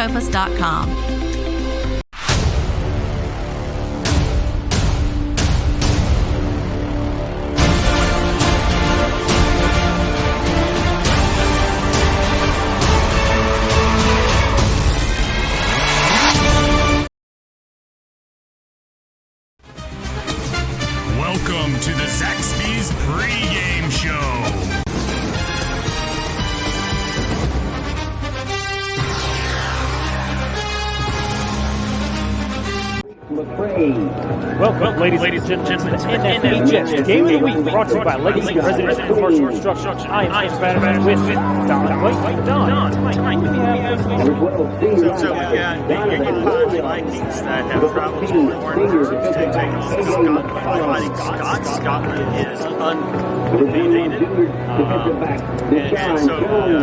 SpencerCopas.com. Welcome to the Zaxby's pregame show. Welcome, ladies and gentlemen, to NFHS Game of the Week, brought to you by Legacy Residential Commercial Construction. I am Spencer Patterson with Don. Tonight we have So we got the Union Pines Vikings that have traveled to Laurinburg to take on fighting Scots. Scotland is undefeated. And so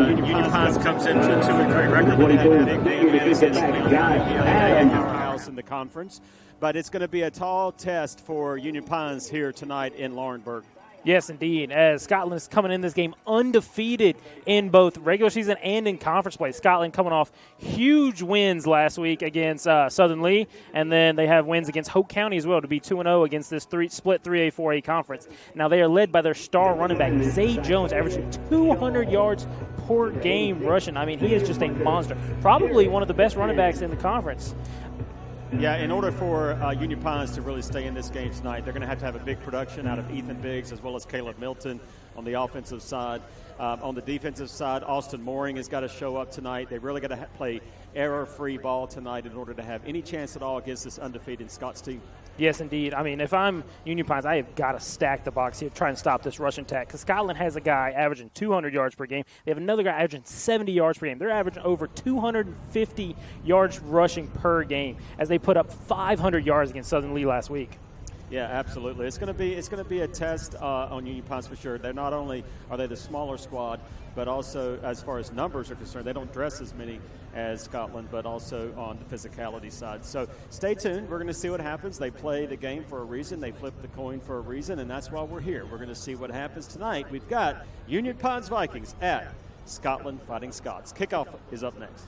Union Pines comes into a 2-3 record. They had a big game against the powerhouse in the conference. But it's going to be a tall test for Union Pines here tonight in Laurinburg. Yes, indeed, as Scotland is coming in this game undefeated in both regular season and in conference play. Scotland coming off huge wins last week against Southern Lee, and then they have wins against Hoke County as well to be 2-0 against this split 3A, 4A conference. Now they are led by their star running back, Zay Jones, averaging 200 yards per game rushing. I mean, he is just a monster. Probably one of the best running backs in the conference. Yeah, in order for Union Pines to really stay in this game tonight, they're going to have a big production out of Ethan Biggs as well as Caleb Milton on the offensive side. On the defensive side, Austin Mooring has got to show up tonight. They really got to play error-free ball tonight in order to have any chance at all against this undefeated Scots team. Yes, indeed. I mean, if I'm Union Pines, I have got to stack the box here, try and stop this rushing attack, because Scotland has a guy averaging 200 yards per game. They have another guy averaging 70 yards per game. They're averaging over 250 yards rushing per game as they put up 500 yards against Southern Lee last week. Yeah, absolutely. It's going to be a test on Union Pines for sure. They're not only are they the smaller squad, but also as far as numbers are concerned, they don't dress as many as Scotland, but also on the physicality side. So stay tuned. We're going to see what happens. They play the game for a reason. They flip the coin for a reason, and that's why we're here. We're going to see what happens tonight. We've got Union Pines Vikings at Scotland fighting Scots. Kickoff is up next.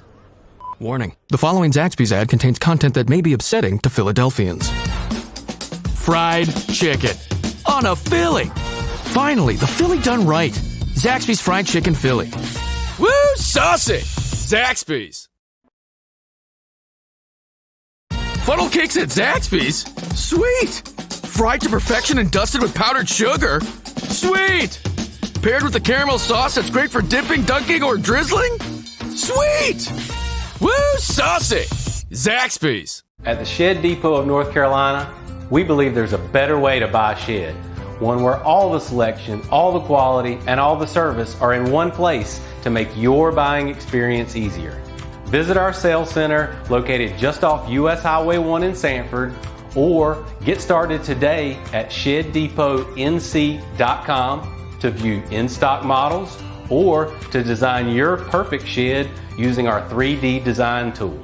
Warning. The following Zaxby's ad contains content that may be upsetting to Philadelphians. Fried chicken on a Philly. Finally, the Philly done right. Zaxby's Fried Chicken Philly. Woo, saucy! Zaxby's. Funnel cakes at Zaxby's? Sweet! Fried to perfection and dusted with powdered sugar? Sweet! Paired with a caramel sauce that's great for dipping, dunking, or drizzling? Sweet! Woo, saucy! Zaxby's. At the Shed Depot of North Carolina, we believe there's a better way to buy a shed. One where all the selection, all the quality, and all the service are in one place to make your buying experience easier. Visit our sales center located just off US Highway 1 in Sanford, or get started today at ShedDepotNC.com to view in-stock models or to design your perfect shed using our 3D design tool.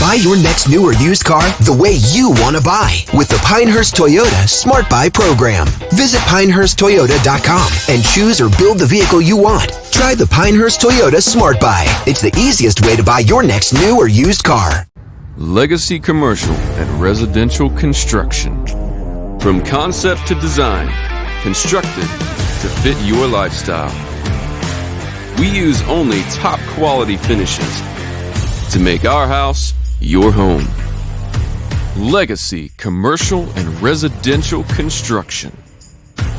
Buy your next new or used car the way you want to buy with the Pinehurst Toyota Smart Buy program. Visit PinehurstToyota.com and choose or build the vehicle you want. Try the Pinehurst Toyota Smart Buy. It's the easiest way to buy your next new or used car. Legacy Commercial and Residential Construction. From concept to design, constructed to fit your lifestyle. We use only top quality finishes to make our house your home. Legacy Commercial and Residential Construction.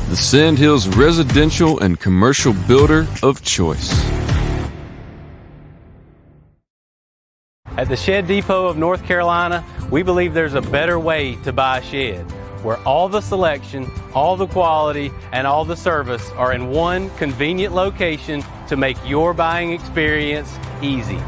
The Sandhills residential and commercial builder of choice. At the Shed Depot of North Carolina, we believe there's a better way to buy a shed, where all the selection, all the quality, and all the service are in one convenient location to make your buying experience easy.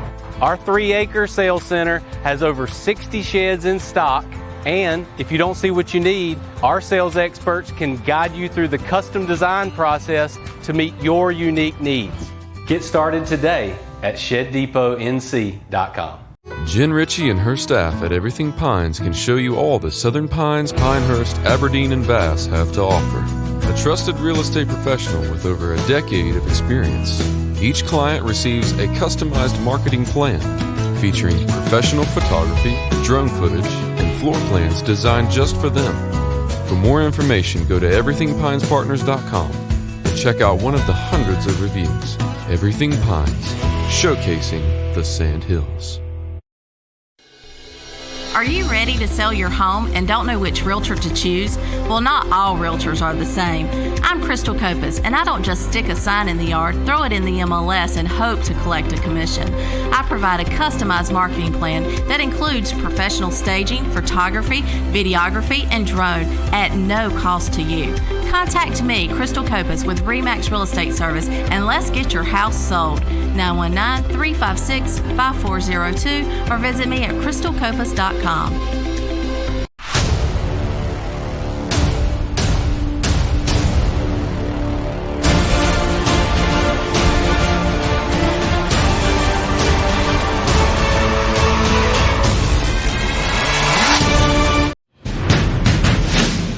Our 3-acre sales center has over 60 sheds in stock, and if you don't see what you need, our sales experts can guide you through the custom design process to meet your unique needs. Get started today at ShedDepotNC.com. Jen Ritchie and her staff at Everything Pines can show you all the Southern Pines, Pinehurst, Aberdeen, and Bass have to offer. A trusted real estate professional with over a decade of experience. Each client receives a customized marketing plan featuring professional photography, drone footage, and floor plans designed just for them. For more information, go to everythingpinespartners.com and check out one of the hundreds of reviews. Everything Pines, showcasing the Sand Hills. Are you ready to sell your home and don't know which realtor to choose? Well, not all realtors are the same. I'm Crystal Copas, and I don't just stick a sign in the yard, throw it in the MLS, and hope to collect a commission. I provide a customized marketing plan that includes professional staging, photography, videography, and drone at no cost to you. Contact me, Crystal Copas, with RE/MAX Real Estate Service, and let's get your house sold. 919-356-5402 or visit me at crystalcopas.com.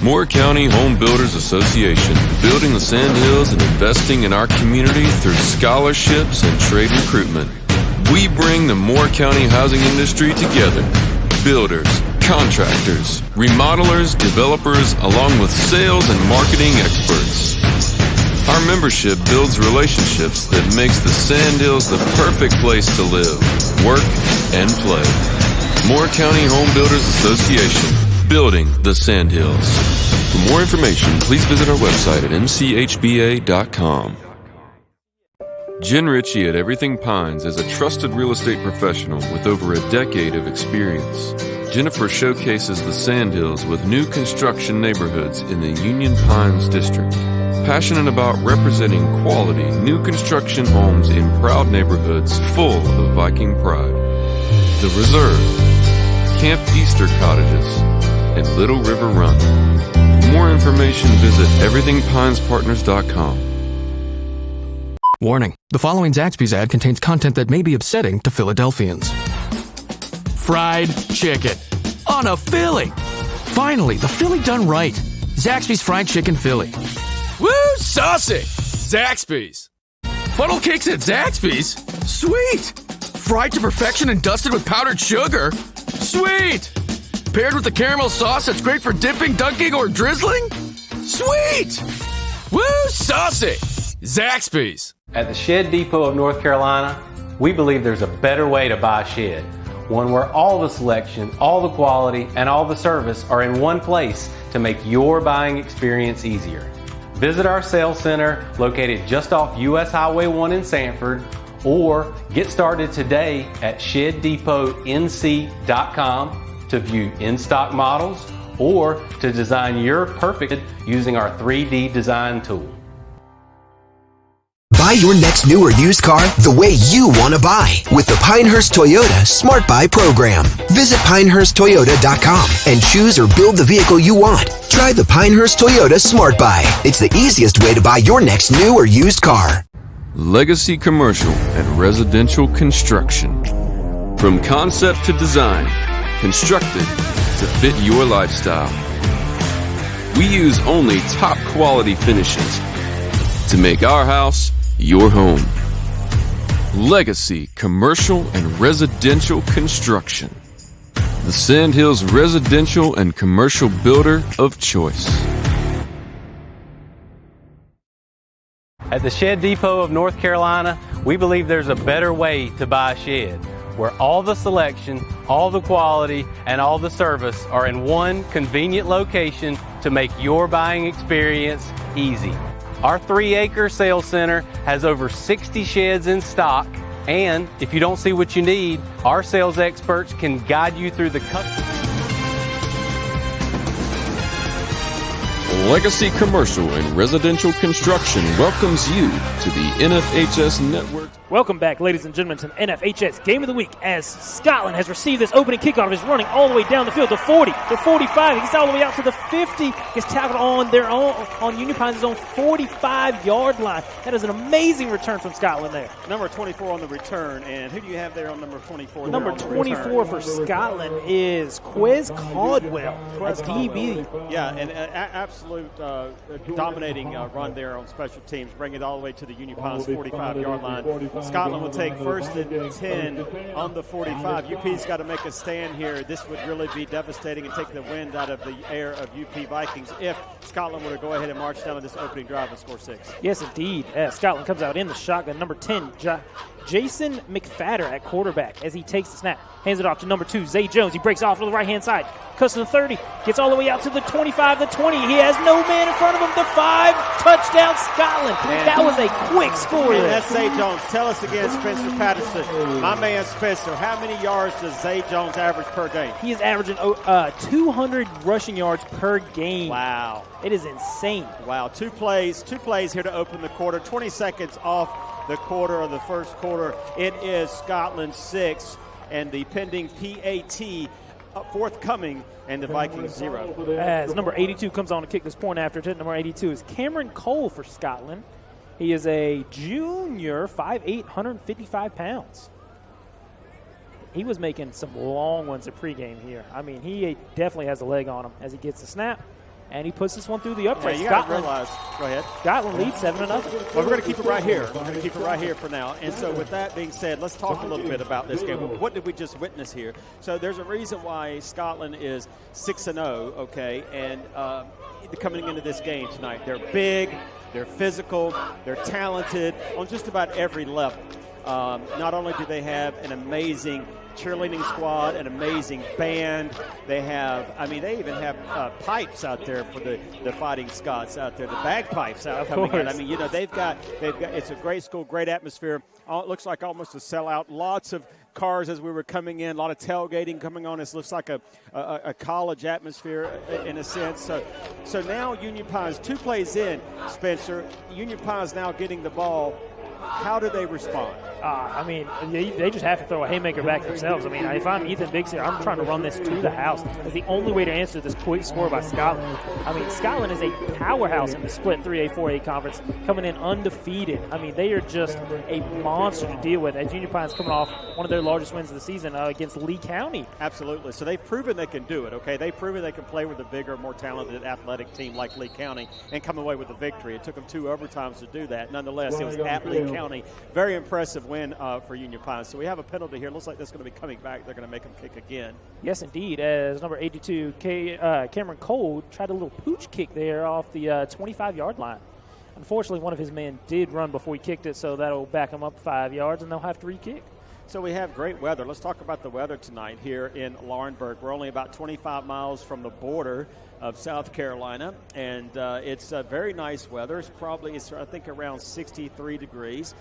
Moore County Home Builders Association, building the Sand Hills and investing in our community through scholarships and trade recruitment. We bring the Moore County housing industry together. Builders, contractors, remodelers, developers, along with sales and marketing experts. Our membership builds relationships that makes the Sand Hills the perfect place to live, work, and play. Moore County Home Builders Association, building the Sand Hills. For more information, please visit our website at mchba.com. Jen Ritchie at Everything Pines is a trusted real estate professional with over a decade of experience. Jennifer showcases the Sand Hills with new construction neighborhoods in the Union Pines district. Passionate about representing quality new construction homes in proud neighborhoods full of Viking pride. The Reserve, Camp Easter Cottages, and Little River Run. For more information, visit everythingpinespartners.com. Warning, the following Zaxby's ad contains content that may be upsetting to Philadelphians. Fried chicken on a Philly. Finally, the Philly done right. Zaxby's Fried Chicken Philly. Woo, saucy! Zaxby's. Funnel cakes at Zaxby's? Sweet! Fried to perfection and dusted with powdered sugar? Sweet! Paired with the caramel sauce that's great for dipping, dunking, or drizzling? Sweet! Woo, saucy! Zaxby's. At the Shed Depot of North Carolina, we believe there's a better way to buy a shed. One where all the selection, all the quality, and all the service are in one place to make your buying experience easier. Visit our sales center located just off US Highway 1 in Sanford, or get started today at ShedDepotNC.com to view in-stock models or to design your perfect using our 3D design tool. Buy your next new or used car the way you want to buy with the Pinehurst Toyota Smart Buy program. Visit pinehursttoyota.com and choose or build the vehicle you want. Try the Pinehurst Toyota Smart Buy. It's the easiest way to buy your next new or used car. Legacy Commercial and Residential Construction. From concept to design, constructed to fit your lifestyle. We use only top quality finishes to make our house your home. Legacy Commercial and Residential Construction. The Sand Hills residential and commercial builder of choice. At the Shed Depot of North Carolina, we believe there's a better way to buy a shed, where all the selection, all the quality, and all the service are in one convenient location to make your buying experience easy. Our 3-acre sales center has over 60 sheds in stock, and if you don't see what you need, our sales experts can guide you through the custom. Legacy Commercial and Residential Construction welcomes you to the NFHS Network. Welcome back, ladies and gentlemen, to the NFHS Game of the Week as Scotland has received this opening kickoff. Is running all the way down the field to 40, to 45. He's all the way out to the 50. Gets tackled on Union Pines' own 45-yard line. That is an amazing return from Scotland there. Number 24 on the return, and who do you have there on number 24? Number 24 for Scotland is Quiz Caldwell. That's DB. Yeah, and absolutely. absolute dominating run there on special teams, bring it all the way to the Union Pines 45-yard line. Scotland will take first and 10 on the 45. UP's got to make a stand here. This would really be devastating and take the wind out of the air of UP Vikings if Scotland were to go ahead and march down on this opening drive and score 6. Yes, indeed. Scotland comes out in the shotgun. Number 10, Jason McFadder at quarterback as he takes the snap. Hands it off to number 2, Zay Jones. He breaks off to the right-hand side. Cuts to the 30. Gets all the way out to the 25, the 20. He has no man in front of him. The 5. Touchdown, Scotland. That was a quick score. And that's Zay Jones. Tell us again, Spencer Patterson. My man Spencer, how many yards does Zay Jones average per game? He is averaging 200 rushing yards per game. Wow. It is insane. Wow. Two plays here to open the quarter. 20 seconds off the quarter or the first quarter. It is Scotland 6 and the pending PAT forthcoming, and the Vikings 0. As number 82 comes on to kick this point after it. Number 82 is Cameron Cole for Scotland. He is a junior, 5'8", 155 pounds. He was making some long ones at pregame here. I mean, he definitely has a leg on him as he gets the snap. And he puts this one through the upright. Yeah, you got to realize. Go ahead. Scotland leads 7-0. Well, we're going to keep it right here. We're going to keep it right here for now. And so with that being said, let's talk a little bit about this game. What did we just witness here? So there's a reason why Scotland is 6-0, okay, and coming into this game tonight. They're big, they're physical, they're talented on just about every level. Not only do they have an amazing cheerleading squad, an amazing band. They even have pipes out there for the Fighting Scots out there, the bagpipes out coming in. I mean, they've got. It's a great school, great atmosphere. It looks like almost a sellout. Lots of cars as we were coming in, a lot of tailgating coming on. This looks like a college atmosphere in a sense. So now Union Pines, 2 plays in, Spencer. Union Pines now getting the ball. How do they respond? I mean, they just have to throw a haymaker back themselves. I mean, if I'm Ethan Biggs here, I'm trying to run this to the house. It's the only way to answer this quick score by Scotland. I mean, Scotland is a powerhouse in the split 3A, 4A conference, coming in undefeated. I mean, they are just a monster to deal with as Union Pines coming off one of their largest wins of the season against Lee County. Absolutely. So they've proven they can do it, okay? They've proven they can play with a bigger, more talented athletic team like Lee County and come away with a victory. It took them 2 overtimes to do that. Nonetheless, it was at Lee County. Very impressive win for Union Pines. So we have a penalty here. Looks like that's going to be coming back. They're going to make him kick again. Yes, indeed. As number 82, Cameron Cole tried a little pooch kick there off the 25-yard line. Unfortunately, one of his men did run before he kicked it, so that'll back him up 5 yards, and they'll have to re-kick. So we have great weather. Let's talk about the weather tonight here in Laurinburg. We're only about 25 miles from the border of South Carolina, and it's very nice weather. It's I think around 63 degrees.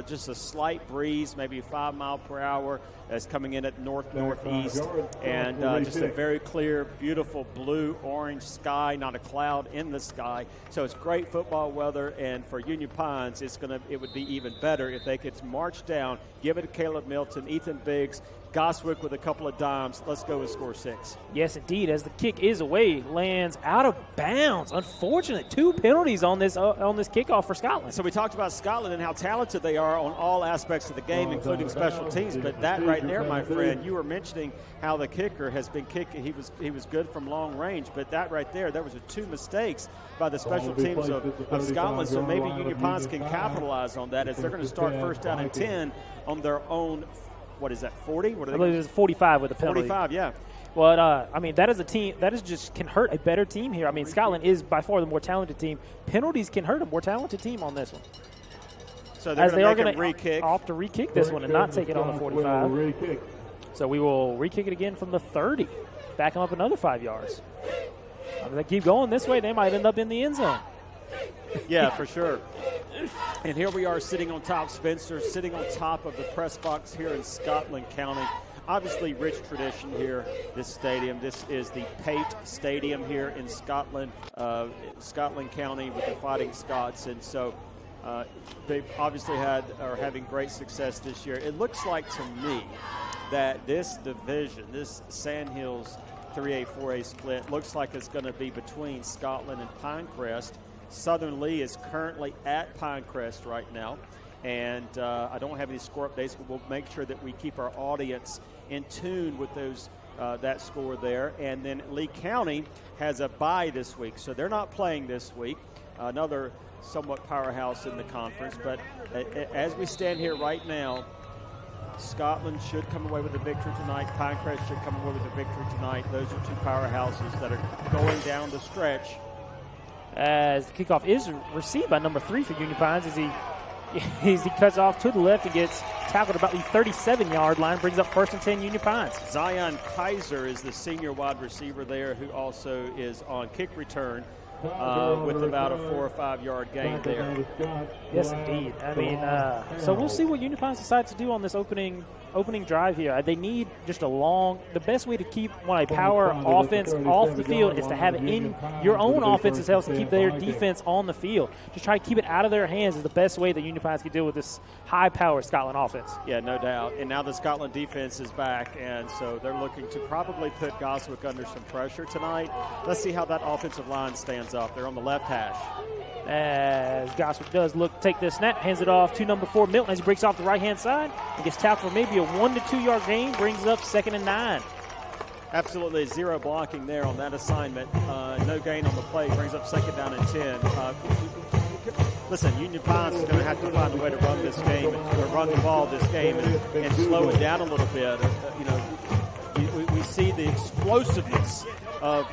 Just a slight breeze, maybe 5 miles per hour, that's coming in at northeast, and just a very clear, beautiful blue-orange sky, not a cloud in the sky. So it's great football weather, and for Union Pines, it would be even better if they could march down, give it to Caleb Milton, Ethan Biggs, Goswick with a couple of dimes. Let's go and score 6. Yes, indeed. As the kick is away, lands out of bounds. Unfortunate 2 penalties on this kickoff for Scotland. So we talked about Scotland and how talented they are on all aspects of the game, including special teams. But that right there, my friend, you were mentioning how the kicker has been kicking. He was good from long range, but that right there was 2 mistakes by the special teams of Scotland. So maybe Union Pines can capitalize on that as they're going to start first down and 10 on their own. What is that, 40? I believe it's 45 with the penalty. 45, yeah. Well, I mean, that is a team that is just can hurt a better team here. I mean, Scotland is by far the more talented team. Penalties can hurt a more talented team on this one. So they're going to re-kick. Off to re-kick this one and not take it on the 45. So we will re-kick it again from the 30. Back them up another 5 yards. If they keep going this way, they might end up in the end zone. Yeah, for sure. And here we are sitting on top, Spencer, sitting on top of the press box here in Scotland County. Obviously, rich tradition here, this stadium. This is the Pate Stadium here in Scotland County with the Fighting Scots. And so they've obviously are having great success this year. It looks like to me that this division, this Sandhills 3A, 4A split, looks like it's going to be between Scotland and Pinecrest. Southern Lee is currently at Pinecrest right now, and I don't have any score updates, but we'll make sure that we keep our audience in tune with those that score there. And then Lee County has a bye this week, so they're not playing this week. Another somewhat powerhouse in the conference. But as we stand here right now, Scotland should come away with a victory tonight. Pinecrest should come away with a victory tonight. Those are two powerhouses that are going down the stretch. As the kickoff is received by number 3 for Union Pines as he cuts off to the left and gets tackled about the 37-yard line, brings up 1st and 10 Union Pines. Zion Kaiser is the senior wide receiver there who also is on kick return. With about a 4 or 5 yard gain there. Yes, indeed. I mean, so we'll see what Union Pines decide to do on this opening drive here. They need just the best way to keep a power offense off the field is to have it in your own offense's helps to keep their defense on the field. Just try to keep it out of their hands is the best way that Union Pines can deal with this high-powered Scotland offense. Yeah, no doubt. And now the Scotland defense is back, and so they're looking to probably put Goswick under some pressure tonight. Let's see how that offensive line stands up. They're on the left hash. As Goswick does take this snap, hands it off to number 4, Milton, as he breaks off the right-hand side. He gets tackled for maybe a 1 to 2 yard gain, brings up 2nd and 9. Absolutely zero blocking there on that assignment. No gain on the play, brings up 2nd down and 10. Listen, Union Pines is going to have to find a way to run this game, or run the ball this game, and slow it down a little bit. We see the explosiveness of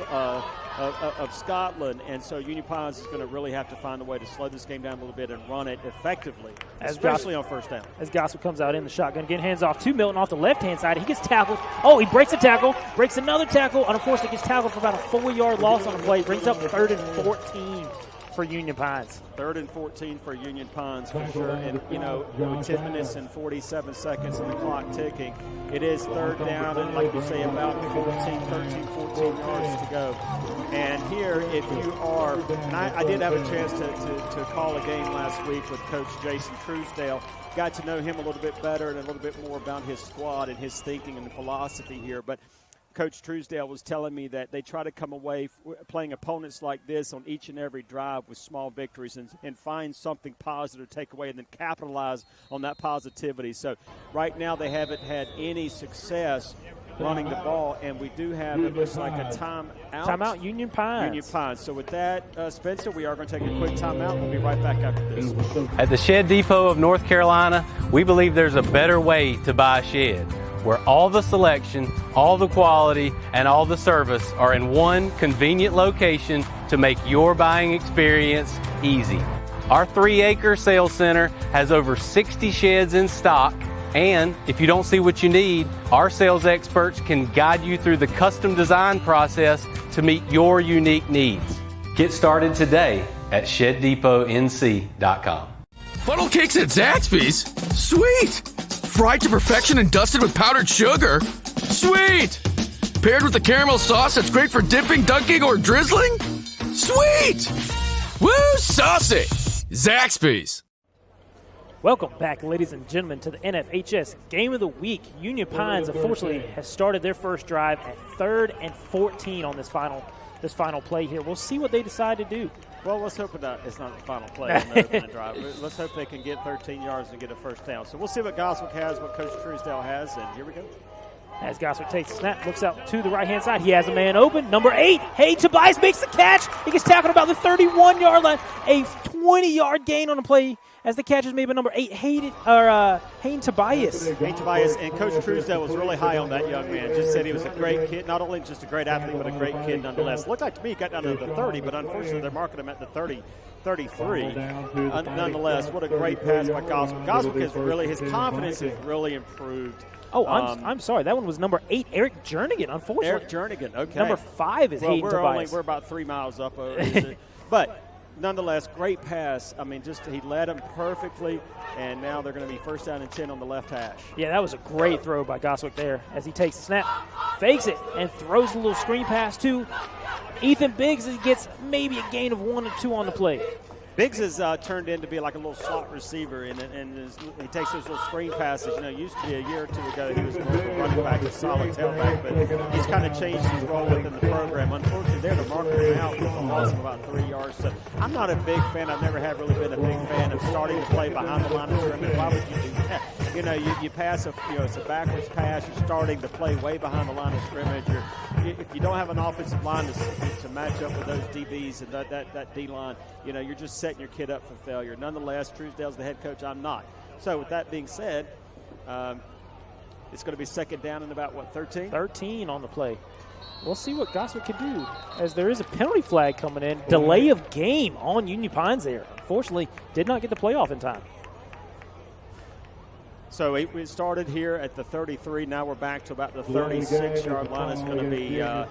Scotland, and so Union Pines is going to really have to find a way to slow this game down a little bit and run it effectively, especially on 1st down. As Goswick comes out in the shotgun, again, hands off to Milton off the left-hand side. He gets tackled. Oh, he breaks a tackle, breaks another tackle. Unfortunately, gets tackled for about a 4-yard loss on the play. Brings up 3rd and 14 for Union Pines. 3rd and 14 for Union Pines for sure. And, with 10 minutes and 47 seconds and the clock ticking, it is 3rd down and, like you say, about 13, 14 yards to go. And here, if you are, and I did have a chance to call a game last week with Coach Jason Truesdale, got to know him a little bit better and a little bit more about his squad and his thinking and philosophy here. But Coach Truesdale was telling me that they try to come away playing opponents like this on each and every drive with small victories and find something positive to take away and then capitalize on that positivity. So right now they haven't had any success running the ball, and we do have, it looks like, a timeout. Timeout, Union Pines. Union Pines. So with that, Spencer, we are going to take a quick timeout. We'll be right back after this. At the Shed Depot of North Carolina, we believe there's a better way to buy a shed, where all the selection, all the quality, and all the service are in one convenient location to make your buying experience easy. Our 3-acre sales center has over 60 sheds in stock, and if you don't see what you need, our sales experts can guide you through the custom design process to meet your unique needs. Get started today at ShedDepotNC.com. Funnel cakes at Zaxby's? Sweet! Fried to perfection and dusted with powdered sugar? Sweet! Paired with a caramel sauce that's great for dipping, dunking, or drizzling? Sweet! Woo, saucy! Zaxby's. Welcome back, ladies and gentlemen, to the NFHS Game of the Week. Union Pines, unfortunately, has started their first drive at 3rd and 14 on this final play here. We'll see what they decide to do. Well, let's hope it's not the final play on the opening drive. Let's hope they can get 13 yards and get a 1st down. So we'll see what Goswick has, what Coach Truesdale has, and here we go. As Goswick takes the snap, looks out to the right-hand side. He has a man open. Number 8, Hayden Tobias makes the catch. He gets tackled about the 31-yard line. A 20-yard gain on the play as the catch is made by number 8, Hayden Tobias. Hayden Tobias, and Coach Truesdale was really high on that young man. Just said he was a great kid, not only just a great athlete, but a great kid nonetheless. Looked like to me he got down to the 30, but unfortunately they're marking him at the 33. Nonetheless, what a great pass by Goswick. Goswick is really, his confidence has really improved. Oh, I'm sorry. That one was number 8, Eric Jernigan, unfortunately. Eric Jernigan, okay. Number 5 is Hayden Tobias. We're about 3 miles up. But nonetheless, great pass. I mean, he led him perfectly, and now they're going to be 1st down and 10 on the left hash. Yeah, that was a great throw by Goswick there as he takes the snap, fakes it, and throws a little screen pass to Ethan Biggs. He gets maybe a gain of 1 or 2 on the play. Biggs has turned into be like a little slot receiver, and he takes those little screen passes. Used to be a year or 2 ago he was a running back, a solid tailback, but he's kind of changed his role within the program. Unfortunately, they're marking him out with a loss of about 3 yards. So I'm not a big fan. I've never have really been a big fan of starting to play behind the line of scrimmage. Why would you do that? you pass it's a backwards pass. You're starting to play way behind the line of scrimmage. If you don't have an offensive line to match up with those DBs and that D line, you're just setting your kid up for failure. Nonetheless, Truesdale's the head coach. I'm not. So with that being said, it's going to be second down and about 13? 13 on the play. We'll see what Goswick can do, as there is a penalty flag coming in. Delay of game on Union Pines there. Unfortunately, did not get the playoff in time. So we started here at the 33. Now we're back to about the 36-yard line. It's going to be a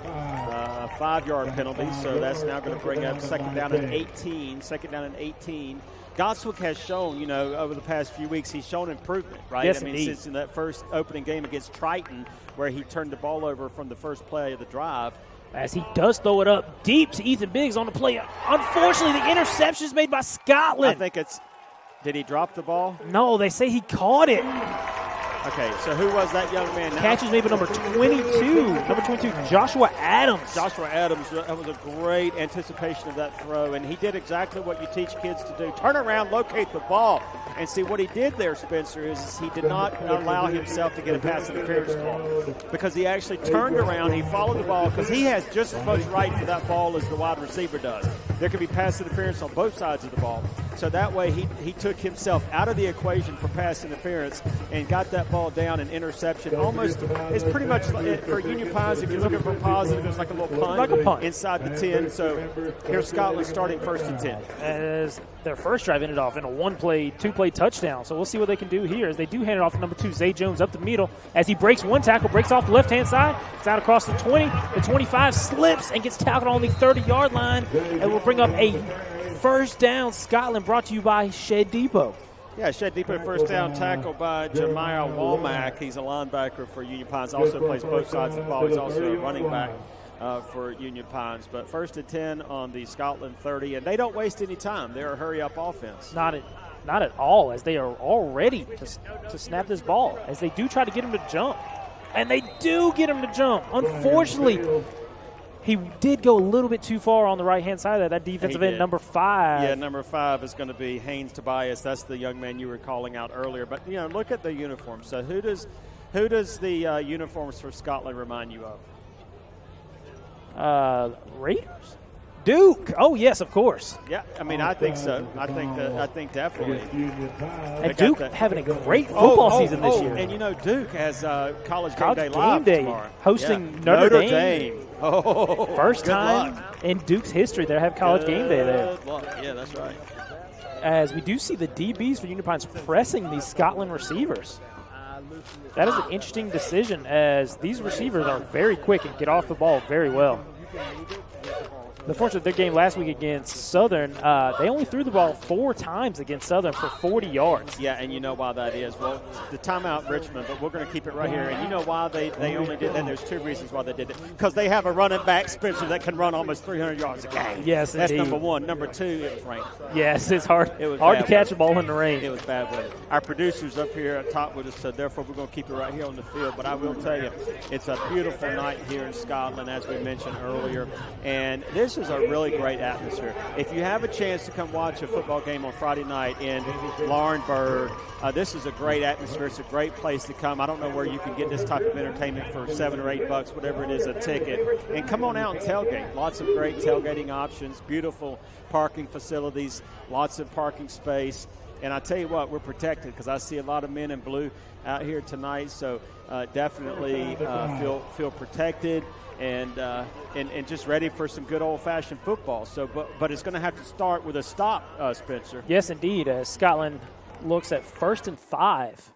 5-yard penalty. So that's now going to bring up second down and 18. Second down and 18. Goswick has shown, over the past few weeks, he's shown improvement, right? Yes, indeed. Since in that first opening game against Triton, where he turned the ball over from the first play of the drive. As he does throw it up deep to Ethan Biggs on the play. Unfortunately, the interception is made by Scotland. I think did he drop the ball? No, they say he caught it. Okay, so who was that young man now? Catch is made by number 22, Joshua Adams. Joshua Adams, that was a great anticipation of that throw, and he did exactly what you teach kids to do. Turn around, locate the ball. And see, what he did there, Spencer, is he did not allow himself to get a pass interference call because he actually turned around, he followed the ball, because he has just as much right for that ball as the wide receiver does. There could be pass interference on both sides of the ball. So that way he took himself out of the equation for pass interference and got that ball down and interception. Almost, it's pretty much for Union Pines, if you're looking for positive, it's like a little punt, inside the 10. So here's Scotland starting first and 10. As their first drive ended off in a two-play touchdown. So we'll see what they can do here as they do hand it off to number 2, Zay Jones, up the middle. As he breaks one tackle, breaks off the left-hand side. It's out across the 20. The 25 slips and gets tackled on the 30-yard line. And will bring up a first down. Scotland brought to you by Shed Depot. Yeah, Shed Depot first down tackle by Jemiah Womack. He's a linebacker for Union Pines. Also plays both sides of the ball. He's also a running back for Union Pines. But first and 10 on the Scotland 30, and they don't waste any time. They're a hurry-up offense. Not at all, as they are all ready to snap this ball, as they do try to get him to jump. And they do get him to jump. Unfortunately, he did go a little bit too far on the right-hand side of that defensive end, number 5. Yeah, number 5 is going to be Haynes Tobias. That's the young man you were calling out earlier. But, look at the uniforms. So who does the uniforms for Scotland remind you of? Raiders? Duke. Oh, yes, of course. Yeah, I think so. I think definitely. And Duke having a great football season this year. And Duke has College Game Day live tomorrow. Hosting Notre Dame. Oh, first time in Duke's history they have College Game Day there. Yeah, that's right. As we do see the DBs for Union Pines pressing these Scotland receivers. That is an interesting decision, as these receivers are very quick and get off the ball very well. Unfortunately, their game last week against Southern, they only threw the ball 4 times against Southern for 40 yards. Yeah, and you know why that is. Well, the timeout Richmond, but we're going to keep it right here. And you know why they only did that? There's 2 reasons why they did it. Because they have a running back, Spencer, that can run almost 300 yards a game. Yes, that's indeed. number 1. Number 2, it was rain. Yes, it's hard to catch a ball in the rain. It was bad weather. Our producer's up here at top with us, so therefore we're going to keep it right here on the field. But I will tell you, it's a beautiful night here in Scotland, as we mentioned earlier. And this is a really great atmosphere. If you have a chance to come watch a football game on Friday night in Laurinburg, this is a great atmosphere. It's a great place to come. I don't know where you can get this type of entertainment for $7 or $8, whatever it is, a ticket. And come on out and tailgate. Lots of great tailgating options, beautiful parking facilities, lots of parking space. And I tell you what, we're protected because I see a lot of men in blue out here tonight. So definitely feel protected. And just ready for some good old-fashioned football. So, but it's going to have to start with a stop, Spencer. Yes, indeed. As Scotland looks at 1st and 5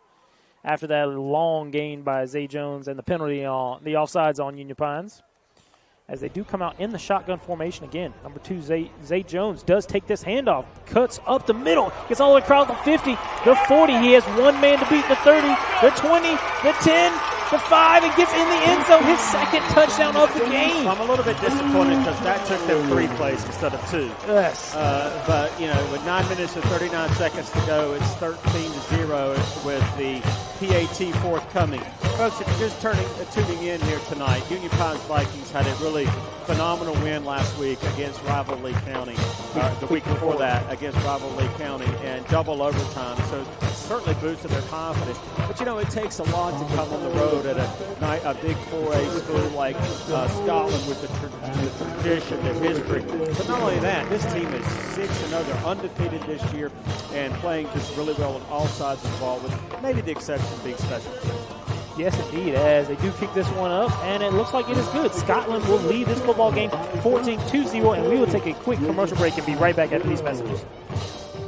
after that long gain by Zay Jones and the penalty on the offsides on Union Pines. As they do come out in the shotgun formation again. Number 2, Zay Jones does take this handoff, cuts up the middle, gets all the way across the 50, the 40. He has one man to beat, the 30, the 20, the 10, the 5, and gets in the end zone, his second touchdown of the game. I'm a little bit disappointed because that took them 3 plays instead of 2. Yes. But, with 9 minutes and 39 seconds to go, it's 13-0 with the PAT forthcoming. Folks, if you're just tuning in here tonight, Union Pines Vikings had a really phenomenal win last week against rival Lee County, the week before that against rival Lee County, and double overtime. So it certainly boosted their confidence. But, it takes a lot to come on the road at a big 4A school like Scotland with the tradition, the history. But not only that, this team is 6-0. They're undefeated this year and playing just really well on all sides of the ball, with maybe the exception being special teams. Yes, indeed, as they do kick this one up, and it looks like it is good. Scotland will lead this football game 14-2-0, and we will take a quick commercial break and be right back after these messages.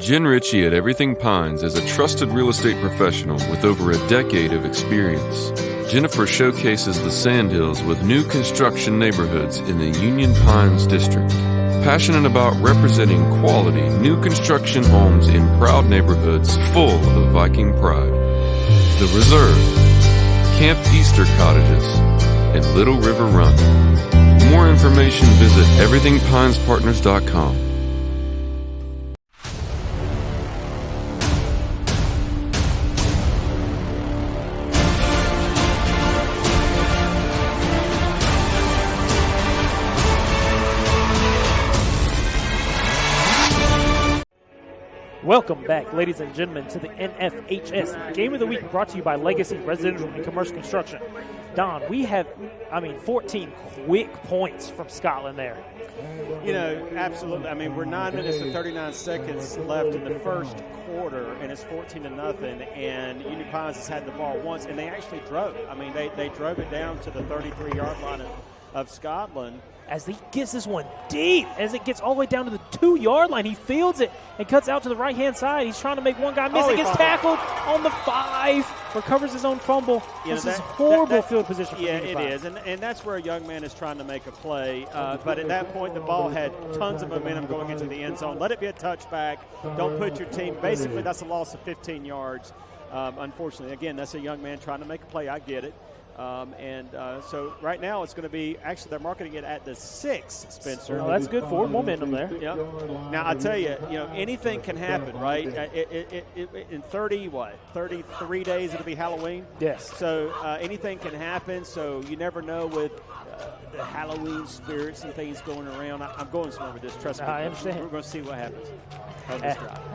Jen Ritchie at Everything Pines is a trusted real estate professional with over a decade of experience. Jennifer showcases the Sandhills with new construction neighborhoods in the Union Pines district. Passionate about representing quality new construction homes in proud neighborhoods full of Viking pride. The Reserve, Camp Easter Cottages, and Little River Run. For more information, visit everythingpinespartners.com. Welcome back, ladies and gentlemen, to the NFHS Game of the Week, brought to you by Legacy Residential and Commercial Construction. Don, we have, 14 quick points from Scotland there. Absolutely. We're 9 minutes and 39 seconds left in the first quarter, and it's 14-0. And Union Pines has had the ball once, and they actually drove. They drove it down to the 33-yard line of Scotland. As he gets this one deep, as it gets all the way down to the 2-yard line, he fields it and cuts out to the right-hand side. He's trying to make one guy miss. He gets tackled on the 5, recovers his own fumble. This is horrible field position for Union Pines. It is, and that's where a young man is trying to make a play. But at that point, the ball had tons of momentum going into the end zone. Let it be a touchback. Don't put your team. Basically, that's a loss of 15 yards. Unfortunately, again, that's a young man trying to make a play. I get it. So right now it's going to be, actually they're marketing it at the 6, Spencer. Oh, that's good forward momentum there. Yep. Now I tell you, anything can happen, right? In 33 days it'll be Halloween. Yes. So anything can happen. So you never know with the Halloween spirits and things going around. I'm going somewhere with this. Trust me. I understand. We're going to see what happens.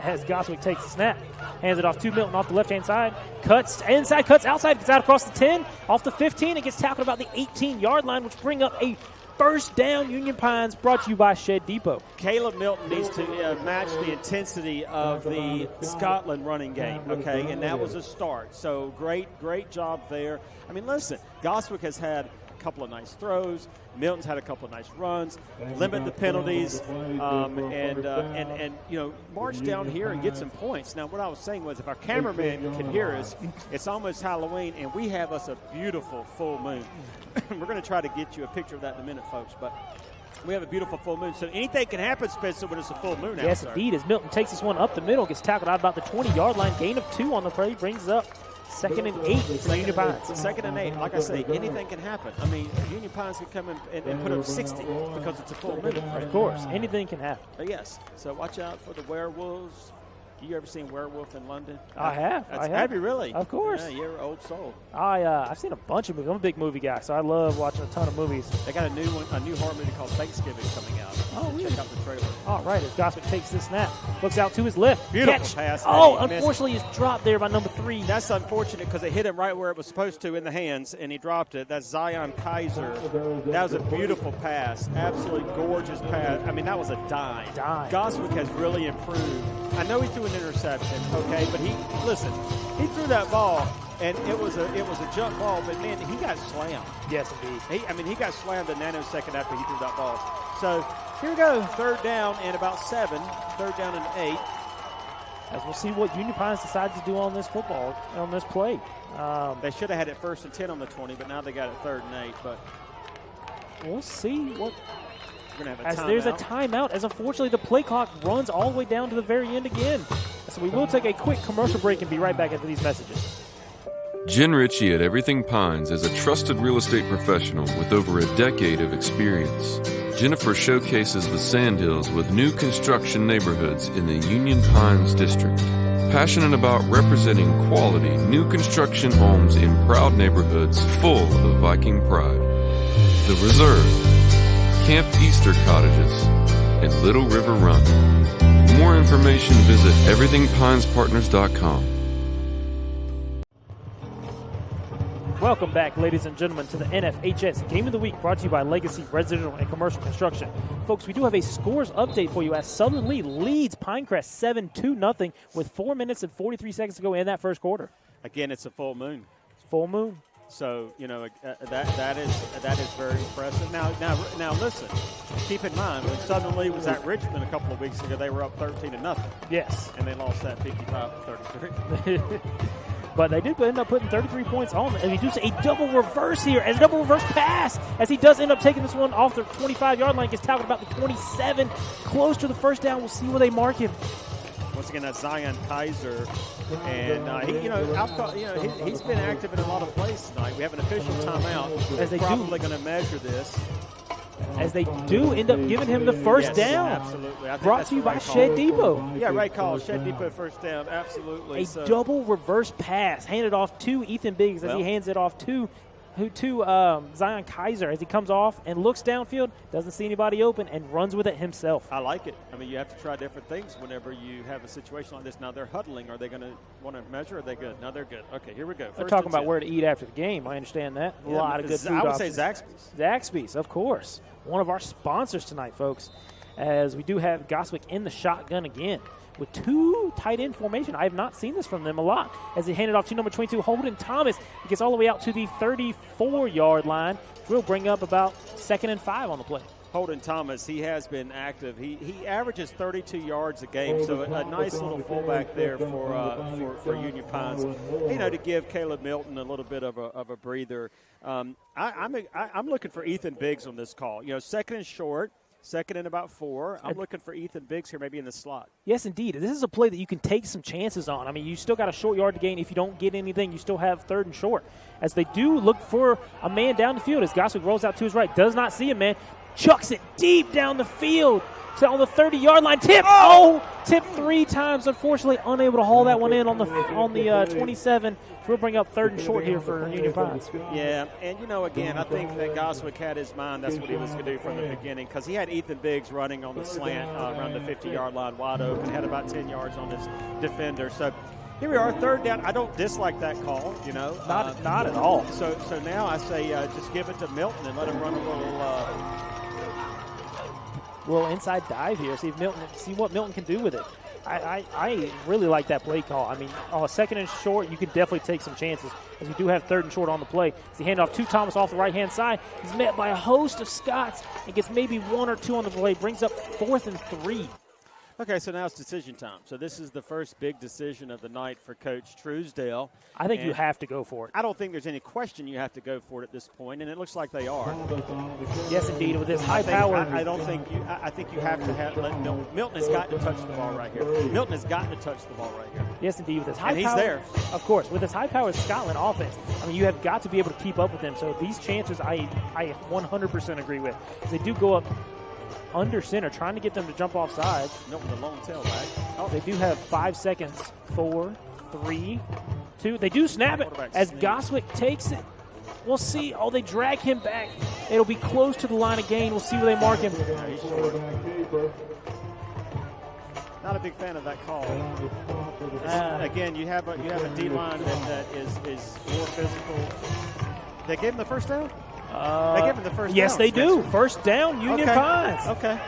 As Goswick takes the snap, hands it off to Milton off the left-hand side, cuts inside, cuts outside, gets out across the 10, off the 15, and gets tackled about the 18-yard line, which bring up a first down. Union Pines, brought to you by Shed Depot. Caleb Milton needs to match the intensity of the Scotland running game, okay? And that was a start. So great job there. Listen, Goswick has had a couple of nice throws. Milton's had a couple of nice runs, limit the penalties, and march down here and get some points. Now, what I was saying was, if our cameraman can hear us, it's almost Halloween, and we have us a beautiful full moon. We're going to try to get you a picture of that in a minute, folks, but we have a beautiful full moon. So anything can happen, Spencer, when it's a full moon out there. Yes, indeed, as Milton takes this one up the middle, gets tackled out about the 20-yard line, gain of 2 on the play, brings up 2nd and 8 for Union Pines. 2nd and 8. Like I say, anything can happen. Union Pines can come in and put up 60 because it's a full moon. Of course, anything can happen. Yes. So watch out for the werewolves. You ever seen Werewolf in London? I have. Have you really? Of course. Yeah, you're an old soul. I've seen a bunch of movies. I'm a big movie guy, so I love watching a ton of movies. They got a new horror movie called Thanksgiving coming out. Oh, really? Check out the trailer. All right, as Goswick takes this snap, looks out to his left. Beautiful pass. Oh, unfortunately, it's dropped there by number 3. That's unfortunate because it hit him right where it was supposed to in the hands, and he dropped it. That's Zion Kaiser. That was a beautiful pass. Absolutely gorgeous pass. That was a dime. Goswick has really improved. I know he threw an interception, okay, but he threw that ball, and it was a jump ball, but man, he got slammed. Yes, indeed. He got slammed a nanosecond after he threw that ball. So here we go, 3rd down and about 7, 3rd down and 8. As we'll see what Union Pines decides to do on this play. They should have had it 1st and 10 on the 20, but now they got it 3rd and 8. But we'll see what. As there's a timeout, as unfortunately the play clock runs all the way down to the very end again. So we will take a quick commercial break and be right back after these messages. Jen Ritchie at Everything Pines is a trusted real estate professional with over a decade of experience. Jennifer showcases the Sandhills with new construction neighborhoods in the Union Pines district. passionate about representing quality new construction homes in proud neighborhoods full of Viking pride. The Reserve, Camp Easter Cottages, and Little River Run. For more information, visit everythingpinespartners.com. Welcome back, ladies and gentlemen, to the NFHS Game of the Week, brought to you by Legacy Residential and Commercial Construction. Folks, we do have a scores update for you as Southern Lee leads Pinecrest 7-0 with 4 minutes and 43 seconds to go in that first quarter. Again, it's a full moon. Full moon. So, that is very impressive. Now listen, keep in mind, when Southern Lee was at Richmond a couple of weeks ago, they were up 13-0. Yes. And they lost that 55-33. But they did end up putting 33 points on them. And we do see a double reverse here, as a double reverse pass, as he does end up taking this one off the 25-yard line. Gets tackled about the 27, close to the first down. We'll see where they mark him. Once again, that's Zion Kaiser, and he's been active in a lot of plays tonight. We have an official timeout. As they probably going to measure this. As they do end up giving him the first down. Absolutely. Brought to you by Shed Depot. Yeah, right call. Shed Depot first down. Absolutely. A double reverse pass handed off to Ethan Biggs as he hands it off to Zion Kaiser as he comes off and looks downfield, doesn't see anybody open, and runs with it himself. I like it. I mean, you have to try different things whenever you have a situation like this. Now they're huddling. Are they going to want to measure? Are they good? No, they're good. Okay, here we go. They're talking about where to eat after the game. I understand that. A lot of good food I would options. say Zaxby's. Zaxby's, of course. One of our sponsors tonight, folks, as we do have Goswick in the shotgun again with 2 tight end formation. I have not seen this from them a lot. As they hand it off to number 22, Holden Thomas. He gets all the way out to the 34-yard line. We'll bring up about 2nd and 5 on the play. Holden Thomas, he has been active. He averages 32 yards a game, so a nice little fullback there for Union Pines. To give Caleb Milton a little bit of a breather. I'm looking for Ethan Biggs on this call. 2nd and short. 2nd and about 4. I'm looking for Ethan Biggs here, maybe in the slot. Yes, indeed. This is a play that you can take some chances on. I mean, you still got a short yard to gain. If you don't get anything, you still have 3rd and short. As they do look for a man down the field, as Goswick rolls out to his right, does not see a man, chucks it deep down the field to on the 30-yard line. Tipped 3 times. Unfortunately, unable to haul that one in on the 27. So we'll bring up 3rd and short here for Union Pines. Yeah, and again, I think that Goswick had his mind. That's what he was going to do from the beginning, because he had Ethan Biggs running on the slant around the 50-yard line, wide open, had about 10 yards on his defender. So here we are, 3rd down. I don't dislike that call, Not at all. So now I say just give it to Milton and let him run a little inside dive here. See what Milton can do with it. I really like that play call. I mean, on a 2nd and short, you can definitely take some chances, as we do have 3rd and short on the play. As he hand off to Thomas off the right-hand side, he's met by a host of Scots and gets maybe 1 or 2 on the play, brings up 4th and 3. Okay, so now it's decision time. So this is the first big decision of the night for Coach Truesdale. I think you have to go for it. I don't think there's any question you have to go for it at this point, and it looks like they are. Yes, indeed. With this high power, I think you have to let Milton. Milton has got to touch the ball right here. Milton has got to touch the ball right here. Yes, indeed. With this high power, he's there. Of course, with this high-powered Scotland offense, I mean, you have got to be able to keep up with them. So these chances, I 100% agree with. They do go up under center, trying to get them to jump off sides. Milton, the long tailback. Oh, they do have 5 seconds. 4, 3, 2. They do snap it as Goswick takes it. We'll see. Oh, they drag him back. It'll be close to the line of gain. We'll see where they mark him. Not a big fan of that call. Again, you have a D-line that is more physical. They gave him the first down? They gave him the first down. Yes, they do. First down, Union Pines. Okay.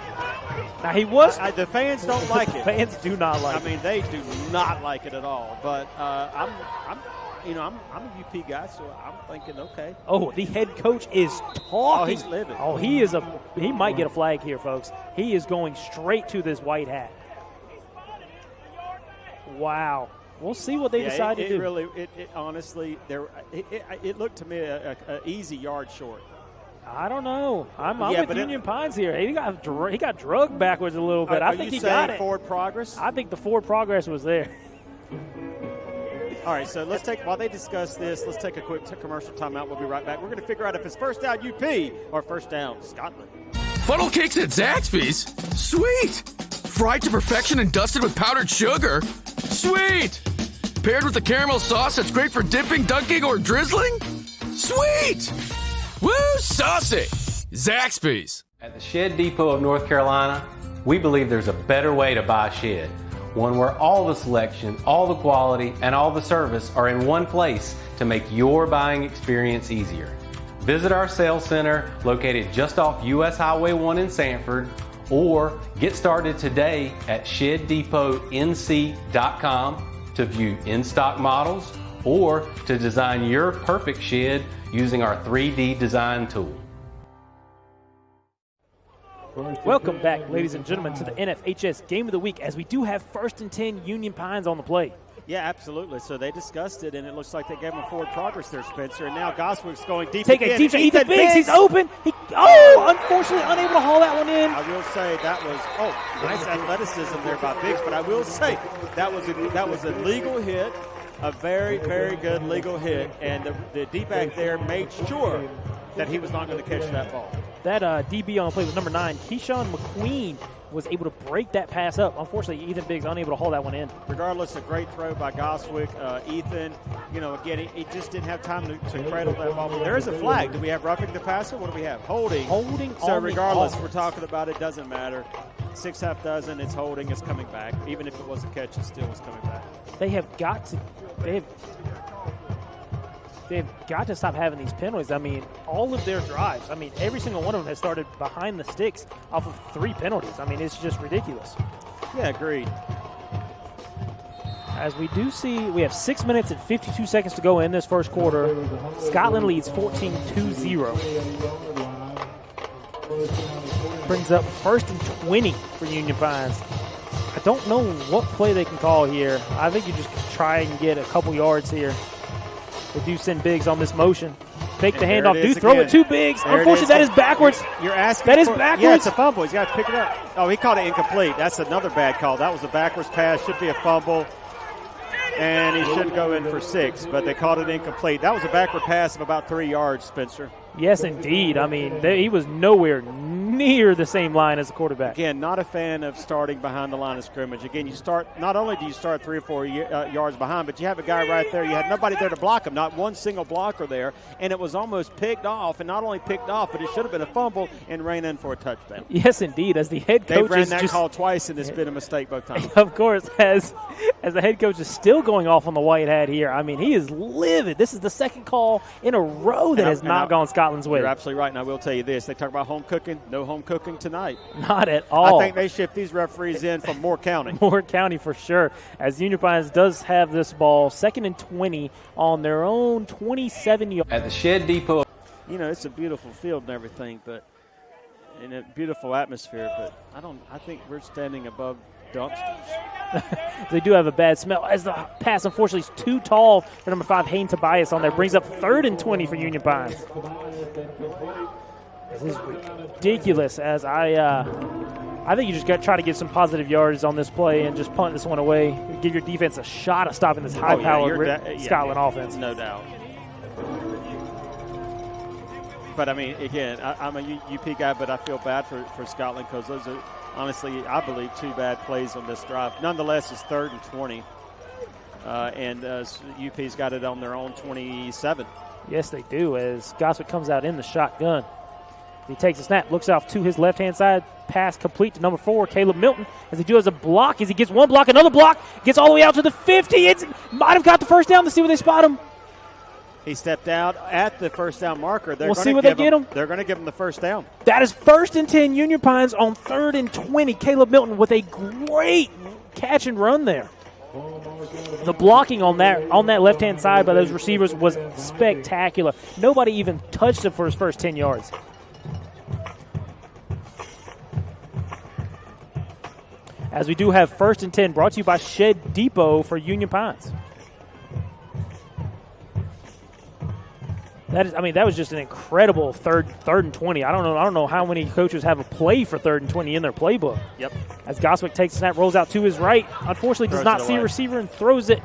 Now, he was. The fans don't like it. Fans do not like it. I mean, they do not like it at all. But I'm a UP guy, so I'm thinking, okay. Oh, the head coach is talking. Oh, he's living. Oh, he might get a flag here, folks. He is going straight to this white hat. Wow. We'll see what they decide to do. Honestly, it looked to me an easy yard short. I don't know. I'm with Union Pines here. He got drugged backwards a little bit. I think he got it. Forward progress? I think the forward progress was there. All right, so while they discuss this, let's take a quick commercial timeout. We'll be right back. We're going to figure out if it's first down UP or first down Scotland. Funnel cakes at Zaxby's? Sweet! Fried to perfection and dusted with powdered sugar? Sweet! Paired with a caramel sauce that's great for dipping, dunking, or drizzling? Sweet! Woo, saucy! Zaxby's. At the Shed Depot of North Carolina, we believe there's a better way to buy a shed. One where all the selection, all the quality, and all the service are in one place to make your buying experience easier. Visit our sales center located just off US Highway 1 in Sanford, or get started today at ShedDepotNC.com to view in-stock models or to design your perfect shed using our 3D design tool. Welcome back, ladies and gentlemen, to the NFHS Game of the Week, as we do have 1st and 10 Union Pines on the play. Yeah, absolutely. So they discussed it, and it looks like they gave him a forward progress there, Spencer. And now Goswick's going deep Take again. a deep shot. Ethan Biggs, he's open. Unfortunately unable to haul that one in. I will say that was, nice athleticism there by Biggs. But I will say that was a legal hit, a very, very good legal hit. And the D-back there made sure that he was not going to catch that ball. That DB on the play was number 9, Keyshawn McQueen, was able to break that pass up. Unfortunately, Ethan Biggs unable to haul that one in. Regardless, a great throw by Goswick. Ethan, again, he just didn't have time to cradle that ball. But there is a flag. Do we have roughing the passer? What do we have? Holding. So regardless, we're talking about it, doesn't matter. 6.5 dozen, it's holding, it's coming back. Even if it was a catch, it still was coming back. They've got to stop having these penalties. I mean, all of their drives, every single one of them has started behind the sticks off of 3 penalties. It's just ridiculous. Yeah, agreed. As we do see, we have 6 minutes and 52 seconds to go in this first quarter. Scotland leads 14-2-0. Brings up 1st and 20 for Union Pines. I don't know what play they can call here. I think you just try and get a couple yards here. They do send Biggs on this motion. Fake the handoff. Do throw it to Biggs. Unfortunately, that is backwards. You're asking. That is backwards. Yeah, it's a fumble. He's got to pick it up. Oh, he called it incomplete. That's another bad call. That was a backwards pass. Should be a fumble. And he should go in for 6, but they called it incomplete. That was a backward pass of about 3 yards, Spencer. Yes, indeed. He was nowhere near the same line as the quarterback. Again, not a fan of starting behind the line of scrimmage. Again, not only do you start 3 or 4 yards behind, but you have a guy right there. You had nobody there to block him, not one single blocker there, and it was almost picked off, and not only picked off, but it should have been a fumble and ran in for a touchdown. Yes, indeed. As the head coach They've ran that call twice, and it's been a mistake both times. Of course, as the head coach is still going off on the white hat here. He is livid. This is the second call in a row that has not gone Scotland's way. You're absolutely right, and I will tell you this. They talk about home cooking. No home cooking tonight. Not at all. I think they ship these referees in from Moore County. Moore County for sure. As Union Pines does have this ball, 2nd and 20 on their own 27 yards. At the Shed Depot. It's a beautiful field and everything, but in a beautiful atmosphere, but I think we're standing above dumpsters. They do have a bad smell. As the pass, unfortunately, is too tall for number 5, Hayne Tobias on there. Brings up 3rd and 20 for Union Pines. This is ridiculous. As I think you just got to try to get some positive yards on this play and just punt this one away. Give your defense a shot of stopping this high-powered Scotland offense. No doubt. But, again, I'm a UP guy, but I feel bad for Scotland because those are, honestly, I believe, 2 bad plays on this drive. Nonetheless, it's 3rd and 20. And UP's got it on their own 27. Yes, they do, as Goswick comes out in the shotgun. He takes a snap, looks off to his left-hand side, pass complete to number 4, Caleb Milton, as he does a block. As he gets one block, another block, gets all the way out to the 50. It might have got the first down. Let's see where they spot him. He stepped out at the first down marker. We'll see where they get him. They're going to give him the first down. That is 1st and 10, Union Pines on 3rd and 20. Caleb Milton with a great catch and run there. The blocking on that left-hand side by those receivers was spectacular. Nobody even touched him for his first 10 yards. As we do have 1st and 10, brought to you by Shed Depot for Union Pines. That was just an incredible third and 20. I don't know how many coaches have a play for 3rd and 20 in their playbook. Yep. As Goswick takes a snap, rolls out to his right. Unfortunately, does not see a receiver and throws it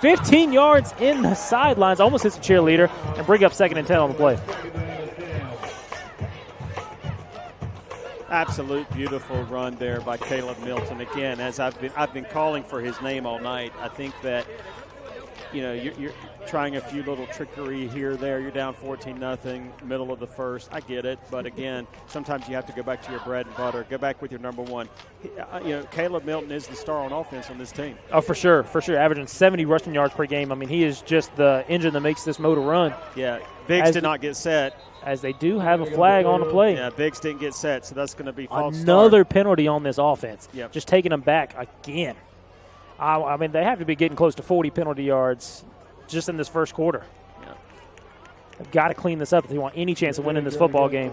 15 yards in the sidelines. Almost hits a cheerleader and bring up 2nd and 10 on the play. Absolute beautiful run there by Caleb Milton. Again, as I've been calling for his name all night. I think that you're trying a few little trickery here, there. You're down 14-0, middle of the first. I get it, but again, sometimes you have to go back to your bread and butter. Go back with your number one. Caleb Milton is the star on offense on this team. Oh, for sure, averaging 70 rushing yards per game. I mean, he is just the engine that makes this motor run. Yeah, Biggs did not get set. As they do have a flag on the play. Yeah, Biggs didn't get set, so that's going to be false Another penalty on this offense. Yep. Just taking them back again. I mean, they have to be getting close to 40 penalty yards just in this first quarter. Yeah. They've got to clean this up if they want any chance of winning this football game.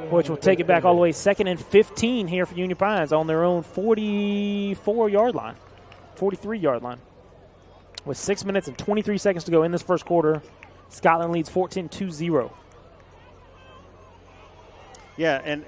Which will take it back all the way 2nd and 15 here for Union Pines on their own 43-yard line. With 6 minutes and 23 seconds to go in this first quarter, Scotland leads 14-2-0. Yeah, and,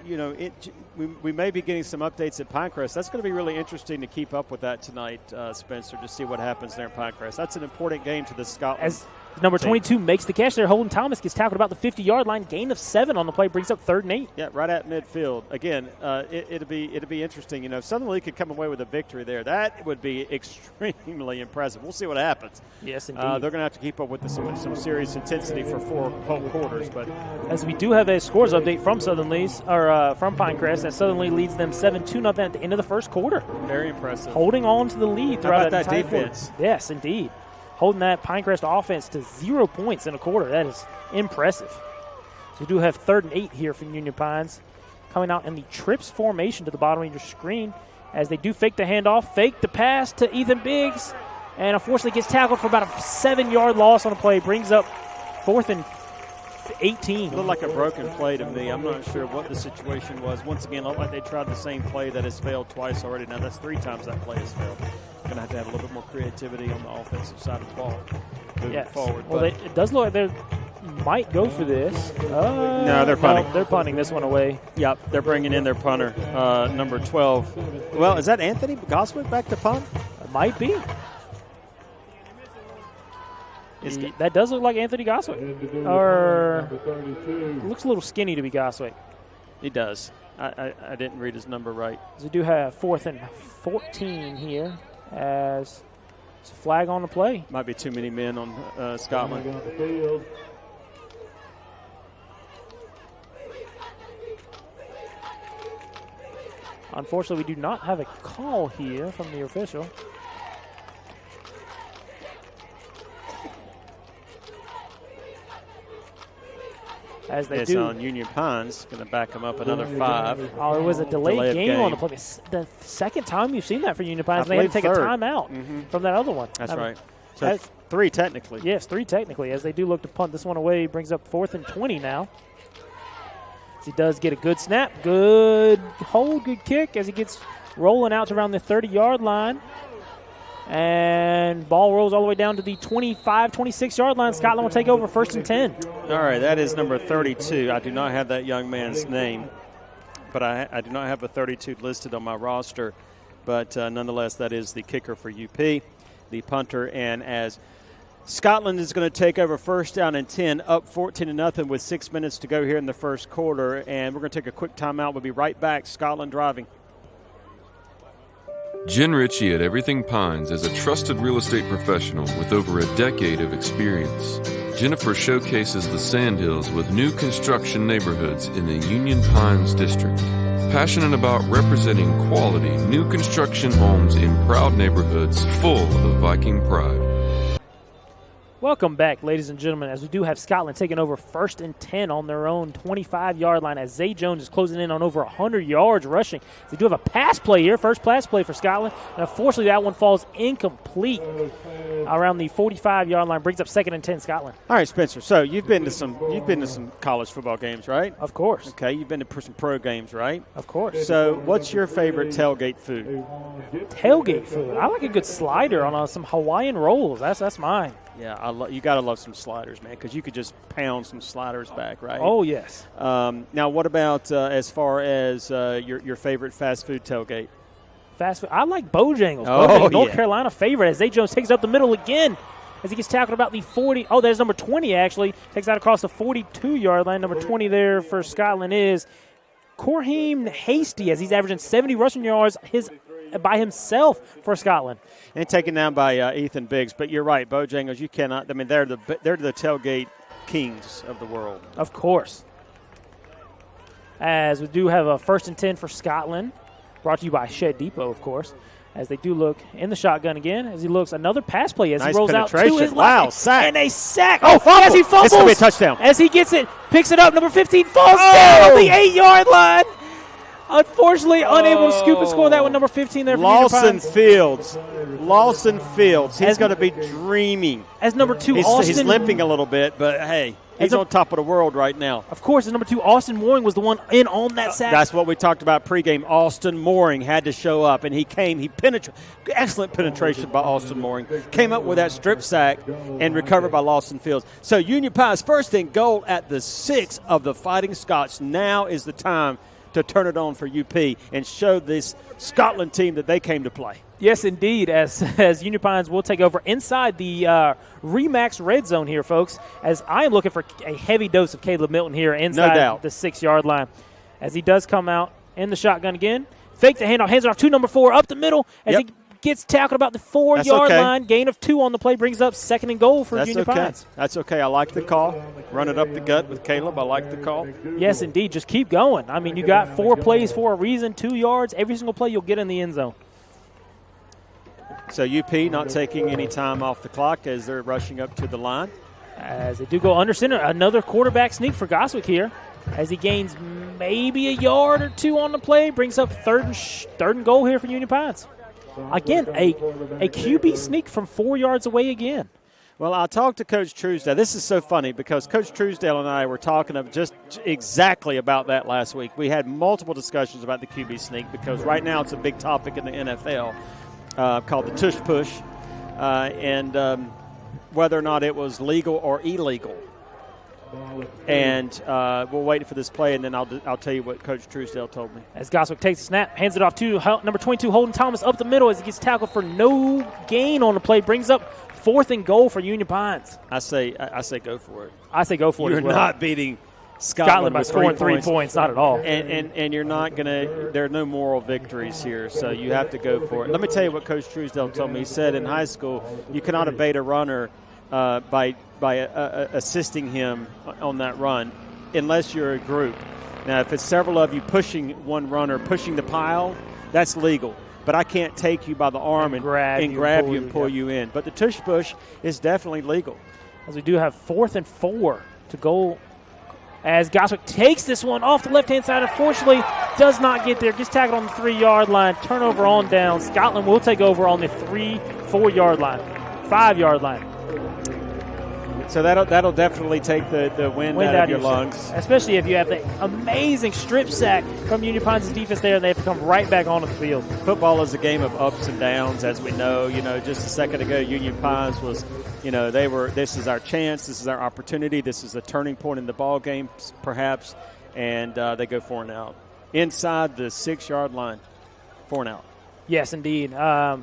we may be getting some updates at Pinecrest. That's going to be really interesting to keep up with that tonight, Spencer, to see what happens there in Pinecrest. That's an important game to the Scotland As number 22 makes the catch there, Holden Thomas gets tackled about the 50-yard line. Gain of 7 on the play, brings up 3rd and 8. Yeah, right at midfield. Again, it'll be interesting. If Southern Lee could come away with a victory there, that would be extremely impressive. We'll see what happens. Yes, indeed. They're going to have to keep up with some serious intensity for 4 whole quarters. But as we do have a scores update from Southern Lee's or from Pinecrest, as Southern Lee leads them 7-2 at the end of the first quarter. Very impressive. Holding on to the lead throughout that defense. Quarter. Yes, indeed. Holding that Pinecrest offense to 0 points in a quarter. That is impressive. So we do have 3rd and 8 here from Union Pines. Coming out in the trips formation to the bottom of your screen as they do fake the handoff, fake the pass to Ethan Biggs, and unfortunately gets tackled for about a 7-yard loss on the play. Brings up 4th and 18. It looked like a broken play to me. I'm not sure what the situation was. Once again, it looked like they tried the same play that has failed twice already. Now, that's 3 times that play has failed. Going to have a little bit more creativity on the offensive side of the ball moving forward. Well, it does look like they might go for this. No, they're punting. No, they're punting this one away. Yep, they're bringing in their punter, number 12. Well, is that Anthony Goswick back to punt? It might be. That does look like Anthony Goswick. Or looks a little skinny to be Goswick. He does. I didn't read his number right. So we do have 4th and 14 here as it's a flag on the play. Might be too many men on Scotland. Unfortunately, we do not have a call here from the official. As they do. On Union Pines, going to back them up another 5. Oh, it was a delayed game on the play. The second time you've seen that for Union Pines. They had to take a timeout from that other one. That's right. So 3 technically. Yes, 3 technically, as they do look to punt this one away. Brings up 4th and 20 now. As he does get a good snap, good hold, good kick as he gets rolling out to around the 30-yard line. And ball rolls all the way down to the 25, 26-yard line. Scotland will take over 1st and 10. All right, that is number 32. I do not have that young man's name, but I do not have a 32 listed on my roster. But nonetheless, that is the kicker for UP, the punter. And as Scotland is going to take over 1st down and 10, up 14-0 with 6 minutes to go here in the first quarter. And we're going to take a quick timeout. We'll be right back. Scotland driving. Jen Ritchie at Everything Pines is a trusted real estate professional with over a decade of experience. Jennifer showcases the Sandhills with new construction neighborhoods in the Union Pines district. Passionate about representing quality new construction homes in proud neighborhoods full of Viking pride. Welcome back, ladies and gentlemen, as we do have Scotland taking over 1st and 10 on their own 25-yard line as Zay Jones is closing in on over 100 yards rushing. They do have a pass play here, first pass play for Scotland, and unfortunately that one falls incomplete around the 45-yard line, brings up 2nd and 10 Scotland. All right, Spencer. So you've been to some college football games, right? Of course. Okay, you've been to some pro games, right? Of course. So what's your favorite tailgate food? Tailgate food. I like a good slider on some Hawaiian rolls. That's mine. Yeah, you got to love some sliders, man, because you could just pound some sliders back, right? Oh, yes. Now, what about as far as your favorite fast food tailgate? Fast food. I like Bojangles. Bojangles, North Carolina favorite as Zay Jones takes up the middle again. as he gets tackled about the 40. Oh, there's number 20, actually. Takes out across the 42-yard line. Number 20 there for Scotland is Corheim Hasty, as he's averaging 70 rushing yards by himself for Scotland. And taken down by Ethan Biggs. But you're right, Bojangles, you cannot. I mean, they're the tailgate kings of the world. Of course. As we do have a 1st and 10 for Scotland, brought to you by Shed Depot, of course, as they do look in the shotgun again, as he looks another pass play as nice he rolls out to his wow, left. sack. And a sack. Oh, fumble. As he fumbles. It's going to be a touchdown. As he gets it, picks it up, number 15 falls down on the 8-yard line. Unfortunately, unable to scoop and score that one, number 15 there for Lawson Fields. He's going to be dreaming. As number 2, he's limping a little bit, but hey, he's on top of the world right now. Of course, as number 2, Austin Mooring was the one in on that sack. That's what we talked about pregame. Austin Mooring had to show up, and he came. Excellent penetration by Austin Mooring. Came up with that strip sack and recovered by Lawson Fields. So Union Pies 1st and goal at the 6 of the Fighting Scots. Now is the time to turn it on for UP and show this Scotland team that they came to play. Yes, indeed, as Union Pines will take over inside the Remax red zone here, folks, as I am looking for a heavy dose of Caleb Milton here inside the 6-yard line. As he does come out in the shotgun again, fake the handoff, hands it off to number 4, up the middle, as he gets tackled about the 4-yard line. Gain of 2 on the play brings up 2nd and goal for Union Pines. That's okay. I like the call. Run it up the gut with Caleb. I like the call. Yes, indeed. Just keep going. I mean, you got 4 plays for a reason, 2 yards. Every single play you'll get in the end zone. So UP not taking any time off the clock as they're rushing up to the line. As they do go under center, another quarterback sneak for Goswick here. As he gains maybe a yard or 2 on the play, brings up third and goal here for Union Pines. Again, a QB sneak from 4 yards away again. Well, I talked to Coach Truesdale. This is so funny because Coach Truesdale and I were talking just exactly about that last week. We had multiple discussions about the QB sneak because right now it's a big topic in the NFL called the tush push and whether or not it was legal or illegal. And we'll wait for this play, and then I'll tell you what Coach Truesdale told me. As Goswick takes the snap, hands it off to number 22, Holden Thomas, up the middle as he gets tackled for no gain on the play. Brings up 4th and goal for Union Pines. I say go for it. I say go for it as well. You're not beating Scotland by scoring 3 points, not at all. And you're not going to – there are no moral victories here, so you have to go for it. Let me tell you what Coach Truesdale told me. He said in high school you cannot abate a runner by assisting him on that run unless you're a group. Now, if it's several of you pushing one runner, pushing the pile, that's legal. But I can't take you by the arm and grab you and pull you in. But the tush push is definitely legal. As we do have 4th and 4 to go as Goswick takes this one off the left-hand side. Unfortunately, does not get there. Gets tackled on the 3-yard line. Turnover on down. Scotland will take over on the 4-yard line. 5-yard line. So that'll definitely take the wind out of your lungs. Especially if you have the amazing strip sack from Union Pines' defense there, and they have to come right back onto the field. Football is a game of ups and downs, as we know. Just a second ago, Union Pines was, this is our chance, this is our opportunity, this is a turning point in the ball game, perhaps, and they go 4 and out. Inside the 6-yard line, 4 and out. Yes, indeed. I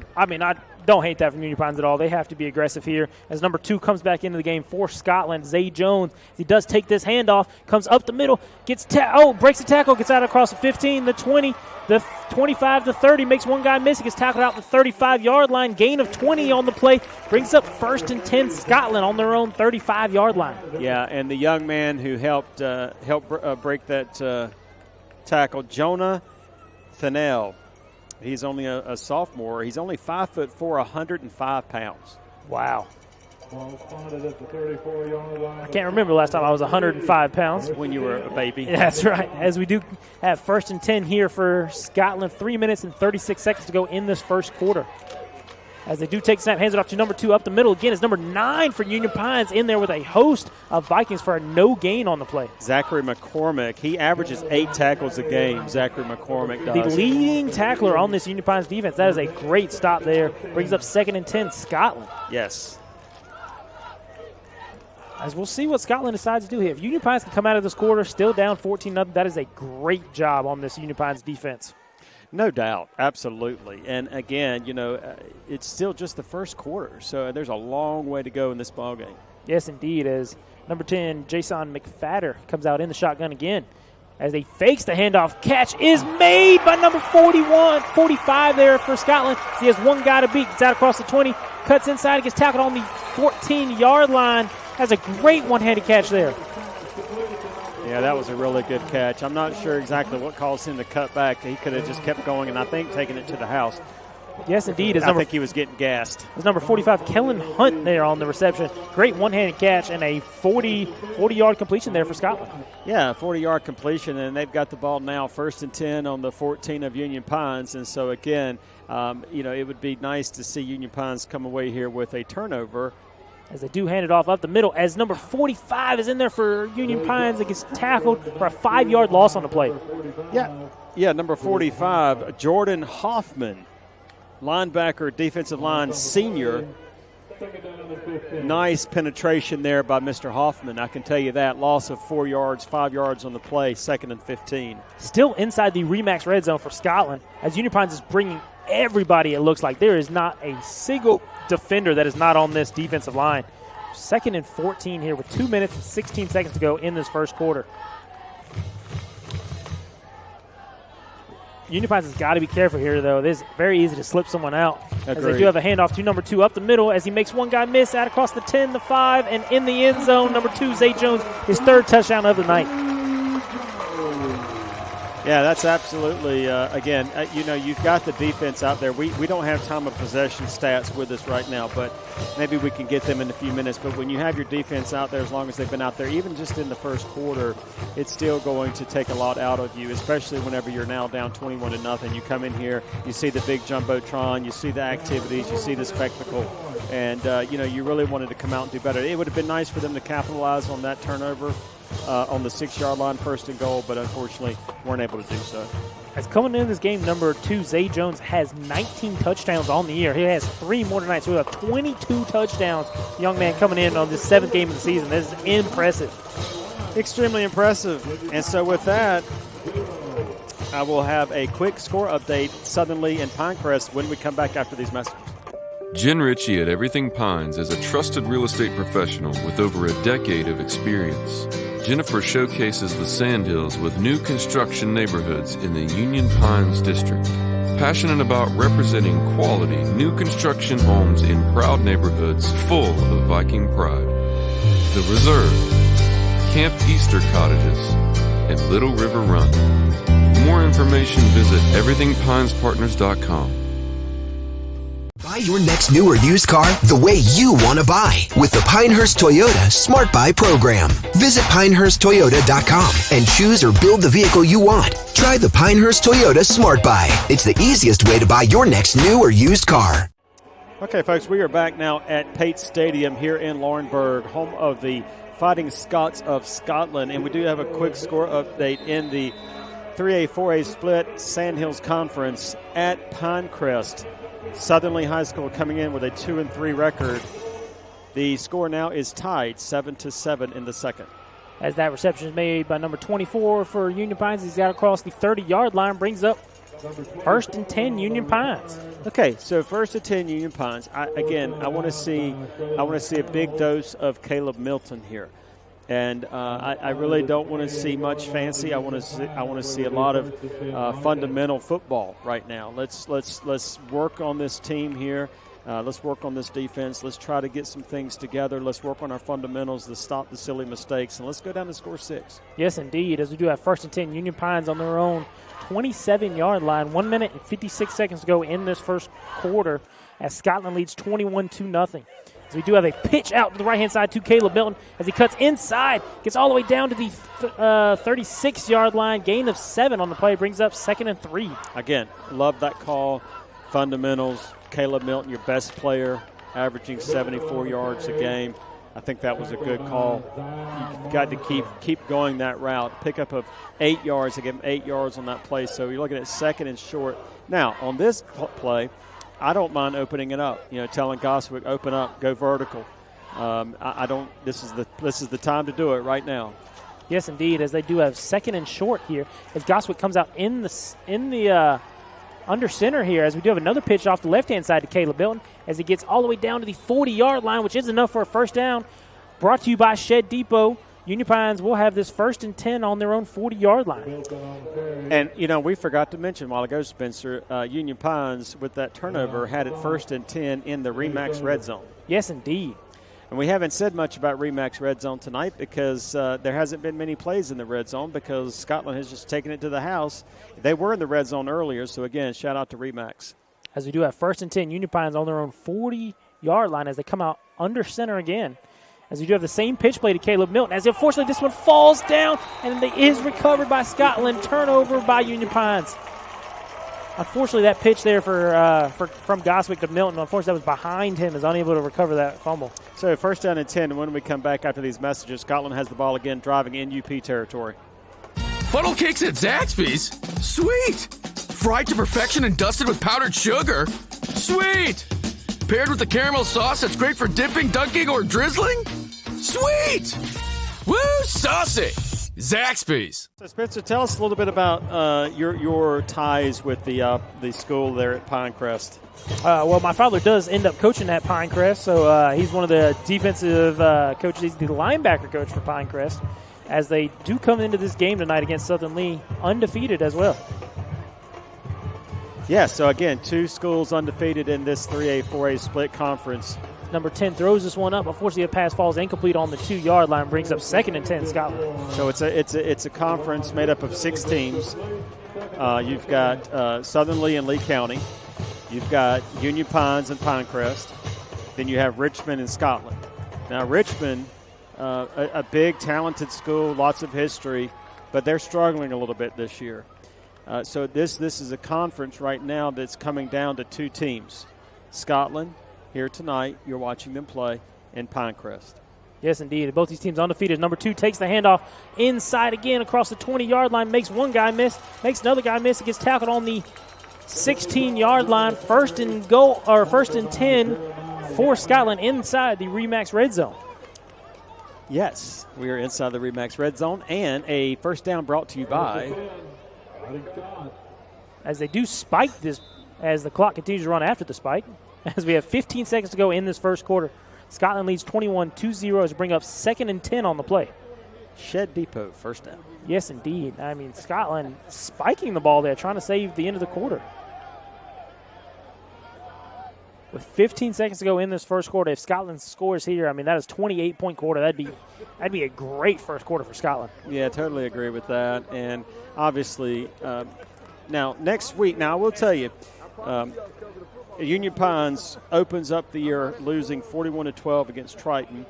don't hate that from Union Pines at all. They have to be aggressive here. As number 2 comes back into the game for Scotland, Zay Jones. He does take this handoff, comes up the middle, breaks the tackle, gets out across the 15, the 20, the 25, the 30, makes one guy miss. He gets tackled out the 35-yard line. Gain of 20 on the play. Brings up 1st and 10 Scotland on their own 35-yard line. Yeah, and the young man who helped break that tackle, Jonah Fennell. He's only a sophomore. He's only 5'4", 105 pounds. Wow. I can't remember the last time I was 105 pounds. When you were a baby. That's right. As we do have 1st and 10 here for Scotland. 3 minutes and 36 seconds to go in this first quarter. As they do take snap, hands it off to number 2 up the middle. Again, it's number 9 for Union Pines in there with a host of Vikings for a no gain on the play. Zachary McCormick, he averages 8 tackles a game. Zachary McCormick does. The leading tackler on this Union Pines defense. That is a great stop there. Brings up 2nd and 10 Scotland. Yes. As we'll see what Scotland decides to do here. If Union Pines can come out of this quarter still down 14-0, that is a great job on this Union Pines defense. No doubt, absolutely. And again, it's still just the first quarter, so there's a long way to go in this ball game. Yes, indeed, as number 10, Jason McFadder, comes out in the shotgun again. As he fakes the handoff, catch is made by number 45 there for Scotland. He has one guy to beat, gets out across the 20, cuts inside, gets tackled on the 14-yard line. Has a great one-handed catch there. Yeah, that was a really good catch. I'm not sure exactly what caused him to cut back. He could have just kept going and I think taken it to the house. Yes, indeed. I think he was getting gassed. It's number 45, Kellen Hunt, there on the reception. Great one-handed catch and a 40-yard completion there for Scotland. Yeah, 40-yard completion, and they've got the ball now 1st and 10 on the 14 of Union Pines. And so, again, it would be nice to see Union Pines come away here with a turnover. As they do hand it off up the middle, as number 45 is in there for Union Pines. It gets tackled for a 5-yard loss on the play. Yeah, number 45, Jordan Hoffman, linebacker, defensive line senior. Nice penetration there by Mr. Hoffman. I can tell you that. Loss of 4 yards, 5 yards on the play, 2nd and 15. Still inside the Remax red zone for Scotland, as Union Pines is bringing everybody, it looks like. There is not a single defender that is not on this defensive line. 2nd and 14 here with 2 minutes and 16 seconds to go in this first quarter. Union Pines has got to be careful here, though. It is very easy to slip someone out. As they do have a handoff to number 2 up the middle as he makes one guy miss out across the 10, the 5, and in the end zone, number 2, Zay Jones, his 3rd touchdown of the night. Yeah, that's absolutely, again, you've got the defense out there. We don't have time of possession stats with us right now, but maybe we can get them in a few minutes. But when you have your defense out there, as long as they've been out there, even just in the first quarter, it's still going to take a lot out of you, especially whenever you're now down 21-0. You come in here, you see the big jumbotron, you see the activities, you see the spectacle, and, you really wanted to come out and do better. It would have been nice for them to capitalize on that turnover on the 6-yard line, 1st and goal, but unfortunately weren't able to do so. As coming into this game, number 2, Zay Jones, has 19 touchdowns on the year. He has 3 more tonight, so we have 22 touchdowns. Young man coming in on this 7th game of the season. This is impressive. Extremely impressive. And so with that, I will have a quick score update, Southern Lee and Pinecrest, when we come back after these messages. Jen Ritchie at Everything Pines is a trusted real estate professional with over a decade of experience. Jennifer showcases the Sandhills with new construction neighborhoods in the Union Pines district. Passionate about representing quality new construction homes in proud neighborhoods full of Viking pride. The Reserve, Camp Easter Cottages, and Little River Run. For more information, visit everythingpinespartners.com. Buy your next new or used car the way you want to buy with the Pinehurst Toyota Smart Buy program. Visit pinehursttoyota.com and choose or build the vehicle you want. Try the Pinehurst Toyota Smart Buy. It's the easiest way to buy your next new or used car. Okay, folks, we are back now at Pate Stadium here in Laurinburg, home of the Fighting Scots of Scotland, and we do have a quick score update in the 3A, 4A split Sandhills Conference at Pinecrest. Southern Lee High School coming in with a 2-3 record. The score now is tied 7-7 in the second. As that reception is made by number 24 for Union Pines, he's got across the 30-yard line, brings up 1st and 10 Union Pines. Okay, so 1st and 10 Union Pines. I want to see a big dose of Caleb Milton here. And I really don't want to see much fancy. I want to see a lot of fundamental football right now. Let's work on this team here. Let's work on this defense. Let's try to get some things together. Let's work on our fundamentals to stop the silly mistakes. And let's go down to score 6. Yes, indeed. As we do have 1st and 10 Union Pines on their own 27-yard line. 1 minute and 56 seconds to go in this first quarter as Scotland leads 21-0. So we do have a pitch out to the right-hand side to Caleb Milton as he cuts inside, gets all the way down to the 36-yard line. Gain of 7 on the play, brings up 2nd and 3. Again, love that call. Fundamentals. Caleb Milton, your best player, averaging 74 yards a game. I think that was a good call. You've got to keep going that route. Pickup of 8 yards to give him 8 yards on that play. So you're looking at 2nd and short. Now, on this play, I don't mind opening it up. Telling Goswick, open up, go vertical. I don't. This is the time to do it right now. Yes, indeed. As they do have 2nd and short here, as Goswick comes out in the under center here as we do have another pitch off the left-hand side to Caleb Milton as he gets all the way down to the 40-yard line, which is enough for a first down. Brought to you by Shed Depot. Union Pines will have this 1st and 10 on their own 40-yard line. And, we forgot to mention a while ago, Spencer, Union Pines, with that turnover, had it 1st and 10 in the RE/MAX red zone. Yes, indeed. And we haven't said much about RE/MAX red zone tonight because there hasn't been many plays in the red zone because Scotland has just taken it to the house. They were in the red zone earlier, so, again, shout out to RE/MAX. As we do have 1st and 10, Union Pines on their own 40-yard line as they come out under center again. As we do have the same pitch play to Caleb Milton. As unfortunately this one falls down and it is recovered by Scotland. Turnover by Union Pines. Unfortunately, that pitch there from Goswick to Milton, unfortunately, that was behind him, is unable to recover that fumble. So 1st down and 10, and when we come back after these messages, Scotland has the ball again, driving in UP territory. Funnel cakes at Zaxby's? Sweet! Fried to perfection and dusted with powdered sugar? Sweet! Paired with the caramel sauce that's great for dipping, dunking, or drizzling? Sweet! Woo, saucy! Zaxby's. So Spencer, tell us a little bit about your ties with the school there at Pinecrest. Well, my father does end up coaching at Pinecrest, so he's one of the defensive coaches. He's the linebacker coach for Pinecrest, as they do come into this game tonight against Southern Lee undefeated as well. Yeah, so again, 2 schools undefeated in this 3A, 4A split conference. Number 10 throws this one up. Unfortunately, a pass falls incomplete on the 2-yard line, brings up 2nd and 10 Scotland. So it's a conference made up of 6 teams. You've got Southern Lee and Lee County. You've got Union Pines and Pinecrest. Then you have Richmond and Scotland. Now Richmond, a big, talented school, lots of history, but they're struggling a little bit this year. So this is a conference right now that's coming down to 2 teams. Scotland, here tonight, you're watching them play, and Pinecrest. Yes, indeed. Both these teams undefeated. Number 2 takes the handoff inside again across the 20-yard line, makes one guy miss, makes another guy miss. It gets tackled on the 16-yard line. 1st and 10 for Scotland inside the RE/MAX red zone. Yes, we are inside the RE/MAX red zone, and a first down brought to you by... As they do spike this, as the clock continues to run after the spike, as we have 15 seconds to go in this first quarter. Scotland leads 21-20 as we bring up 2nd and 10 on the play. Shed Depot, first down. Yes, indeed. I mean, Scotland spiking the ball there, trying to save the end of the quarter. With 15 seconds to go in this first quarter, if Scotland scores here, I mean, that is 28-point quarter. That'd be a great first quarter for Scotland. Yeah, totally agree with that. And obviously, now next week, I will tell you, Union Pines opens up the year losing 41-12 against Triton.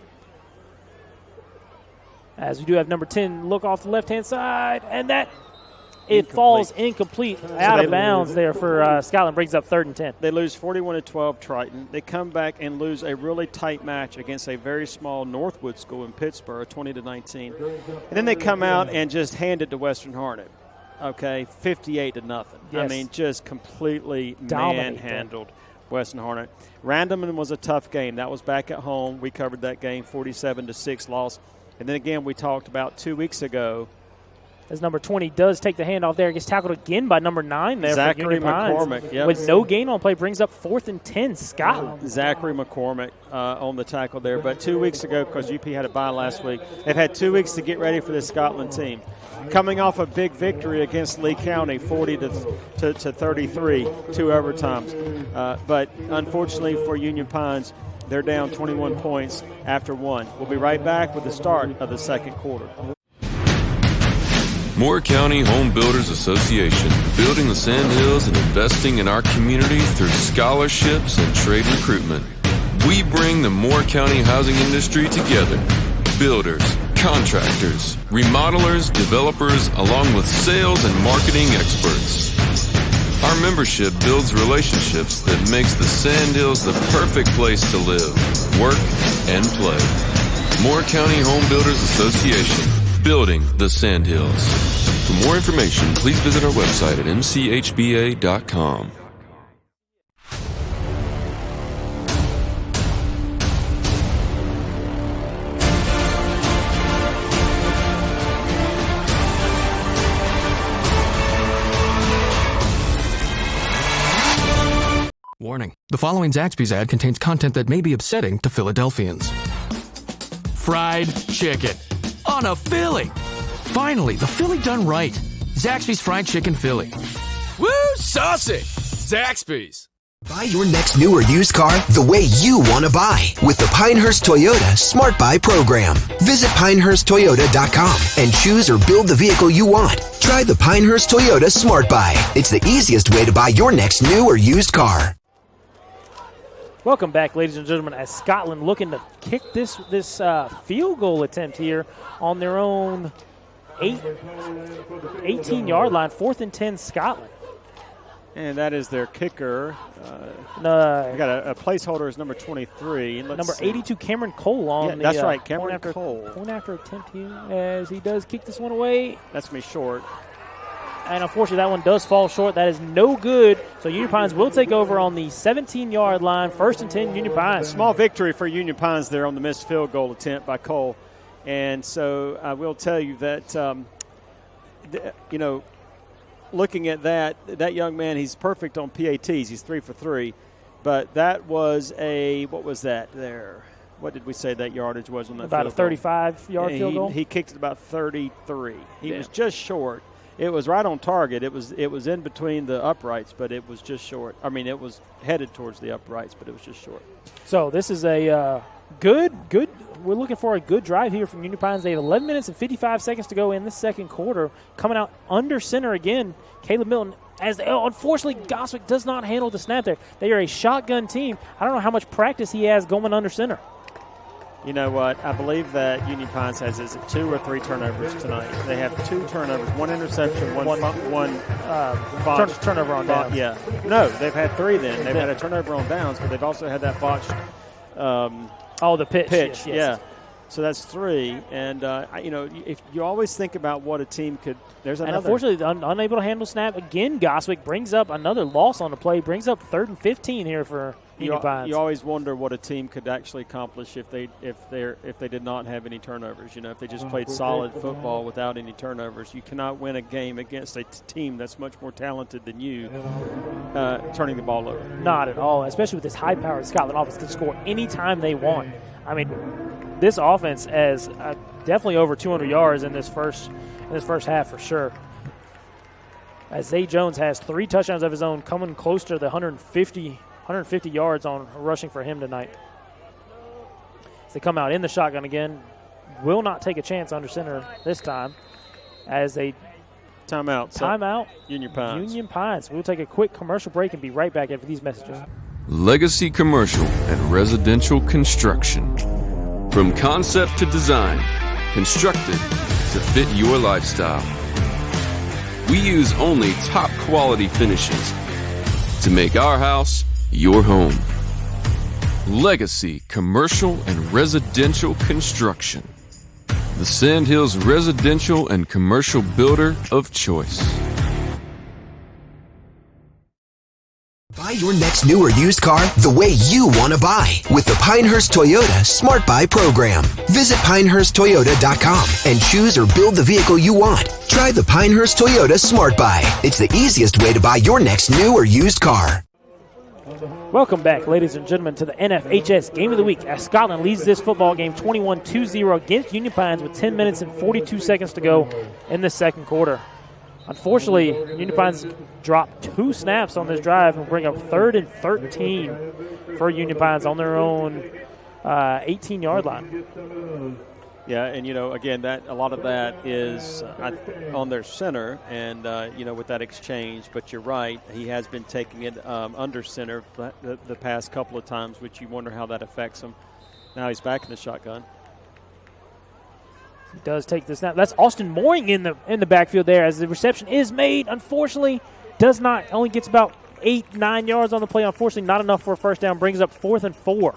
As we do have number 10 look off the left-hand side, and it falls incomplete, out of bounds there for Scotland, brings up 3rd and 10. They lose 41-12 Triton. They come back and lose a really tight match against a very small Northwood school in Pittsburgh, 20-19. And then they come out and just hand it to Western Hornet. Okay, 58-0. Yes. I mean, just completely manhandled Western Hornet. Randleman was a tough game. That was back at home. We covered that game, 47-6 loss. And then again, we talked about 2 weeks ago. As number 20 does take the handoff there, gets tackled again by number 9 there Zachary for Union Pines. McCormick. Yep. With no gain on play, brings up 4th and 10 Scotland. Zachary McCormick on the tackle there. But 2 weeks ago, because UP had a bye last week, they've had 2 weeks to get ready for this Scotland team. Coming off a big victory against Lee County, 40-33, 2 overtimes. But unfortunately for Union Pines, they're down 21 points after 1. We'll be right back with the start of the second quarter. Moore County Home Builders Association, building the Sandhills and investing in our community through scholarships and trade recruitment. We bring the Moore County housing industry together. Builders, contractors, remodelers, developers, along with sales and marketing experts. Our membership builds relationships that makes the Sandhills the perfect place to live, work, and play. Moore County Home Builders Association, building the Sandhills. For more information, please visit our website at mchba.com. Warning. The following Zaxby's ad contains content that may be upsetting to Philadelphians. Fried chicken on a Philly. Finally, the Philly done right. Zaxby's Fried Chicken Philly. Woo, saucy! Zaxby's. Buy your next new or used car the way you want to buy with the Pinehurst Toyota Smart Buy program. Visit PinehurstToyota.com and choose or build the vehicle you want. Try the Pinehurst Toyota Smart Buy. It's the easiest way to buy your next new or used car. Welcome back, ladies and gentlemen, as Scotland looking to kick this field goal attempt here on their own 18-yard line, 4th and 10 Scotland. And that is their kicker. We got a placeholder is number 23. Number 82, Cameron Cole on that's right, Cameron Cole. Point after attempt here as he does kick this one away. That's me short. And unfortunately, that one does fall short. That is no good. So Union Pines will take over on the 17-yard line, 1st and 10 Union Pines. Small victory for Union Pines there on the missed field goal attempt by Cole. And so I will tell you that, looking at that young man, he's perfect on PATs. He's 3 for 3. But that was what was that there? What did we say that yardage was on that about field goal? About a 35-yard field goal? He kicked it about 33. He was just short. It was right on target. It was in between the uprights, but it was just short. I mean, it was headed towards the uprights, but it was just short. So this is a good. We're looking for a good drive here from Union Pines. They have 11 minutes and 55 seconds to go in the second quarter. Coming out under center again, Caleb Milton. Unfortunately, Goswick does not handle the snap there. They are a shotgun team. I don't know how much practice he has going under center. You know what? I believe that Union Pines has 2 or 3 turnovers tonight. They have 2 turnovers, 1 interception, one turnover on downs. Yeah. No, they've had 3 then. They've had a turnover on downs, but they've also had that botched the pitch. Yes. Yeah. So that's 3. And, if you always think about what a team could – there's another. And unfortunately, unable to handle snap. Again, Goswick brings up another loss on the play, brings up 3rd and 15 here for Union Pines. You always wonder what a team could actually accomplish if they did not have any turnovers. If they just played solid football without any turnovers. You cannot win a game against a team that's much more talented than you turning the ball over. Not at all, especially with this high-powered Scotland offense can score anytime they want. I mean, this offense has definitely over 200 yards in this first half for sure. As Zay Jones has 3 touchdowns of his own, coming close to the 150 yards on rushing for him tonight. As they come out in the shotgun again, will not take a chance under center this time. As they timeout. Union Pines. We'll take a quick commercial break and be right back after these messages. Legacy Commercial and Residential Construction. From concept to design, constructed to fit your lifestyle. We use only top quality finishes to make our house your home. Legacy Commercial and Residential Construction. The Sand Hills residential and commercial builder of choice. Buy your next new or used car the way you want to buy with the Pinehurst Toyota Smart Buy program. Visit PinehurstToyota.com and choose or build the vehicle you want. Try the Pinehurst Toyota Smart Buy. It's the easiest way to buy your next new or used car. Welcome back, ladies and gentlemen, to the NFHS Game of the Week as Scotland leads this football game 21-2-0 against Union Pines with 10 minutes and 42 seconds to go in the second quarter. Unfortunately, Union Pines dropped 2 snaps on this drive and bring up 3rd and 13 for Union Pines on their own 18-yard line. Yeah, and, again, a lot of that is on their center and, with that exchange. But you're right, he has been taking it under center the past couple of times, which you wonder how that affects him. Now he's back in the shotgun. He does take the snap. That's Austin Mooring in the backfield there as the reception is made. Unfortunately, only gets about 8-9 yards on the play. Unfortunately, not enough for a first down. Brings up 4th and 4.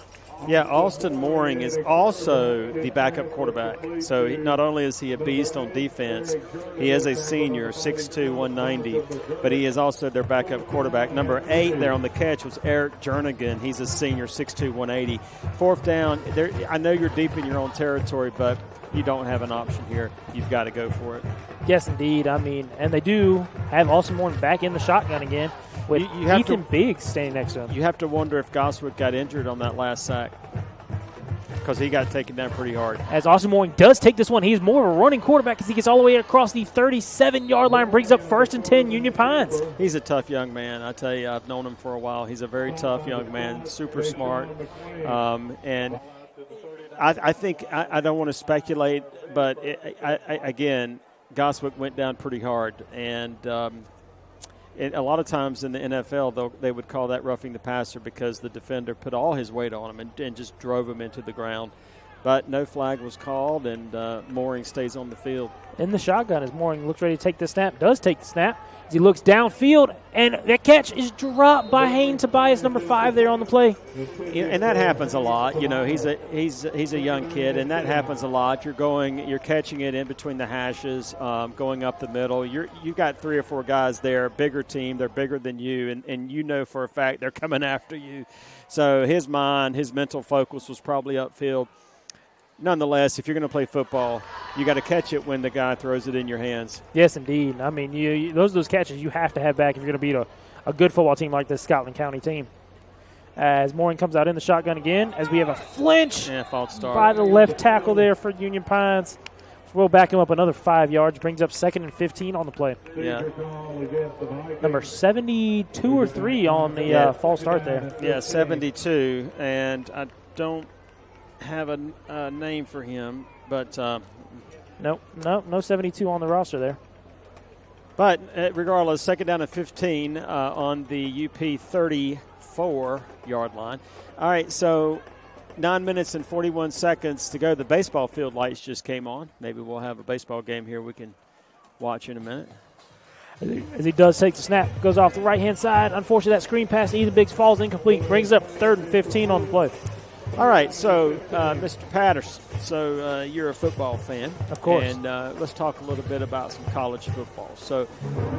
Yeah, Austin Mooring is also the backup quarterback. So not only is he a beast on defense, he is a senior, 6'2", 190, but he is also their backup quarterback. Number 8 there on the catch was Eric Jernigan. He's a senior, 6'2", 180. 4th down, I know you're deep in your own territory, but you don't have an option here. You've got to go for it. Yes, indeed. I mean, and they do have Austin Mooring back in the shotgun again. with Ethan Biggs standing next to him. You have to wonder if Goswick got injured on that last sack because he got taken down pretty hard. As Austin Mooring does take this one, he's more of a running quarterback because he gets all the way across the 37-yard line, brings up 1st and 10, Union Pines. He's a tough young man. I tell you, I've known him for a while. He's a very tough young man, super smart. And I think, I don't want to speculate, but again, Goswick went down pretty hard. And a lot of times in the NFL, they would call that roughing the passer because the defender put all his weight on him and just drove him into the ground. But no flag was called, and Mooring stays on the field. In the shotgun as Mooring looks ready to take the snap, does take the snap. As he looks downfield, and that catch is dropped by Hayne Tobias, number 5 there on the play. And that happens a lot. You know, he's a young kid, and that happens a lot. You're catching it in between the hashes, going up the middle. You've got 3 or 4 guys there, bigger team, they're bigger than you, and you know for a fact they're coming after you. So his mental focus was probably upfield. Nonetheless, if you're going to play football, you got to catch it when the guy throws it in your hands. Yes, indeed. I mean, those catches you have to have back if you're going to beat a good football team like this Scotland County team. As Mooring comes out in the shotgun again, as we have a flinch false start by the left tackle there for Union Pines. We'll back him up another 5 yards, brings up 2nd and 15 on the play. Yeah. Number 72 or 3 on the false start there. Yeah, 72, and I don't have a name for him, but no 72 on the roster there. But regardless, 2nd down and 15 on the UP 34-yard line. All right, so 9 minutes and 41 seconds to go. The baseball field lights just came on. Maybe we'll have a baseball game here we can watch in a minute. As he does take the snap, goes off the right-hand side. Unfortunately, that screen pass to Ethan Biggs falls incomplete. Brings up 3rd and 15 on the play. All right, so Mr. Patterson, so you're a football fan. Of course. And let's talk a little bit about some college football. So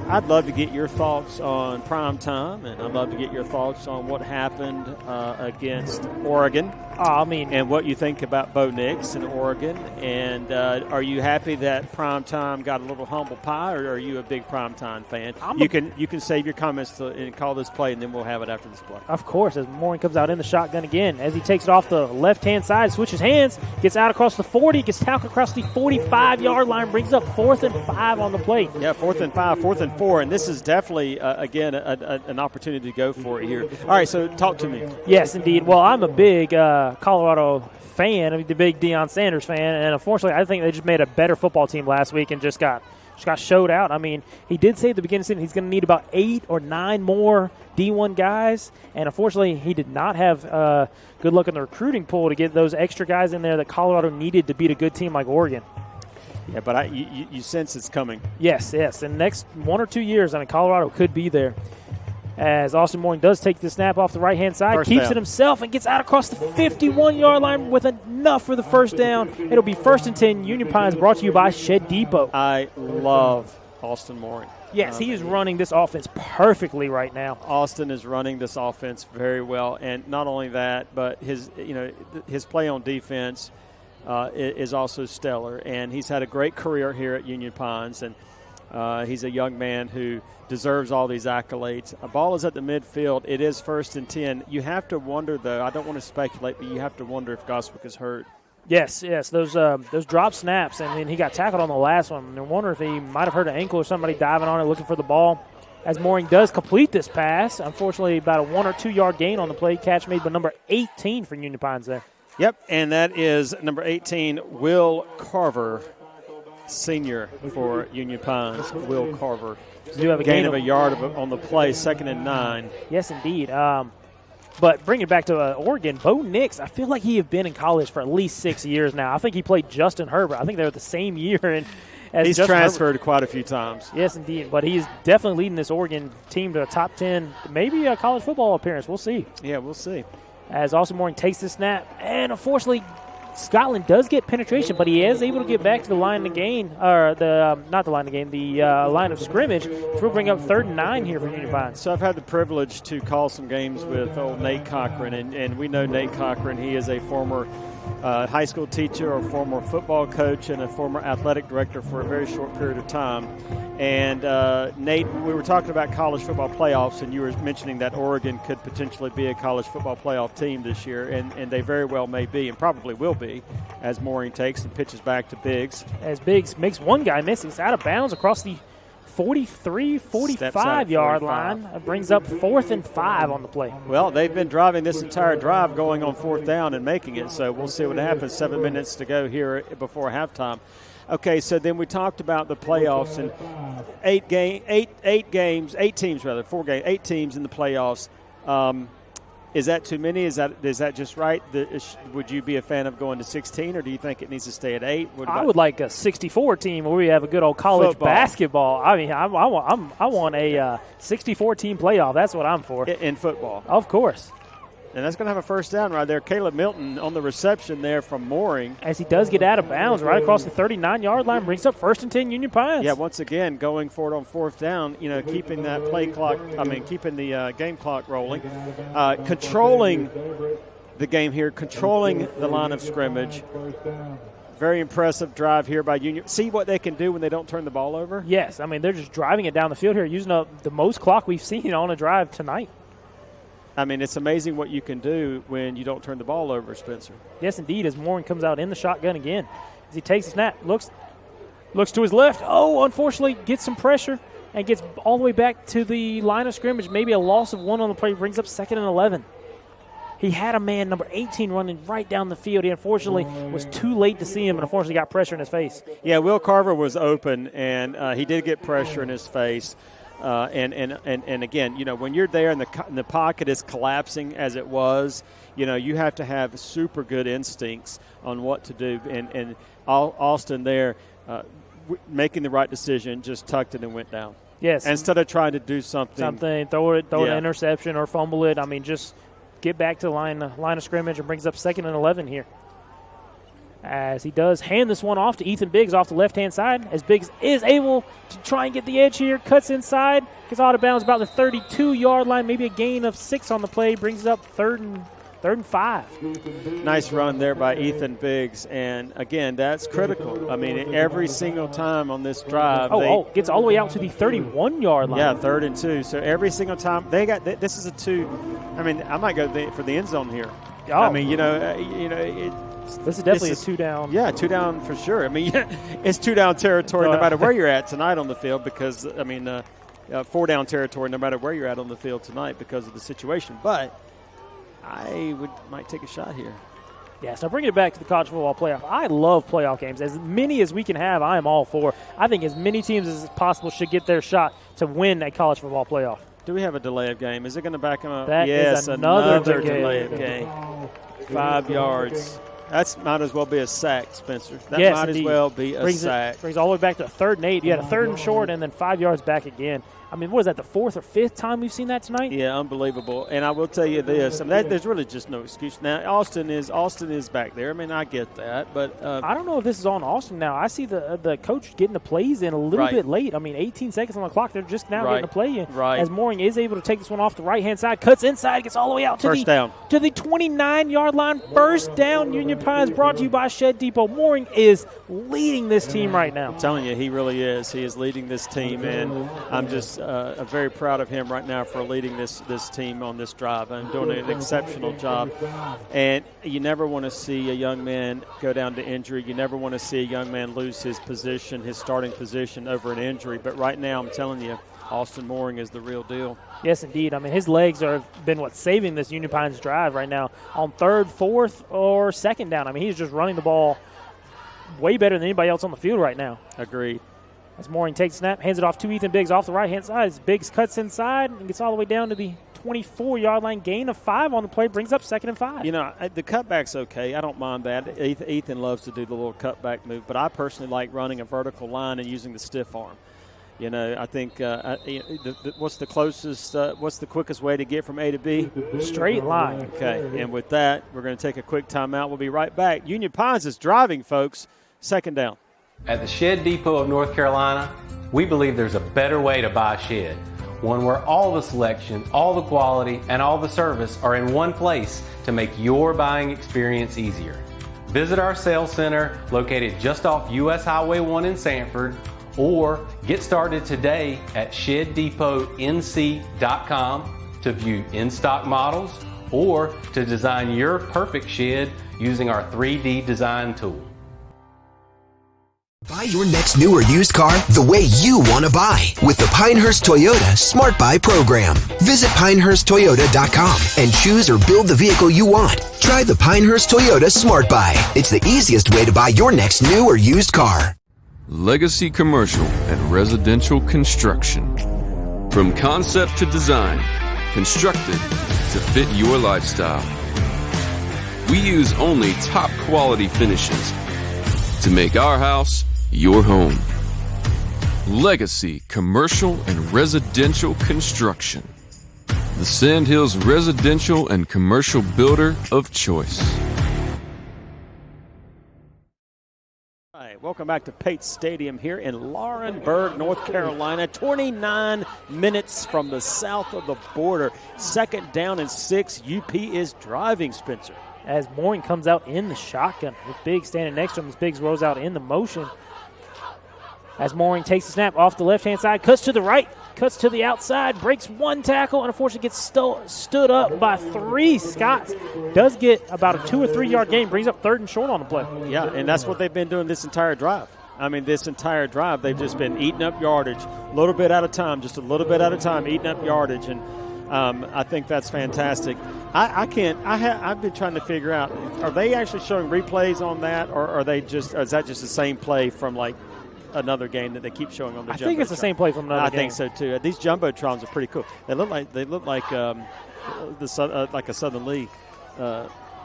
I'd love to get your thoughts on prime time, and I'd love to get your thoughts on what happened against Oregon. And what you think about Bo Nix and Oregon. And are you happy that prime time got a little humble pie, or are you a big prime time fan? You can save your comments and call this play, and then we'll have it after this play. Of course, as Mooring comes out in the shotgun again, as he takes it off the left-hand side, switches hands, gets out across the 40, gets tackled across the 45-yard line, brings up 4th and 5 on the plate. Yeah, 4th and 5, 4th and 4, and this is definitely, again, an opportunity to go for it here. All right, so talk to me. Yes, indeed. Well, I'm a big Colorado fan. I mean, the big Deion Sanders fan, and unfortunately, I think they just made a better football team last week and just got showed out. I mean, he did say at the beginning of the season he's going to need about 8 or 9 more D1 guys, and unfortunately, he did not have good luck in the recruiting pool to get those extra guys in there that Colorado needed to beat a good team like Oregon. Yeah, but you sense it's coming. Yes. In the next 1 or 2 years, I mean, Colorado could be there. As Austin Mooring does take the snap off the right-hand side, keeps it himself, and gets out across the 51-yard line with enough for the first down. It'll be 1st and 10, Union Pines, brought to you by Shed Depot. I love Austin Mooring. Yes, he is running this offense perfectly right now. Austin is running this offense very well, and not only that, but his play on defense is also stellar, and he's had a great career here at Union Pines, and he's a young man who deserves all these accolades. A ball is at the midfield. It is 1st and 10. You have to wonder, though, I don't want to speculate, but you have to wonder if Goswick is hurt. Yes, those drop snaps, and then he got tackled on the last one. I wonder if he might have hurt an ankle or somebody diving on it looking for the ball. As Mooring does complete this pass, unfortunately about a 1 or 2 yard gain on the play. Catch made by number 18 for Union Pines there. Yep, and that is number 18, Will Carver, senior for Union Pines. Will Carver. Do have a gain of a yard on the play, 2nd and 9. Yes, indeed. But bringing it back to Oregon, Bo Nix, I feel like he has been in college for at least 6 years now. I think he played Justin Herbert. I think they were the same year. And he's Justin transferred Herbert quite a few times. Yes, indeed. But he's definitely leading this Oregon team to a top 10, maybe a college football appearance. We'll see. Yeah, we'll see. As Austin Mooring takes the snap, and unfortunately, Scotland does get penetration, but he is able to get back to the line of gain, or the line of scrimmage, which will bring up 3rd and 9 here for Union Pines. So I've had the privilege to call some games with old Nate Cochran, and we know Nate Cochran. He is a former high school teacher, a former football coach, and a former athletic director for a very short period of time. And Nate, we were talking about college football playoffs, and you were mentioning that Oregon could potentially be a college football playoff team this year, and they very well may be, and probably will be, as Mooring takes and pitches back to Biggs. As Biggs makes one guy miss, he's out of bounds across the 43, 45-yard line. It brings up 4th and 5 on the play. Well, they've been driving this entire drive going on 4th down and making it, so we'll see what happens. 7 minutes to go here before halftime. Okay, so then we talked about the playoffs and 8 teams in the playoffs. Is that too many? Is that just right? Would you be a fan of going to 16, or do you think it needs to stay at 8? I would like a 64 team where we have a good old college basketball. I mean, I want a 64 team playoff. That's what I'm for. In football, of course. And that's going to have a first down right there. Caleb Milton on the reception there from Mooring. As he does get out of bounds right across the 39-yard line, brings up 1st and 10 Union Pines. Yeah, once again, going for it on 4th down, keeping that keeping the game clock rolling. Controlling the game here, controlling the line of scrimmage. Very impressive drive here by Union. See what they can do when they don't turn the ball over? Yes, I mean, they're just driving it down the field here, using up the most clock we've seen on a drive tonight. I mean, it's amazing what you can do when you don't turn the ball over, Spencer. Yes, indeed, as Mooring comes out in the shotgun again. As he takes a snap, looks to his left. Oh, unfortunately, gets some pressure and gets all the way back to the line of scrimmage. Maybe a loss of 1 on the play, brings up 2nd and 11. He had a man, number 18, running right down the field. He unfortunately was too late to see him and unfortunately got pressure in his face. Yeah, Will Carver was open, and he did get pressure in his face. And again, when you're there and the pocket is collapsing as it was, you have to have super good instincts on what to do. And Austin there making the right decision, just tucked it and went down. Yes. Instead of trying to do something, throw an interception or fumble it. I mean, just get back to the line of scrimmage and brings up 2nd and 11 here. As he does hand this one off to Ethan Biggs off the left-hand side, as Biggs is able to try and get the edge here, cuts inside, gets out of bounds about the 32-yard line, maybe a gain of 6 on the play, brings up 3rd and 5. Nice run there by Ethan Biggs, and again, that's critical. I mean, every single time on this drive, gets all the way out to the 31-yard line. Yeah, 3rd and 2. So every single time this is a 2. I mean, I might go for the end zone here. Oh. I mean, this is definitely a 2 down. Yeah, 2 down for sure. I mean, it's 2 down territory no matter where you're at tonight on the field because, 4 down territory no matter where you're at on the field tonight because of the situation. But I might take a shot here. Yes, now bringing it back to the college football playoff. I love playoff games. As many as we can have, I am all for. I think as many teams as possible should get their shot to win a college football playoff. Do we have a delay of game? Is it going to back them up? That yes, is another delay of game. 5 yards. That might as well be a sack, Spencer. That might indeed. As well be a sack. Brings all the way back to 3rd and 8. You had a 3rd and short and then 5 yards back again. I mean, what is that, the 4th or 5th time we've seen that tonight? Yeah, unbelievable. And I will tell you this, there's really just no excuse. Now, Austin is back there. I mean, I get that. But I don't know if this is on Austin now. I see the coach getting the plays in a little bit late. I mean, 18 seconds on the clock. They're just now getting the play in. Right. As Mooring is able to take this one off the right-hand side, cuts inside, gets all the way out to the 29-yard line. 1st down, Union Pines, brought to you by Shed Depot. Mooring is leading this team right now. I'm telling you, he really is. He is leading this team, and I'm just very proud of him right now for leading this team on this drive and doing an exceptional job. And you never want to see a young man go down to injury. You never want to see a young man lose his position, his starting position over an injury. But right now, I'm telling you, Austin Mooring is the real deal. Yes, indeed. I mean, his legs have been saving this Union Pines drive right now on 3rd, 4th, or 2nd down. I mean, he's just running the ball way better than anybody else on the field right now. Agreed. As Mooring takes a snap, hands it off to Ethan Biggs off the right-hand side. As Biggs cuts inside and gets all the way down to the 24-yard line. Gain of 5 on the play, brings up 2nd and 5. The cutback's okay. I don't mind that. Ethan loves to do the little cutback move, but I personally like running a vertical line and using the stiff arm. I think what's the quickest way to get from A to B? Straight line. Okay, and with that, we're going to take a quick timeout. We'll be right back. Union Pines is driving, folks. 2nd down. At the Shed Depot of North Carolina, we believe there's a better way to buy shed. One where all the selection, all the quality, and all the service are in one place to make your buying experience easier. Visit our sales center located just off US Highway 1 in Sanford, or get started today at ShedDepotNC.com to view in-stock models or to design your perfect shed using our 3D design tool. Buy your next new or used car the way you want to buy with the Pinehurst Toyota Smart Buy program. Visit PinehurstToyota.com and choose or build the vehicle you want. Try the Pinehurst Toyota Smart Buy. It's the easiest way to buy your next new or used car. Legacy Commercial and Residential Construction. From concept to design, constructed to fit your lifestyle. We use only top quality finishes to make our house your home. Legacy Commercial and Residential Construction. The Sandhills residential and commercial builder of choice. Hi, welcome back to Pate Stadium here in Laurinburg, North Carolina. 29 minutes from the south of the border. 2nd down and 6. UP is driving, Spencer. As Mooring comes out in the shotgun with Biggs standing next to him as Biggs rolls out in the motion. As Mooring takes the snap off the left-hand side, cuts to the right, cuts to the outside, breaks one tackle, and unfortunately gets stood up by 3. Scott does get about a 2 or 3 yard gain, brings up 3rd and short on the play. Yeah, and that's what they've been doing this entire drive. I mean, this entire drive, they've just been eating up yardage, a little bit at a time, just a little bit at a time, eating up yardage, and I think that's fantastic. I've been trying to figure out, are they actually showing replays on that, or are they just, or is that just the same play from like another game that they keep showing on the Jumbotron? I think it's the same play from another game. I think so too. These Jumbotrons are pretty cool. They look like like a Southern League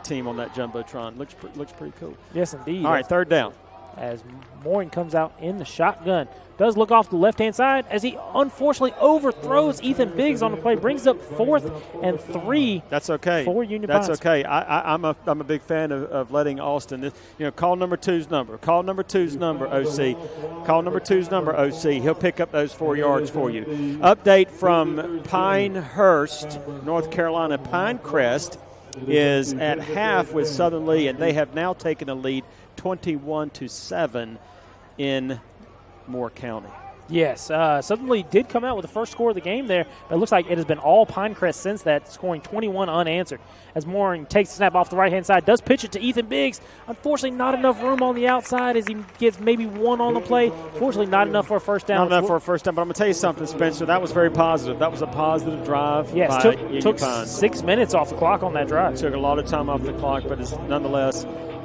team on that Jumbotron. Looks pretty cool. Yes, indeed. All right, 3rd down. As Mooring comes out in the shotgun. Does look off the left-hand side as he unfortunately overthrows Ethan Biggs on the play. Brings up 4th and 3. That's okay. For Union That's Pines. okay. I'm a big fan of letting Austin, call number 2's number. Call number 2's number, OC. Call number 2's number, OC. He'll pick up those 4 yards for you. Update from Pinehurst, North Carolina. Pinecrest is at half with Southern Lee, and they have now taken a lead 21-7 in Moore County. Yes, Southern Lee did come out with the first score of the game there, but it looks like it has been all Pinecrest since that, scoring 21 unanswered. As Mooring takes the snap off the right-hand side, does pitch it to Ethan Biggs. Unfortunately, not enough room on the outside as he gets maybe 1 on the play. Fortunately, not enough for a first down. Not enough for a first down, but I'm going to tell you something, Spencer. That was very positive. That was a positive drive. Yes, by took Pines. 6 minutes off the clock on that drive. Took a lot of time off the clock, but it's nonetheless,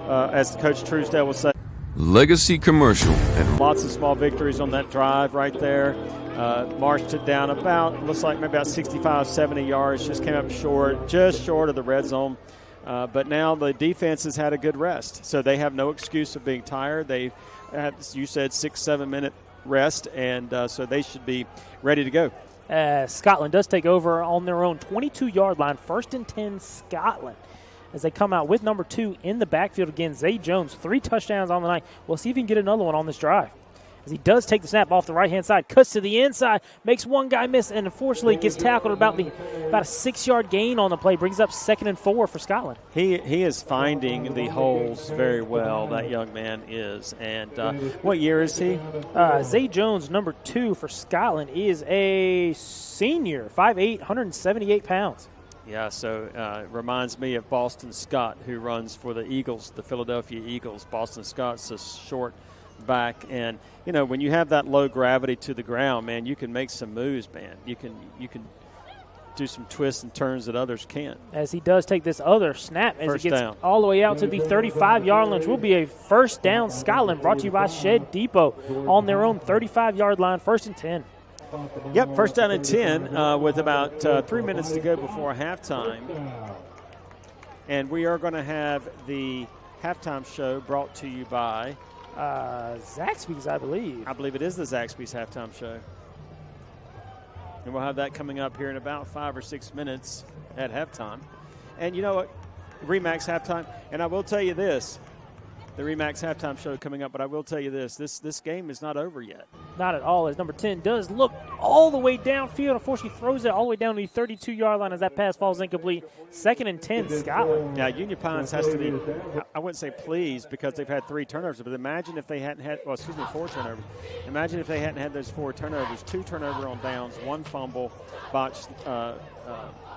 as Coach Truesdale will say, Legacy Commercial and lots of small victories on that drive right there. Marched it down looks like maybe about 65, 70 yards. Just came up short, just short of the red zone. But now the defense has had a good rest. So they have no excuse of being tired. They had, you said, 6-7 minute rest, and so they should be ready to go. Scotland does take over on their own 22-yard line, 1st and 10 Scotland. As they come out with number 2 in the backfield again, Zay Jones, 3 touchdowns on the night. We'll see if he can get another one on this drive. As he does take the snap off the right-hand side, cuts to the inside, makes one guy miss, and unfortunately gets tackled about a 6-yard gain on the play. Brings up 2nd and 4 for Scotland. He is finding the holes very well, that young man is. And what year is he? Zay Jones, number 2 for Scotland, is a senior, 5'8", 178 pounds. Yeah, so it reminds me of Boston Scott, who runs for the Eagles, the Philadelphia Eagles. Boston Scott's a short back, and when you have that low gravity to the ground, man, you can make some moves, man. You can do some twists and turns that others can't. As he does take this other snap, as First he gets down. all the way out to the 35-yard line, which will be a first down Scotland, brought to you by Shed Depot on their own 35-yard line, 1st and 10. Yep, 1st down and 10 with about 3 minutes to go before halftime. And we are going to have the halftime show brought to you by Zaxby's, I believe. I believe it is the Zaxby's halftime show. And we'll have that coming up here in about 5 or 6 minutes at halftime. And you know what? Remax halftime. And I will tell you this. the Remax halftime show coming up, but I will tell you this game is not over yet. Not at all, as number 10 does look all the way downfield. Unfortunately, throws it all the way down to the 32-yard line as that pass falls incomplete. 2nd and 10, Scotland. Yeah, Union Pines has to be, I wouldn't say pleased because they've had 3 turnovers, but imagine if they hadn't had, 4 turnovers. Imagine if they hadn't had those 4 turnovers, 2 turnover on downs, 1 fumble, botched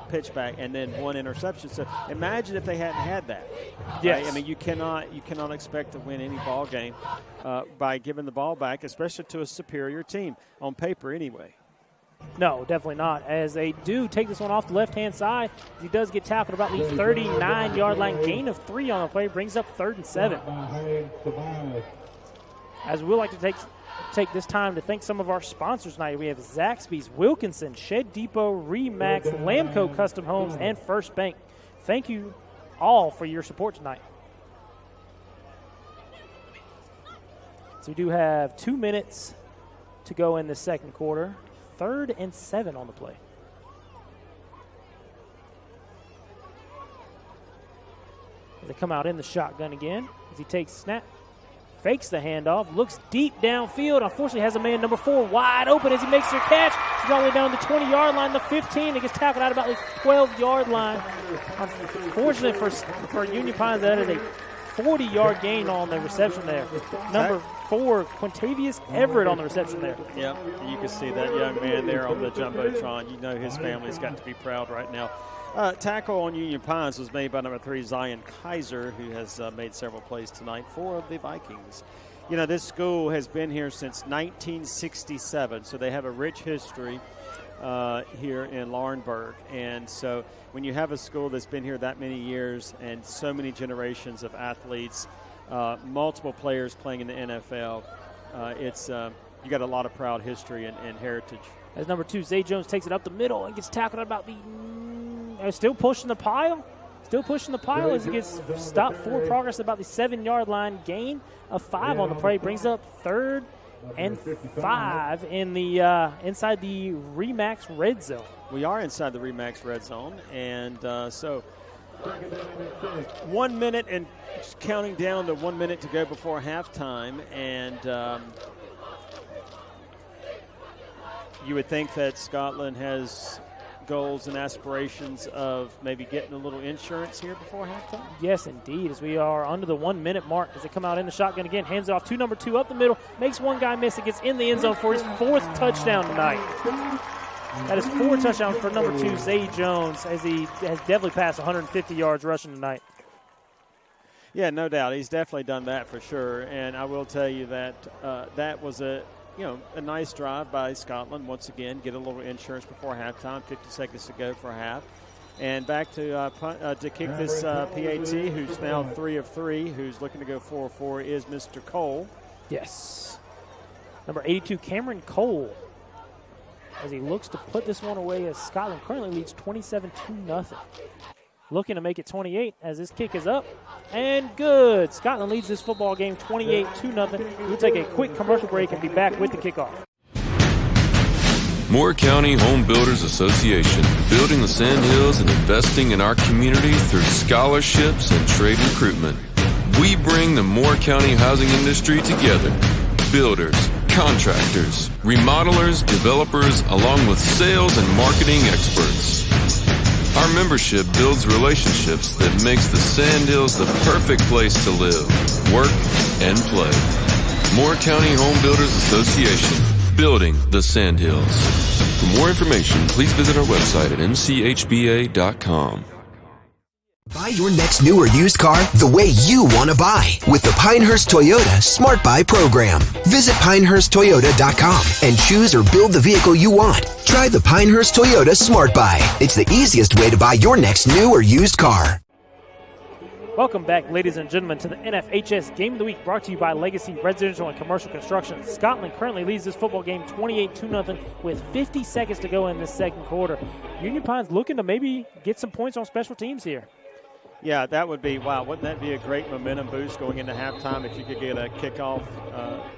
pitch back, and then 1 interception. So imagine if they hadn't had that. Yes. Right? I mean, you cannot expect to win any ball game by giving the ball back, especially to a superior team on paper anyway. No, definitely not. As they do take this one off the left-hand side, he does get tackled about the 39-yard line. Gain of 3 on the play brings up 3rd and 7. As we would like to take this time to thank some of our sponsors tonight. We have Zaxby's, Wilkinson, Shed Depot, Remax, Lamco Custom Homes, and First Bank. Thank you all for your support tonight. So we do have 2 minutes to go in the second quarter. 3rd and 7 on the play. As they come out in the shotgun again, as he takes snap, fakes the handoff, looks deep downfield. Unfortunately, has a man number 4 wide open as he makes the catch. He's all the way down the 20-yard line, the 15. He gets tackled out about the 12-yard line. Unfortunately for Union Pines, that is a 40-yard gain on the reception there. Number 4, Quintavious Everett on the reception there. Yeah, you can see that young man there on the Jumbotron. You know his family's got to be proud right now. Tackle on Union Pines was made by number 3, Zion Kaiser, who has made several plays tonight for the Vikings. You know, this school has been here since 1967, so they have a rich history here in Laurinburg. And so when you have a school that's been here that many years and so many generations of athletes, multiple players playing in the NFL, you got a lot of proud history and heritage. As number 2, Zay Jones takes it up the middle and gets tackled at about the still pushing the pile. Still pushing the pile as he gets stopped for progress about the 7-yard line. Gain of 5 on the play brings up 3rd and 5 in the inside the Remax red zone. We are inside the Remax red zone, and so 1 minute and counting down to 1 minute to go before halftime, and you would think that Scotland has goals and aspirations of maybe getting a little insurance here before halftime? Yes, indeed, as we are under the 1 minute mark as they come out in the shotgun again, hands it off to number 2 up the middle, makes one guy miss, it gets in the end zone for his 4th touchdown tonight. That is 4 touchdowns for number 2, Zay Jones, as he has definitely passed 150 yards rushing tonight. Yeah, no doubt. He's definitely done that for sure, and I will tell you that that was a nice drive by Scotland. Once again, get a little insurance before halftime, 50 seconds to go for half. And back to kick this PAT, who's now 3 of 3, who's looking to go 4 of 4, is Mr. Cole. Yes. Number 82, Cameron Cole, as he looks to put this one away as Scotland currently leads 27-0. Looking to make it 28 as this kick is up. And good. Scotland leads this football game 28-0. We'll take a quick commercial break and be back with the kickoff. Moore County Home Builders Association, building the Sandhills and investing in our community through scholarships and trade recruitment. We bring the Moore County housing industry together. Builders, contractors, remodelers, developers, along with sales and marketing experts. Our membership builds relationships that makes the Sandhills the perfect place to live, work, and play. Moore County Home Builders Association, building the Sandhills. For more information, please visit our website at mchba.com. Buy your next new or used car the way you want to buy with the Pinehurst Toyota Smart Buy program. Visit pinehursttoyota.com and choose or build the vehicle you want. Try the Pinehurst Toyota Smart Buy. It's the easiest way to buy your next new or used car. Welcome back, ladies and gentlemen, to the NFHS Game of the Week, brought to you by Legacy Residential and Commercial Construction. Scotland currently leads this football game 28-0 with 50 seconds to go in this second quarter. Union Pines looking to maybe get some points on special teams here. Yeah, that would be, wow, wouldn't that be a great momentum boost going into halftime if you could get a kickoff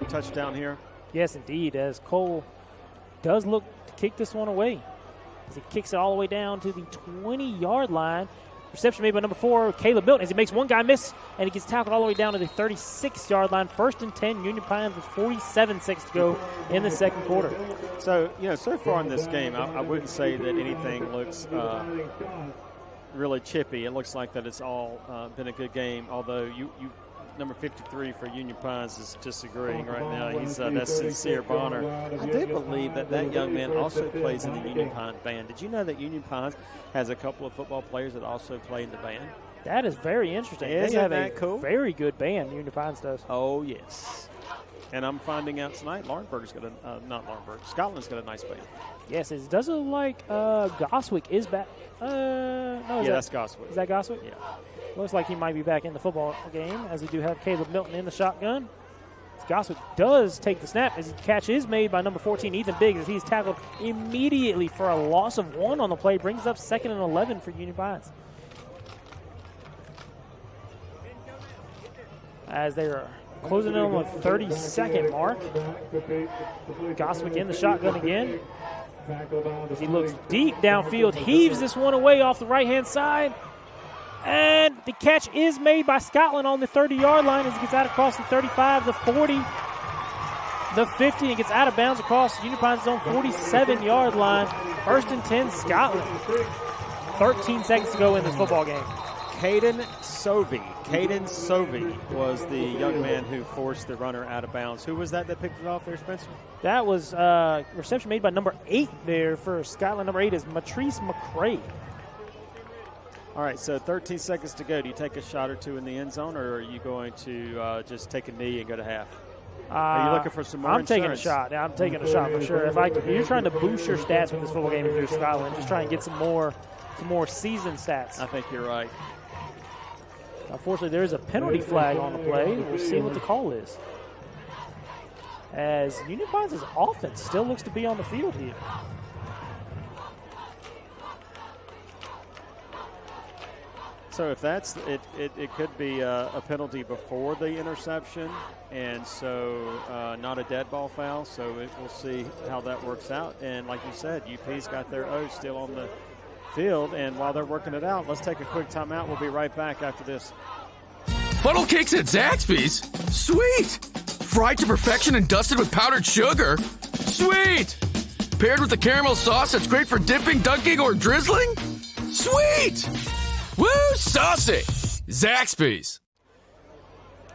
touchdown here? Yes, indeed, as Cole does look to kick this one away. As he kicks it all the way down to the 20-yard line, Reception made by number 4, Caleb Milton, as he makes one guy miss, and he gets tackled all the way down to the 36-yard line. 1st and 10, Union Pines with 47 seconds to go in the second quarter. So, so far in this game, I wouldn't say that anything looks really chippy. It looks like that it's all been a good game, although you number 53 for Union Pines is disagreeing right now. He's that's Sincere Bonner. I do believe that young man also plays in the Union Pines band. Did you know that Union Pines has a couple of football players that also play in the band? That is very interesting. Isn't that cool? Very good band, Union Pines does. Oh, yes. And I'm finding out tonight Laurinburg's got not Laurinburg, Scotland's got a nice band. Yes, it does look like Goswick is back. No, that's Goswick. Is that Goswick? Yeah. Looks like he might be back in the football game, as we do have Caleb Milton in the shotgun. Goswick does take the snap as the catch is made by number 14, Ethan Biggs, as he's tackled immediately for a loss of 1 on the play. Brings up 2nd and 11 for Union Pines. As they are closing in on the 30-second mark. Goswick in the shotgun again. As he looks deep downfield, heaves this one away off the right-hand side. And the catch is made by Scotland on the 30-yard line as he gets out across the 35, the 40, the 50, and gets out of bounds across Union Pines' own 47-yard line. 1st and 10, Scotland. 13 seconds to go in this football game. Caden Sovey was the young man who forced the runner out of bounds. Who was that picked it off there, Spencer? That was reception made by number 8 there for Scotland. Number 8 is Matrice McCray. All right, so 13 seconds to go. Do you take a shot or two in the end zone, or are you going to just take a knee and go to half? Are you looking for some more I'm insurance? taking a shot. I'm taking a shot for sure. If you're trying to boost your stats with this football game, if you're Scotland, just try and get some more season stats. I think you're right. Unfortunately, there is a penalty flag on the play. We'll see what the call is. As Union Pines' offense still looks to be on the field here. So if that's it, it could be a penalty before the interception, and so not a dead ball foul. So we'll see how that works out. And like you said, UP's got their O still on the field, and while they're working it out, let's take a quick timeout. We'll be right back after this. Funnel cakes at Zaxby's? Sweet! Fried to perfection and dusted with powdered sugar? Sweet! Paired with a caramel sauce that's great for dipping, dunking, or drizzling? Sweet! Woo, saucy! Zaxby's. So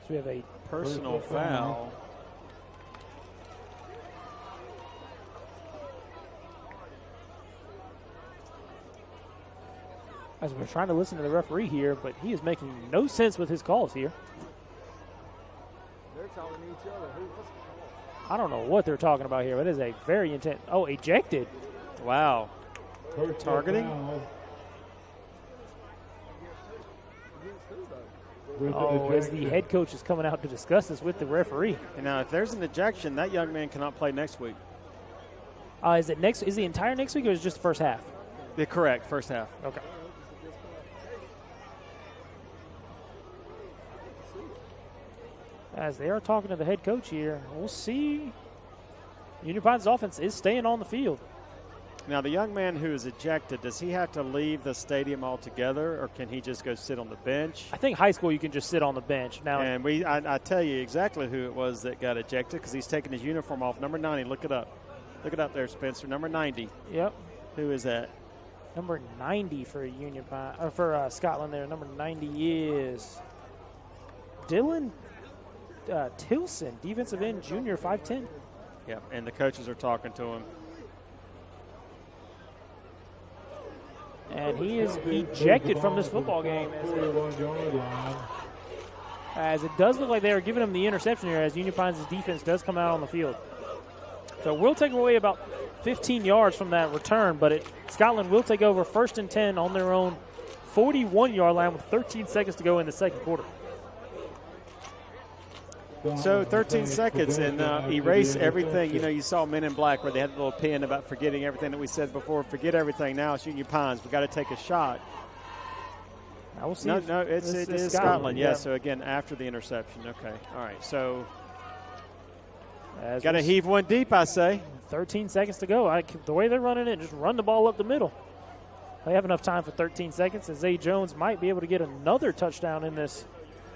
we have a personal foul. As we're trying to listen to the referee here, but he is making no sense with his calls here. They're telling each other who was. I don't know what they're talking about here, but it is a very intense. Oh, ejected. Wow. Targeting? Oh, as the head coach is coming out to discuss this with the referee. Now, if there's an ejection, that young man cannot play next week. Is the entire next week, or is it just the first half? Yeah, correct, first half. Okay. As they are talking to the head coach here, we'll see. Union Pines' offense is staying on the field. Now, the young man who is ejected, does he have to leave the stadium altogether, or can he just go sit on the bench? I think high school you can just sit on the bench. Now, and I tell you exactly who it was that got ejected, because he's taking his uniform off. Number 90, look it up. Look it up there, Spencer. Number 90. Yep. Who is that? Number 90 for Union Pine, or for Scotland there. Number 90 is Dylan Tilson, defensive end, junior, 5'10". Yep, and the coaches are talking to him. And he is ejected from this football game. As it does look like they are giving him the interception here, as Union Pines' defense does come out on the field. So we'll take away about 15 yards from that return, but Scotland will take over 1st and 10 on their own 41-yard line with 13 seconds to go in the second quarter. So 13 seconds and erase everything. You know, you saw Men in Black where they had a little pin about forgetting everything that we said before. Forget everything. Now it's Union Pines. We've got to take a shot. I will see. No, it is Scotland. Yeah, so again, after the interception. Okay. All right. So got to heave one deep, I say. 13 seconds to go. The way they're running it, just run the ball up the middle. They have enough time for 13 seconds, and Zay Jones might be able to get another touchdown in this.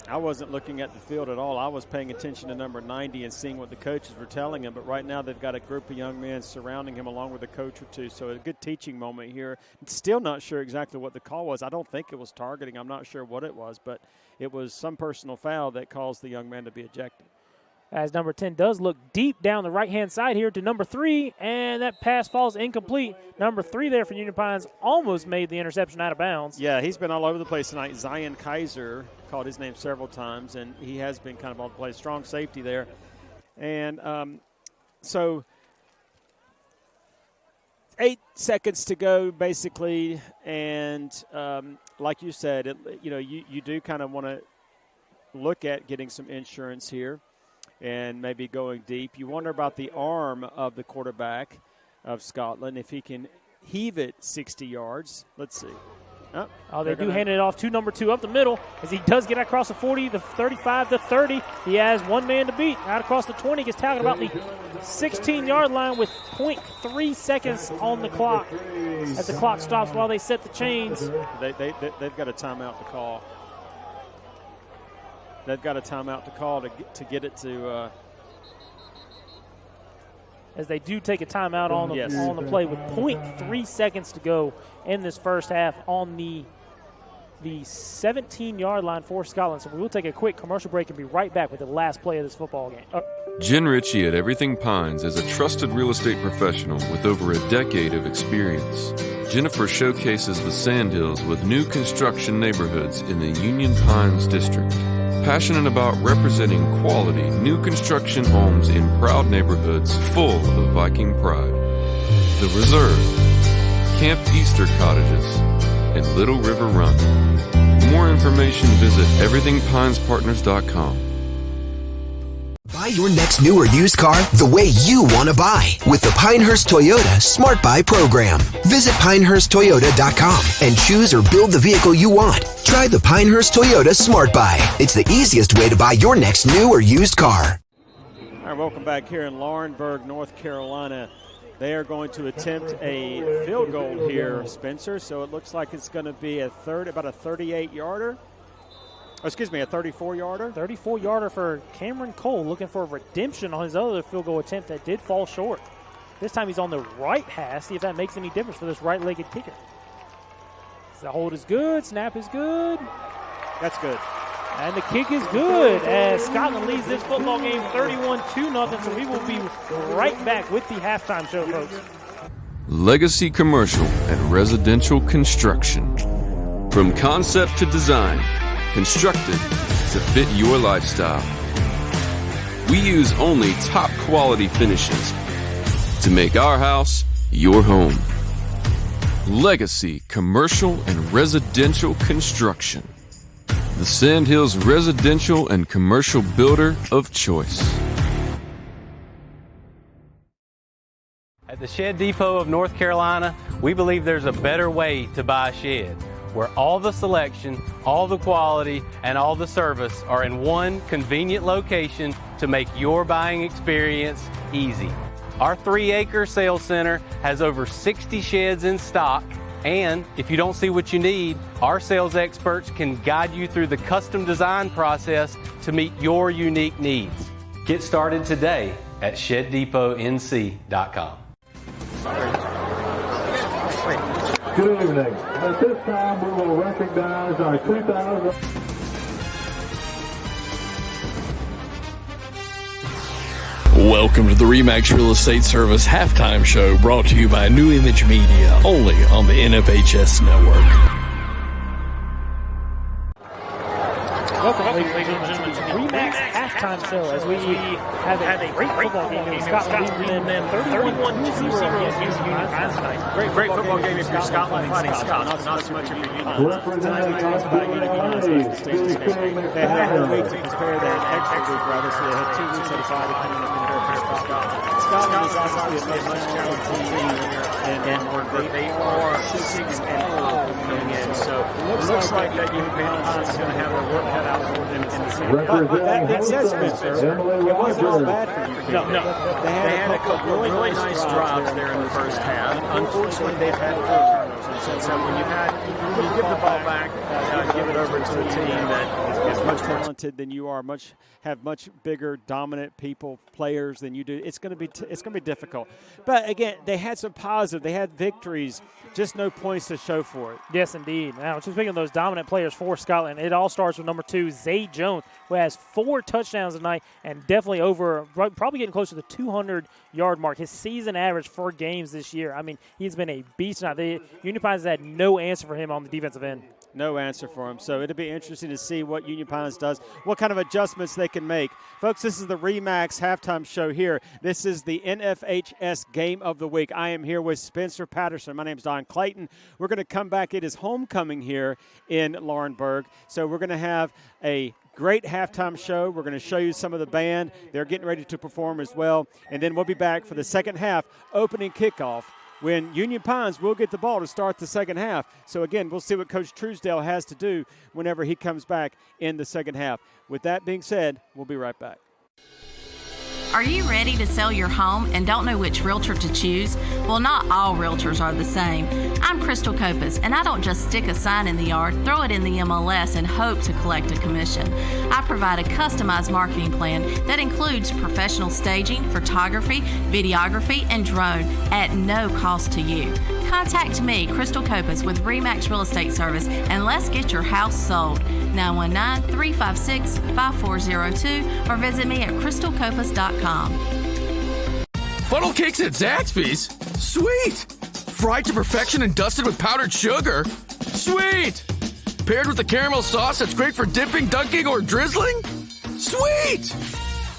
I wasn't looking at the field at all. I was paying attention to number 90 and seeing what the coaches were telling him. But right now they've got a group of young men surrounding him along with a coach or two. So a good teaching moment here. Still not sure exactly what the call was. I don't think it was targeting. I'm not sure what it was. But it was some personal foul that caused the young man to be ejected. As number 10 does look deep down the right-hand side here to number 3, and that pass falls incomplete. Number 3 there for Union Pines almost made the interception out of bounds. Yeah, he's been all over the place tonight. Zion Kaiser called his name several times, and he has been kind of all over the place. Strong safety there. And so 8 seconds to go, basically, and like you said, you do kind of want to look at getting some insurance here and maybe going deep. You wonder about the arm of the quarterback of Scotland, if he can heave it 60 yards. Let's see. They do hand it off to number 2 up the middle as he does get across the 40, the 35, the 30. He has one man to beat. Out across the 20, gets tackled about the 16-yard line with 0.3 seconds on the clock as the clock stops while they set the chains. They've got a timeout to call. They've got a timeout to call to get it to. As they do take a timeout on the play with 0.3 seconds to go in this first half on the 17-yard line for Scotland. So we will take a quick commercial break and be right back with the last play of this football game. Jen Ritchie at Everything Pines is a trusted real estate professional with over a decade of experience. Jennifer showcases the Sandhills with new construction neighborhoods in the Union Pines district. Passionate about representing quality new construction homes in proud neighborhoods full of Viking pride. The Reserve, Camp Easter Cottages, and Little River Run. For more information, visit everythingpinespartners.com. Buy your next new or used car the way you want to buy with the Pinehurst Toyota Smart Buy program. Visit pinehursttoyota.com and choose or build the vehicle you want. Try the Pinehurst Toyota Smart Buy. It's the easiest way to buy your next new or used car. All right, welcome back here in Laurinburg, North Carolina. They are going to attempt a field goal here, Spencer. So it looks like it's going to be about a 38-yarder. A 34-yarder. 34-yarder for Cameron Cole, looking for a redemption on his other field goal attempt that did fall short. This time he's on the right half. See if that makes any difference for this right-legged kicker. The hold is good. Snap is good. That's good. And the kick is good as Scotland leads this football game 31-0. So we will be right back with the halftime show, folks. Legacy Commercial and Residential Construction. From concept to design, constructed to fit your lifestyle. We use only top quality finishes to make our house your home. Legacy Commercial and Residential Construction. The Sandhills residential and commercial builder of choice. At the Shed Depot of North Carolina, we believe there's a better way to buy a shed, where all the selection, all the quality, and all the service are in one convenient location to make your buying experience easy. Our 3-acre sales center has over 60 sheds in stock, and if you don't see what you need, our sales experts can guide you through the custom design process to meet your unique needs. Get started today at ShedDepotNC.com. Good evening. At this time, we will recognize our 2000. Welcome to the RE/MAX Real Estate Service halftime show, brought to you by New Image Media, only on the NFHS Network. Welcome, ladies and gentlemen, to the RE/MAX halftime show as we have a great football game in Scotland, leading them 31-0 against Union Pines tonight. Great football game if you're Scotland fighting Scotland, not so much if you're Union Pines. Representing They had a whole week to prepare that extra week, rather, so they had 2 weeks at a time to come in and prepare for Scotland. Scotland is obviously a much challenged team, and they are 6-0 coming in. So it looks like that Union Pines is going to have their work cut out for them in the season. But that being said, Spencer, it wasn't all bad for you. No. They had a couple of really nice drives there in the first half. Unfortunately, they've had 4 turnovers. So when you give the ball back, give it over to a team that is much more talented than you are, have much bigger, dominant players than you do. It's going to be difficult. But again, they had some positive. They had victories, just no points to show for it. Yes, indeed. Now, just speaking of those dominant players for Scotland, it all starts with number 2, Zay Jones, who has 4 touchdowns tonight and definitely probably getting close to the 200-yard mark. His season average for games this year. I mean, he's been a beast tonight. The Union Pines had no answer for him on the defensive end. No answer for him. So it'll be interesting to see what Union Pines does, what kind of adjustments they can make. Folks, this is the RE/MAX halftime show here. This is the NFHS Game of the Week. I am here with Spencer Patterson. My name is Don Clayton. We're going to come back. It is homecoming here in Laurinburg. So we're going to have a great halftime show. We're going to show you some of the band. They're getting ready to perform as well. And then we'll be back for the second half opening kickoff, when Union Pines will get the ball to start the second half. So, again, we'll see what Coach Truesdale has to do whenever he comes back in the second half. With that being said, we'll be right back. Are you ready to sell your home and don't know which realtor to choose? Well, not all realtors are the same. I'm Crystal Copas, and I don't just stick a sign in the yard, throw it in the MLS, and hope to collect a commission. I provide a customized marketing plan that includes professional staging, photography, videography, and drone at no cost to you. Contact me, Crystal Copas, with RE/MAX Real Estate Service, and let's get your house sold. 919-356-5402 or visit me at crystalcopas.com. Funnel cakes at Zaxby's? Sweet! Fried to perfection and dusted with powdered sugar? Sweet! Paired with a caramel sauce that's great for dipping, dunking, or drizzling? Sweet!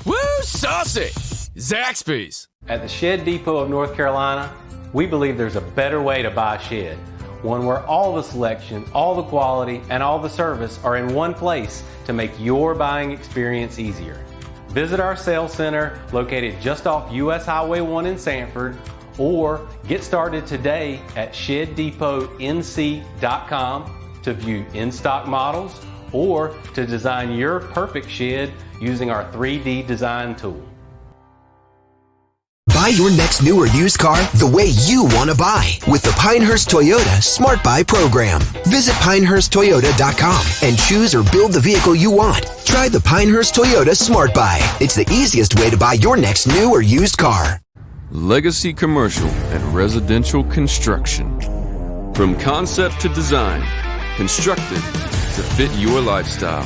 Woo, saucy! Zaxby's. At the Shed Depot of North Carolina, we believe there's a better way to buy a shed. One where all the selection, all the quality, and all the service are in one place to make your buying experience easier. Visit our sales center located just off US Highway 1 in Sanford, or get started today at ShedDepotNC.com to view in-stock models or to design your perfect shed using our 3D design tool. Buy your next new or used car the way you want to buy with the Pinehurst Toyota Smart Buy program. Visit PinehurstToyota.com and choose or build the vehicle you want. Try the Pinehurst Toyota Smart Buy. It's the easiest way to buy your next new or used car. Legacy Commercial and Residential Construction. From concept to design, constructed to fit your lifestyle.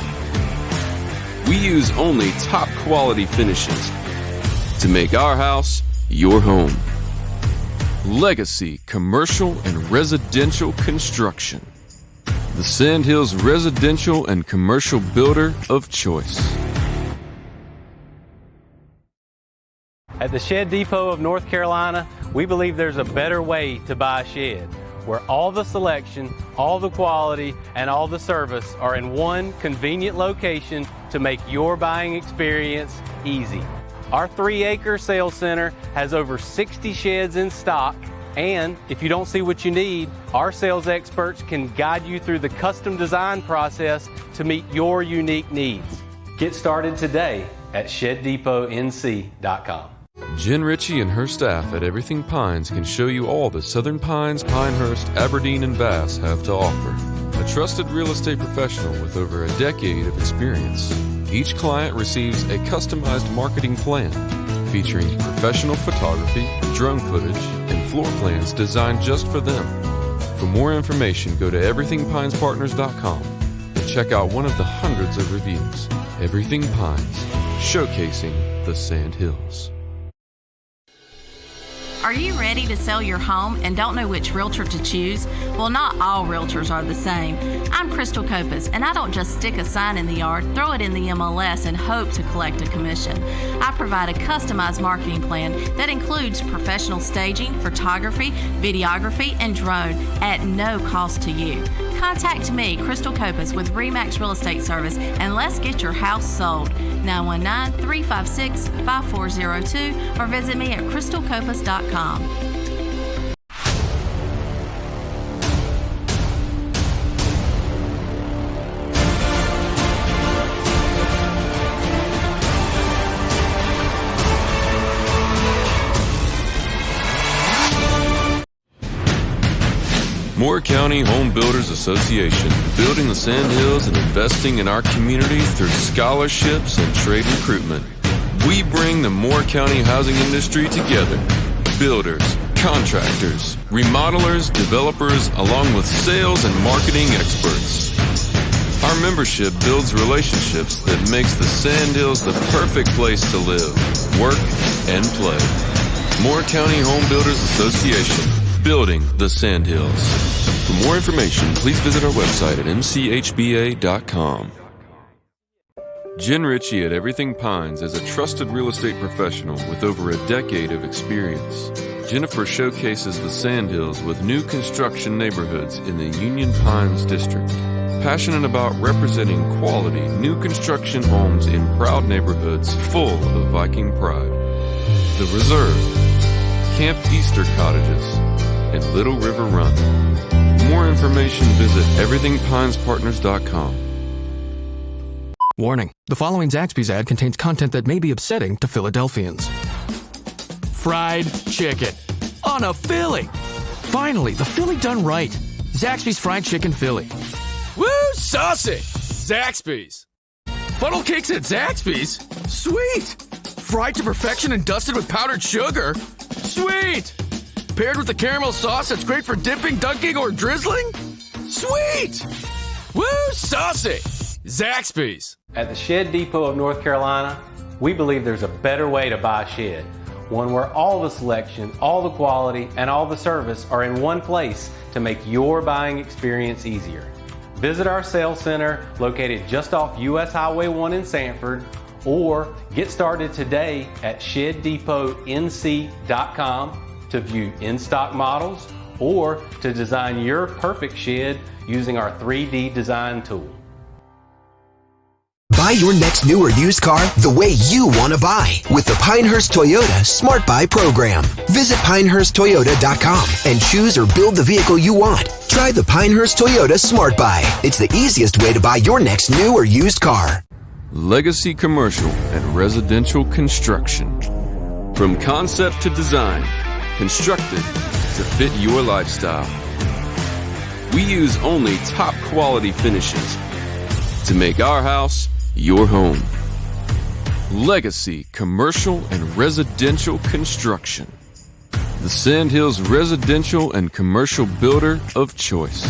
We use only top quality finishes to make our house your home. Legacy Commercial and Residential Construction. The Sandhills residential and commercial builder of choice. At the Shed Depot of North Carolina, we believe there's a better way to buy a shed, where all the selection, all the quality, and all the service are in one convenient location to make your buying experience easy. Our 3-acre sales center has over 60 sheds in stock, and if you don't see what you need, our sales experts can guide you through the custom design process to meet your unique needs. Get started today at ShedDepotNC.com. Jen Ritchie and her staff at Everything Pines can show you all that Southern Pines, Pinehurst, Aberdeen, and Bass have to offer. A trusted real estate professional with over a decade of experience. Each client receives a customized marketing plan featuring professional photography, drone footage, and floor plans designed just for them. For more information, go to everythingpinespartners.com and check out one of the hundreds of reviews. Everything Pines, showcasing the Sandhills. Are you ready to sell your home and don't know which realtor to choose? Well, not all realtors are the same. I'm Crystal Copas, and I don't just stick a sign in the yard, throw it in the MLS, and hope to collect a commission. I provide a customized marketing plan that includes professional staging, photography, videography, and drone at no cost to you. Contact me, Crystal Copas, with RE/MAX Real Estate Service, and let's get your house sold. 919-356-5402 or visit me at crystalcopas.com. Moore County Home Builders Association, building the Sandhills and investing in our community through scholarships and trade recruitment. We bring the Moore County housing industry together. Builders, contractors, remodelers, developers, along with sales and marketing experts. Our membership builds relationships that makes the Sandhills the perfect place to live, work, and play. Moore County Home Builders Association, building the Sandhills. For more information, please visit our website at mchba.com. Jen Ritchie at Everything Pines is a trusted real estate professional with over a decade of experience. Jennifer showcases the Sandhills with new construction neighborhoods in the Union Pines district. Passionate about representing quality, new construction homes in proud neighborhoods full of Viking pride. The Reserve, Camp Easter Cottages, and Little River Run. For more information, visit everythingpinespartners.com. Warning, the following Zaxby's ad contains content that may be upsetting to Philadelphians. Fried chicken on a Philly. Finally, the Philly done right. Zaxby's Fried Chicken Philly. Woo, saucy! Zaxby's. Funnel cakes at Zaxby's? Sweet! Fried to perfection and dusted with powdered sugar? Sweet! Paired with a caramel sauce that's great for dipping, dunking, or drizzling? Sweet! Woo, saucy! Zaxby's. At the Shed Depot of North Carolina, we believe there's a better way to buy a shed. One where all the selection, all the quality, and all the service are in one place to make your buying experience easier. Visit our sales center located just off US Highway 1 in Sanford, or get started today at ShedDepotNC.com to view in-stock models or to design your perfect shed using our 3D design tool. Buy your next new or used car the way you want to buy with the Pinehurst Toyota Smart Buy program. Visit PinehurstToyota.com and choose or build the vehicle you want. Try the Pinehurst Toyota Smart Buy. It's the easiest way to buy your next new or used car. Legacy Commercial and Residential Construction. From concept to design, constructed to fit your lifestyle. We use only top quality finishes to make our house your home. Legacy Commercial and Residential Construction. The Sandhills residential and commercial builder of choice.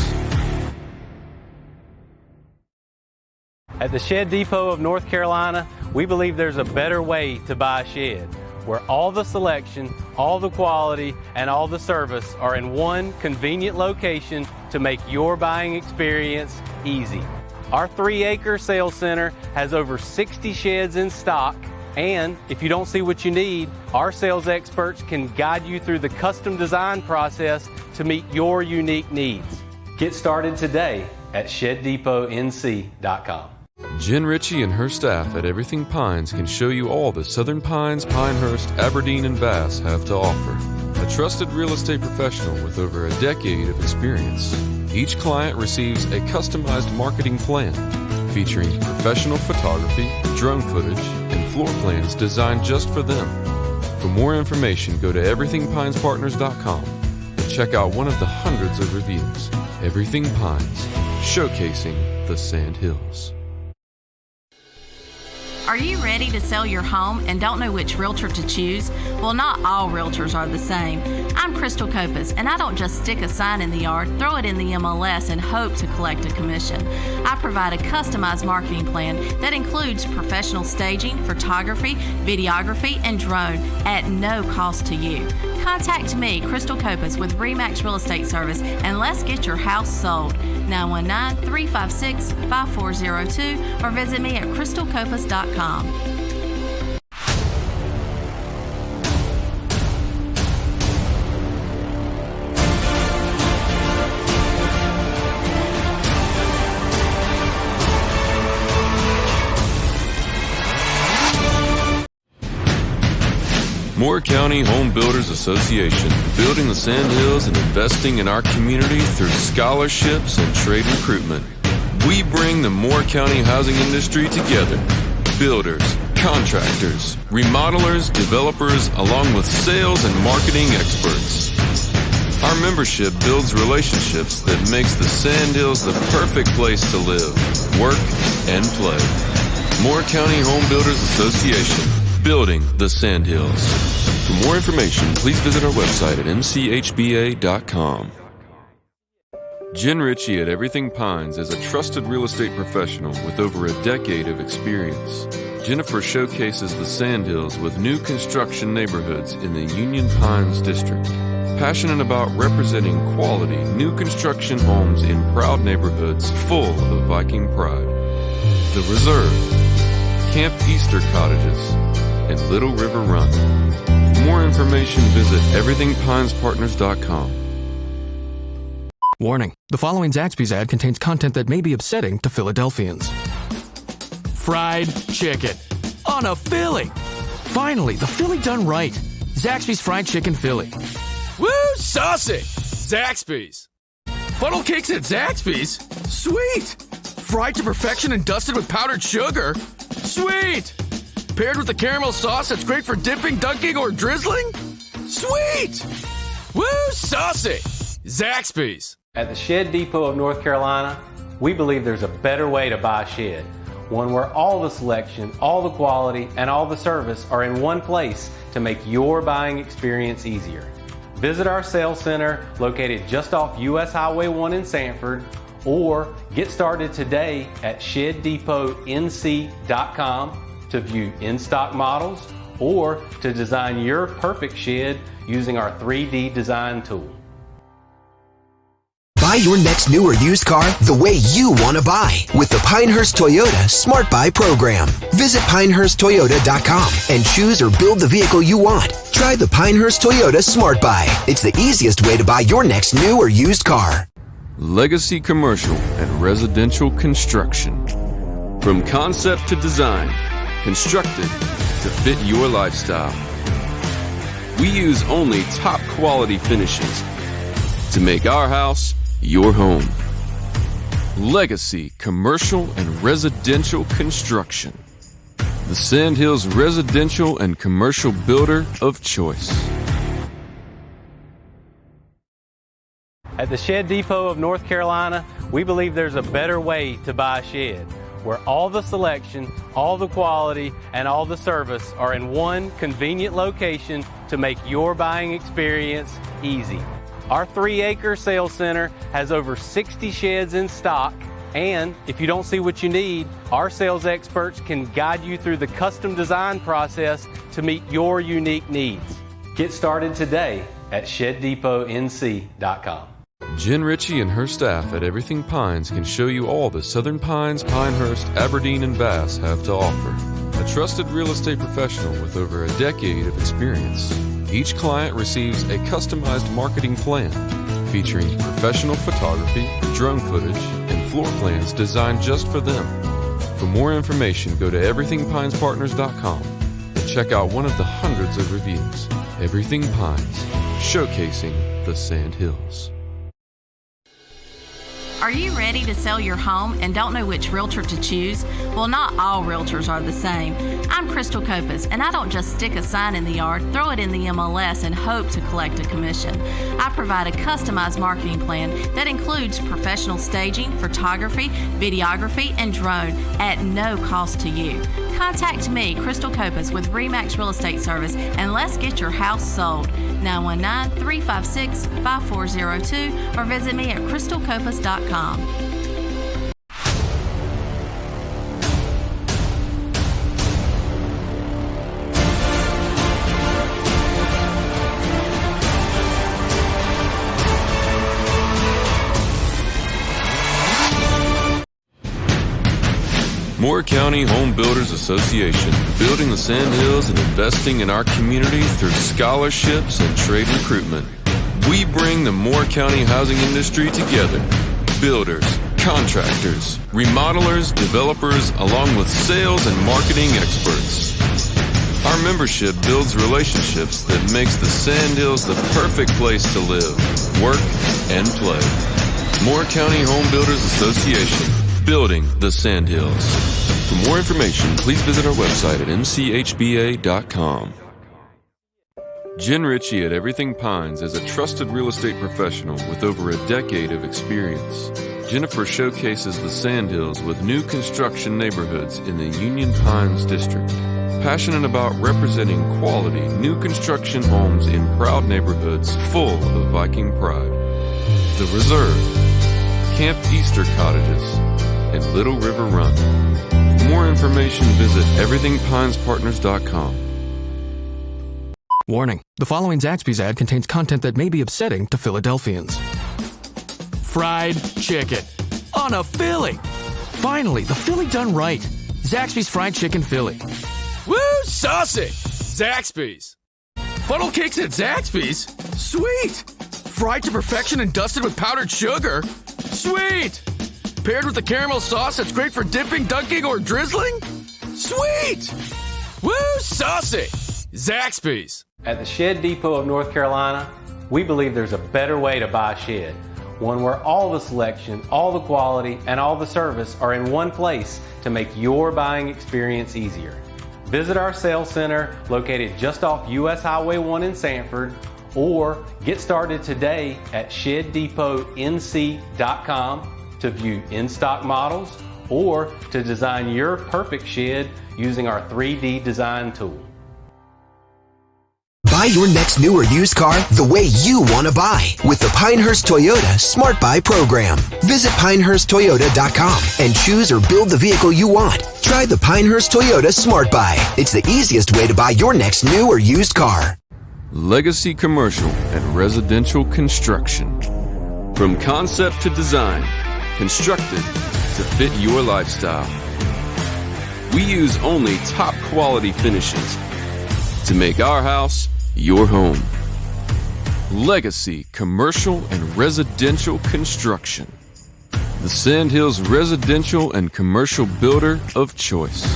At the Shed Depot of North Carolina, we believe there's a better way to buy a shed, where all the selection, all the quality, and all the service are in one convenient location to make your buying experience easy. Our 3-acre sales center has over 60 sheds in stock, and if you don't see what you need, our sales experts can guide you through the custom design process to meet your unique needs. Get started today at ShedDepotNC.com. Jen Ritchie and her staff at Everything Pines can show you all the Southern Pines, Pinehurst, Aberdeen, and Bass have to offer. A trusted real estate professional with over a decade of experience. Each client receives a customized marketing plan featuring professional photography, drone footage, and floor plans designed just for them. For more information, go to everythingpinespartners.com and check out one of the hundreds of reviews. Everything Pines, showcasing the Sandhills. Are you ready to sell your home and don't know which realtor to choose? Well, not all realtors are the same. I'm Crystal Copas, and I don't just stick a sign in the yard, throw it in the MLS, and hope to collect a commission. I provide a customized marketing plan that includes professional staging, photography, videography, and drone at no cost to you. Contact me, Crystal Copas, with RE/MAX Real Estate Service, and let's get your house sold. 919-356-5402 or visit me at crystalcopas.com. Moore County Home Builders Association, building the Sandhills and investing in our community through scholarships and trade recruitment. We bring the Moore County housing industry together. Builders, contractors, remodelers, developers, along with sales and marketing experts. Our membership builds relationships that makes the Sandhills the perfect place to live, work, and play. Moore County Home Builders Association, building the Sandhills. For more information, please visit our website at mchba.com. Jen Ritchie at Everything Pines is a trusted real estate professional with over a decade of experience. Jennifer showcases the Sandhills with new construction neighborhoods in the Union Pines district. Passionate about representing quality new construction homes in proud neighborhoods full of Viking pride. The Reserve, Camp Easter Cottages, and Little River Run. For more information, visit everythingpinespartners.com. Warning, the following Zaxby's ad contains content that may be upsetting to Philadelphians. Fried chicken on a Philly. Finally, the Philly done right. Zaxby's Fried Chicken Philly. Woo, saucy! Zaxby's. Funnel cakes at Zaxby's? Sweet! Fried to perfection and dusted with powdered sugar? Sweet! Paired with a caramel sauce that's great for dipping, dunking, or drizzling? Sweet! Woo, saucy! Zaxby's. At the Shed Depot of North Carolina, we believe there's a better way to buy a shed. One where all the selection, all the quality, and all the service are in one place to make your buying experience easier. Visit our sales center located just off US Highway 1 in Sanford, or get started today at ShedDepotNC.com to view in-stock models or to design your perfect shed using our 3D design tool. Buy your next new or used car the way you want to buy with the Pinehurst Toyota Smart Buy program. Visit PinehurstToyota.com and choose or build the vehicle you want. Try the Pinehurst Toyota Smart Buy. It's the easiest way to buy your next new or used car. Legacy Commercial and Residential Construction. From concept to design, constructed to fit your lifestyle. We use only top quality finishes to make our house your home. Legacy Commercial and Residential Construction. The Sandhills residential and commercial builder of choice. At the Shed Depot of North Carolina, we believe there's a better way to buy a shed, where all the selection, all the quality, and all the service are in one convenient location to make your buying experience easy. Our 3-acre sales center has over 60 sheds in stock, and if you don't see what you need, our sales experts can guide you through the custom design process to meet your unique needs. Get started today at ShedDepotNC.com. Jen Ritchie and her staff at Everything Pines can show you all the Southern Pines, Pinehurst, Aberdeen, and Bass have to offer. A trusted real estate professional with over a decade of experience. Each client receives a customized marketing plan featuring professional photography, drone footage, and floor plans designed just for them. For more information, go to everythingpinespartners.com and check out one of the hundreds of reviews. Everything Pines, showcasing the Sandhills. Are you ready to sell your home and don't know which realtor to choose? Well, not all realtors are the same. I'm Crystal Copas, and I don't just stick a sign in the yard, throw it in the MLS, and hope to collect a commission. I provide a customized marketing plan that includes professional staging, photography, videography, and drone at no cost to you. Contact me, Crystal Copas, with RE/MAX Real Estate Service, and let's get your house sold. 919-356-5402 or visit me at crystalcopas.com. Moore County Home Builders Association, building the Sandhills and investing in our community through scholarships and trade recruitment. We bring the Moore County housing industry together. Builders, contractors, remodelers, developers, along with sales and marketing experts. Our membership builds relationships that makes the Sandhills the perfect place to live, work, and play. Moore County Home Builders Association, building the Sandhills. For more information, please visit our website at mchba.com. Jen Ritchie at Everything Pines is a trusted real estate professional with over a decade of experience. Jennifer showcases the Sandhills with new construction neighborhoods in the Union Pines district. Passionate about representing quality, new construction homes in proud neighborhoods full of Viking pride. The Reserve, Camp Easter Cottages, and Little River Run. For more information, visit everythingpinespartners.com. Warning, the following Zaxby's ad contains content that may be upsetting to Philadelphians. Fried chicken on a Philly. Finally, the Philly done right. Zaxby's Fried Chicken Philly. Woo, saucy! Zaxby's. Funnel cakes at Zaxby's? Sweet! Fried to perfection and dusted with powdered sugar? Sweet! Paired with a caramel sauce that's great for dipping, dunking, or drizzling? Sweet! Woo, saucy! Zaxby's. At the Shed Depot of North Carolina, we believe there's a better way to buy a shed. One where all the selection, all the quality, and all the service are in one place to make your buying experience easier. Visit our sales center located just off US Highway 1 in Sanford, or get started today at ShedDepotNC.com to view in-stock models or to design your perfect shed using our 3D design tool. Buy your next new or used car the way you want to buy with the Pinehurst Toyota Smart Buy program. Visit PinehurstToyota.com and choose or build the vehicle you want. Try the Pinehurst Toyota Smart Buy. It's the easiest way to buy your next new or used car. Legacy Commercial and Residential Construction. From concept to design, constructed to fit your lifestyle. We use only top quality finishes to make our house your home. Legacy Commercial and Residential Construction. The Sandhills residential and commercial builder of choice.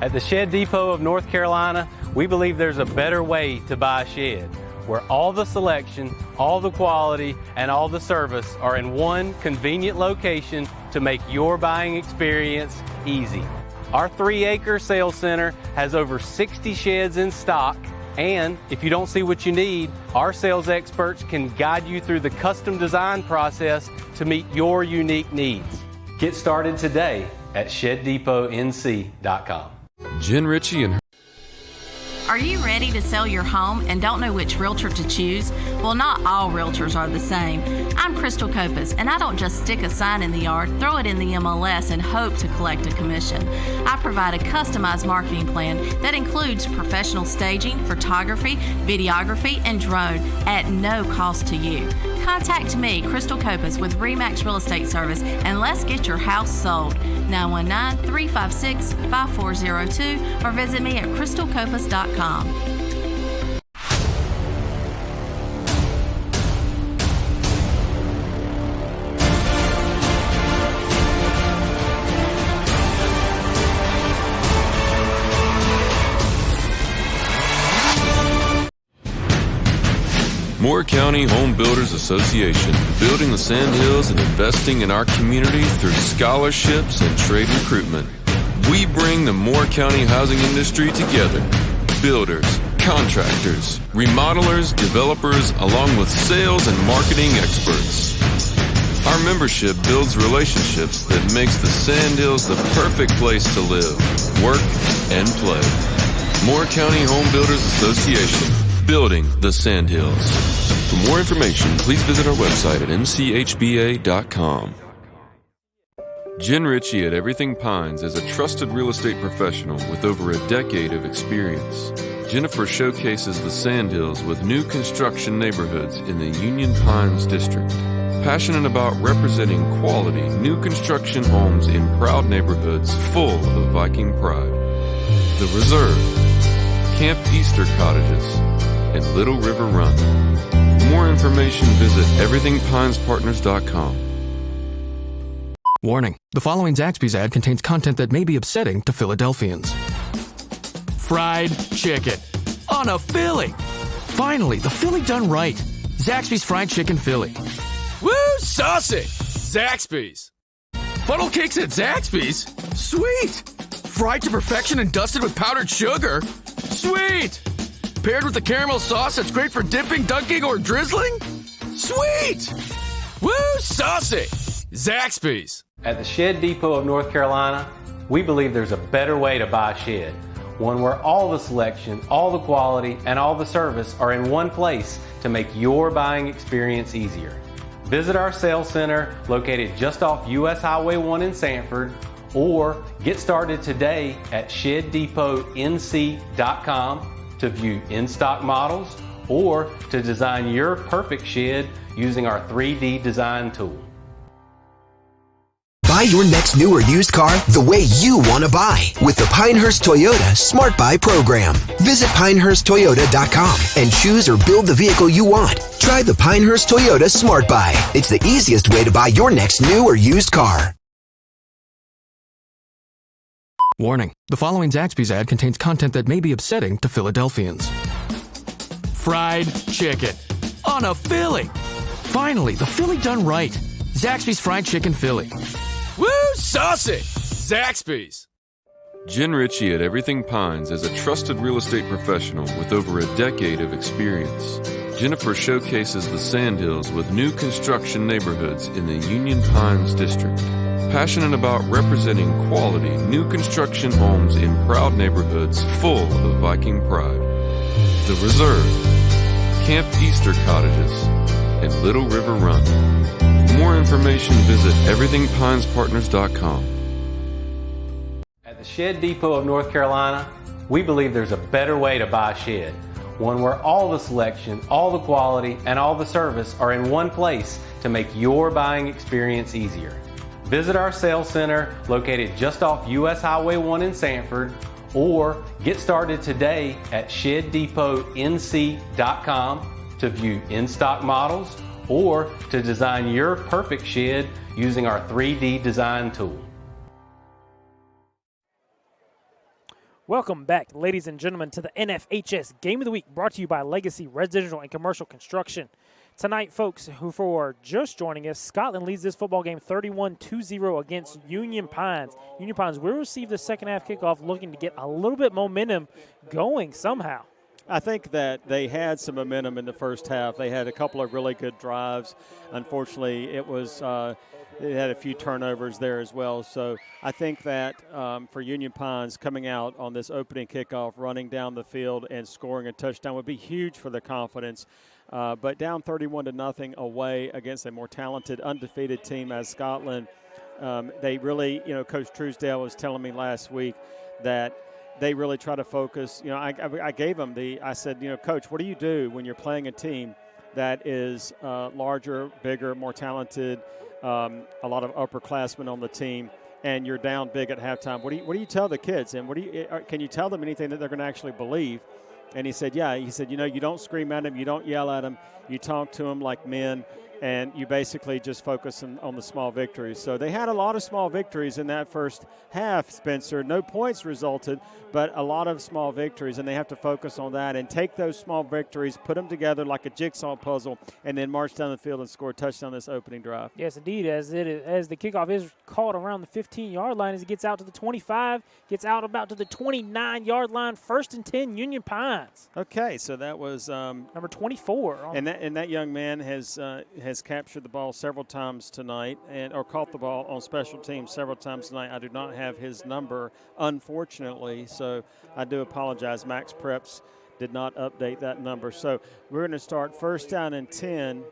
At the Shed Depot of North Carolina, we believe there's a better way to buy a shed, where all the selection, all the quality, and all the service are in one convenient location to make your buying experience easy. Our 3-acre sales center has over 60 sheds in stock, and if you don't see what you need, our sales experts can guide you through the custom design process to meet your unique needs. Get started today at ShedDepotNC.com. Jen Ritchie and Are you ready to sell your home and don't know which realtor to choose? Well, not all realtors are the same. I'm Crystal Copas, and I don't just stick a sign in the yard, throw it in the MLS, and hope to collect a commission. I provide a customized marketing plan that includes professional staging, photography, videography, and drone at no cost to you. Contact me, Crystal Copas, with RE/MAX Real Estate Service, and let's get your house sold. 919-356-5402 or visit me at crystalcopas.com. Moore County Home Builders Association, building the Sandhills and investing in our community through scholarships and trade recruitment. We bring the Moore County housing industry together. Builders, contractors, remodelers, developers, along with sales and marketing experts. Our membership builds relationships that makes the Sandhills the perfect place to live, work, and play. Moore County Home Builders Association, building the Sandhills. For more information, please visit our website at mchba.com. Jen Ritchie at Everything Pines is a trusted real estate professional with over a decade of experience. Jennifer showcases the Sandhills with new construction neighborhoods in the Union Pines district. Passionate about representing quality, new construction homes in proud neighborhoods full of Viking pride. The Reserve, Camp Easter Cottages, and Little River Run. For more information, visit everythingpinespartners.com. Warning, the following Zaxby's ad contains content that may be upsetting to Philadelphians. Fried chicken on a Philly. Finally, the Philly done right. Zaxby's Fried Chicken Philly. Woo, saucy! Zaxby's. Funnel cakes at Zaxby's? Sweet! Fried to perfection and dusted with powdered sugar? Sweet! Paired with a caramel sauce that's great for dipping, dunking, or drizzling? Sweet! Woo, saucy! Zaxby's. At the Shed Depot of North Carolina, we believe there's a better way to buy a shed. One where all the selection, all the quality, and all the service are in one place to make your buying experience easier. Visit our sales center located just off US Highway 1 in Sanford, or get started today at ShedDepotNC.com to view in-stock models or to design your perfect shed using our 3D design tool. Buy your next new or used car the way you want to buy with the Pinehurst Toyota Smart Buy program. Visit PinehurstToyota.com and choose or build the vehicle you want. Try the Pinehurst Toyota Smart Buy. It's the easiest way to buy your next new or used car. Warning, the following Zaxby's ad contains content that may be upsetting to Philadelphians. Fried chicken on a Philly. Finally, the Philly done right. Zaxby's Fried Chicken Philly. Woo, saucy! Zaxby's. Jen Ritchie at Everything Pines is a trusted real estate professional with over a decade of experience. Jennifer showcases the Sandhills with new construction neighborhoods in the Union Pines district. Passionate about representing quality new construction homes in proud neighborhoods full of Viking pride. The Reserve, Camp Easter Cottages, and Little River Run. For more information, visit everythingpinespartners.com. At the Shed Depot of North Carolina, we believe there's a better way to buy a shed. One where all the selection, all the quality, and all the service are in one place to make your buying experience easier. Visit our sales center located just off US Highway 1 in Sanford, or get started today at ShedDepotNC.com to view in-stock models or to design your perfect shed using our 3D design tool. Welcome back, ladies and gentlemen, to the NFHS Game of the Week, brought to you by Legacy Residential and Commercial Construction. Tonight, folks, who are just joining us, Scotland leads this football game 31-20 against Union Pines. Union Pines will receive the second half kickoff, looking to get a little bit momentum going somehow. I think that they had some momentum in the first half. They had a couple of really good drives. Unfortunately, it was they had a few turnovers there as well. So I think that for Union Pines, coming out on this opening kickoff, running down the field and scoring a touchdown would be huge for their confidence. But down 31-0 away against a more talented, undefeated team as Scotland, they really, Coach Truesdale was telling me last week that they really try to focus. I gave them I said, Coach, what do you do when you're playing a team that is larger, bigger, more talented, a lot of upperclassmen on the team, and you're down big at halftime? What do you tell the kids? And can you tell them anything that they're going to actually believe? And he said, yeah. He said, you don't scream at them, you don't yell at them, you talk to them like men, and you basically just focus on the small victories. So they had a lot of small victories in that first half, Spencer. No points resulted, but a lot of small victories, and they have to focus on that and take those small victories, put them together like a jigsaw puzzle, and then march down the field and score a touchdown this opening drive. Yes, indeed, as the kickoff is called around the 15-yard line, as it gets out to the 25, gets out about to the 29-yard line, 1st and 10, Union Pines. Okay, so that was number 24. And that young man has captured the ball several times tonight, or caught the ball on special teams several times tonight. I do not have his number, unfortunately, so I do apologize. Max Preps did not update that number. So we're going to start 1st down and 10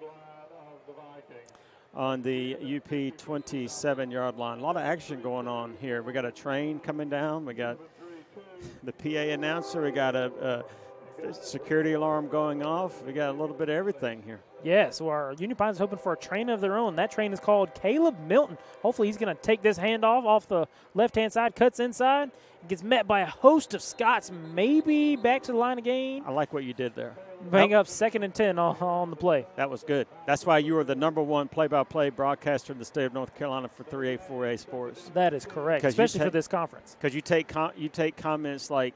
on the UP 27-yard line. A lot of action going on here. We got a train coming down. We got the PA announcer. We got a security alarm going off. We got a little bit of everything here. Yeah, so our Union Pines is hoping for a train of their own. That train is called Caleb Milton. Hopefully he's going to take this handoff off the left-hand side, cuts inside, gets met by a host of Scots, maybe back to the line of game. I like what you did there. Bring up 2nd and 10 on the play. That was good. That's why you were the number one play-by-play broadcaster in the state of North Carolina for 3A4A Sports. That is correct, especially for this conference. Because you take comments like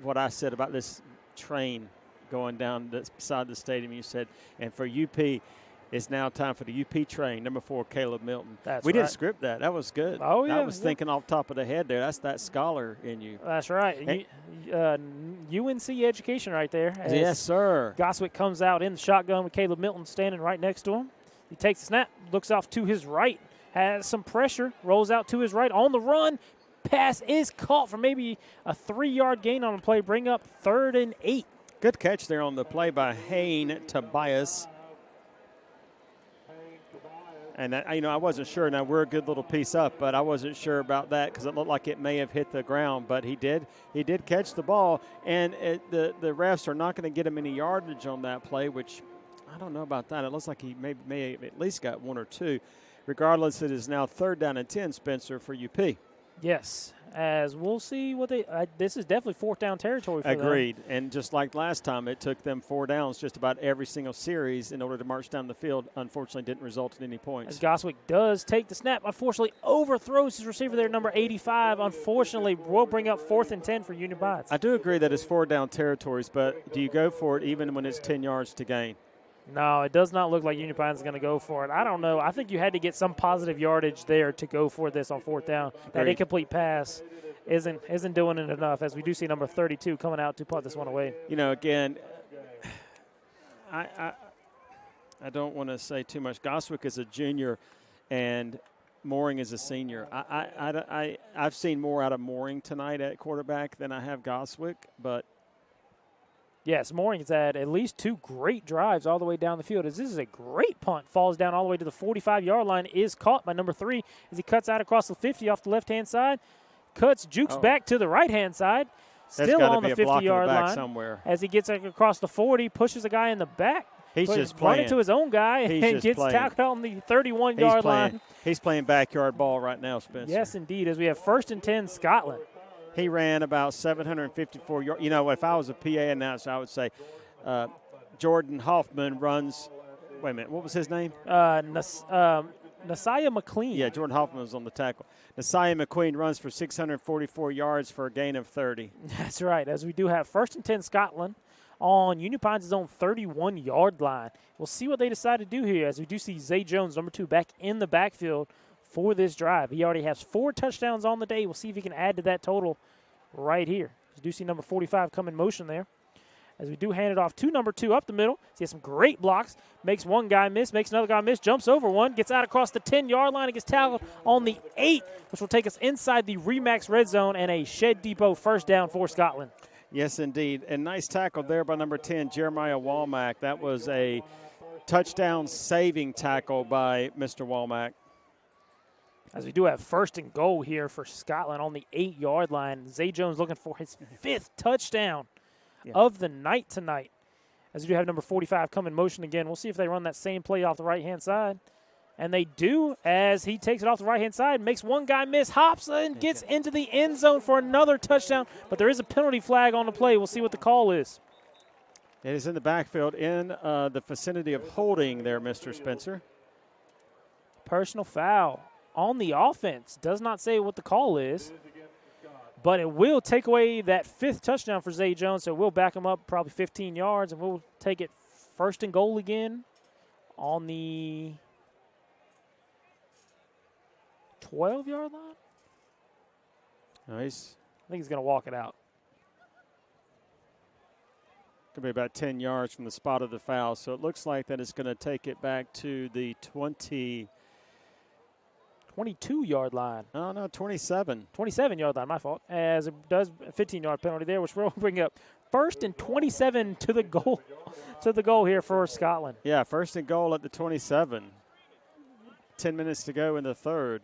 what I said about this train going down beside the stadium. You said, and for UP, It's now time for the UP train, number 4, Caleb Milton. We didn't script that. That was good. Oh, yeah. I was thinking off top of the head there. That's that scholar in you. That's right. UNC education right there. Yes, sir. Goswick comes out in the shotgun with Caleb Milton standing right next to him. He takes the snap, looks off to his right, has some pressure, rolls out to his right on the run. Pass is caught for maybe a 3-yard gain on the play, bring up 3rd and 8. Good catch there on the play by Hayne Tobias. And, I wasn't sure. Now, we're a good little piece up, but I wasn't sure about that because it looked like it may have hit the ground. But he did catch the ball, and the refs are not going to get him any yardage on that play, which I don't know about that. It looks like he may have at least got 1 or 2. Regardless, it is now 3rd down and 10, Spencer, for UP. Yes, as we'll see what they this is definitely 4th down territory for them. Agreed. And just like last time, it took them 4 downs just about every single series in order to march down the field. Unfortunately, didn't result in any points. As Goswick does take the snap, unfortunately overthrows his receiver there, number 85. Unfortunately, will bring up 4th and 10 for Union Pines. I do agree that it's 4 down territories, but do you go for it even when it's 10 yards to gain? No, it does not look like Union Pines is going to go for it. I don't know. I think you had to get some positive yardage there to go for this on 4th down. That incomplete pass isn't doing it enough, as we do see number 32 coming out to punt this one away. Again, I don't want to say too much. Goswick is a junior, and Mooring is a senior. I've seen more out of Mooring tonight at quarterback than I have Goswick, but yes, Mooring's had at least 2 great drives all the way down the field. As this is a great punt, falls down all the way to the 45-yard line, is caught by number 3 as he cuts out across the 50 off the left-hand side, jukes back to the right-hand side, still on the 50-yard line somewhere. As he gets across the 40, pushes a guy in the back. He's just playing. Running to his own guy and gets tackled on the 31-yard line. He's playing backyard ball right now, Spencer. Yes, indeed, as we have 1st and 10, Scotland. He ran about 754 yards. If I was a PA announcer, I would say Jordan Hoffman runs – wait a minute. What was his name? Nasiah McLean. Yeah, Jordan Hoffman was on the tackle. Nasiah McQueen runs for 644 yards for a gain of 30. That's right, as we do have 1st and 10 Scotland on Union Pines' own 31-yard line. We'll see what they decide to do here, as we do see Zay Jones, number 2, back in the backfield for this drive. He already has 4 touchdowns on the day. We'll see if he can add to that total right here. You do see number 45 come in motion there. As we do hand it off to number 2 up the middle. He has some great blocks. Makes one guy miss, makes another guy miss, jumps over one, gets out across the 10-yard line and gets tackled on the 8, which will take us inside the Remax red zone and a Shed Depot 1st down for Scotland. Yes, indeed. And nice tackle there by number 10, Jeremiah Walmack. That was a touchdown-saving tackle by Mr. Walmack. As we do have 1st and goal here for Scotland on the 8-yard line. Zay Jones looking for his 5th touchdown of the night tonight. As we do have number 45 come in motion again. We'll see if they run that same play off the right-hand side. And they do, as he takes it off the right-hand side, makes one guy miss, hops and gets into the end zone for another touchdown. But there is a penalty flag on the play. We'll see what the call is. It is in the backfield in the vicinity of holding there, Mr. Spencer. Personal foul on the offense. Does not say what the call is, but it will take away that 5th touchdown for Zay Jones, so we'll back him up probably 15 yards, and we'll take it 1st and goal again on the 12-yard line. Nice. I think he's going to walk it out. Could be about 10 yards from the spot of the foul, so it looks like that it's going to take it back to the 22-yard line. Oh, no, 27. 27-yard line, my fault. As it does a 15-yard penalty there, which will bring up 1st and 27 to the goal here for Scotland. Yeah, 1st and goal at the 27. 10 minutes to go in the 3rd.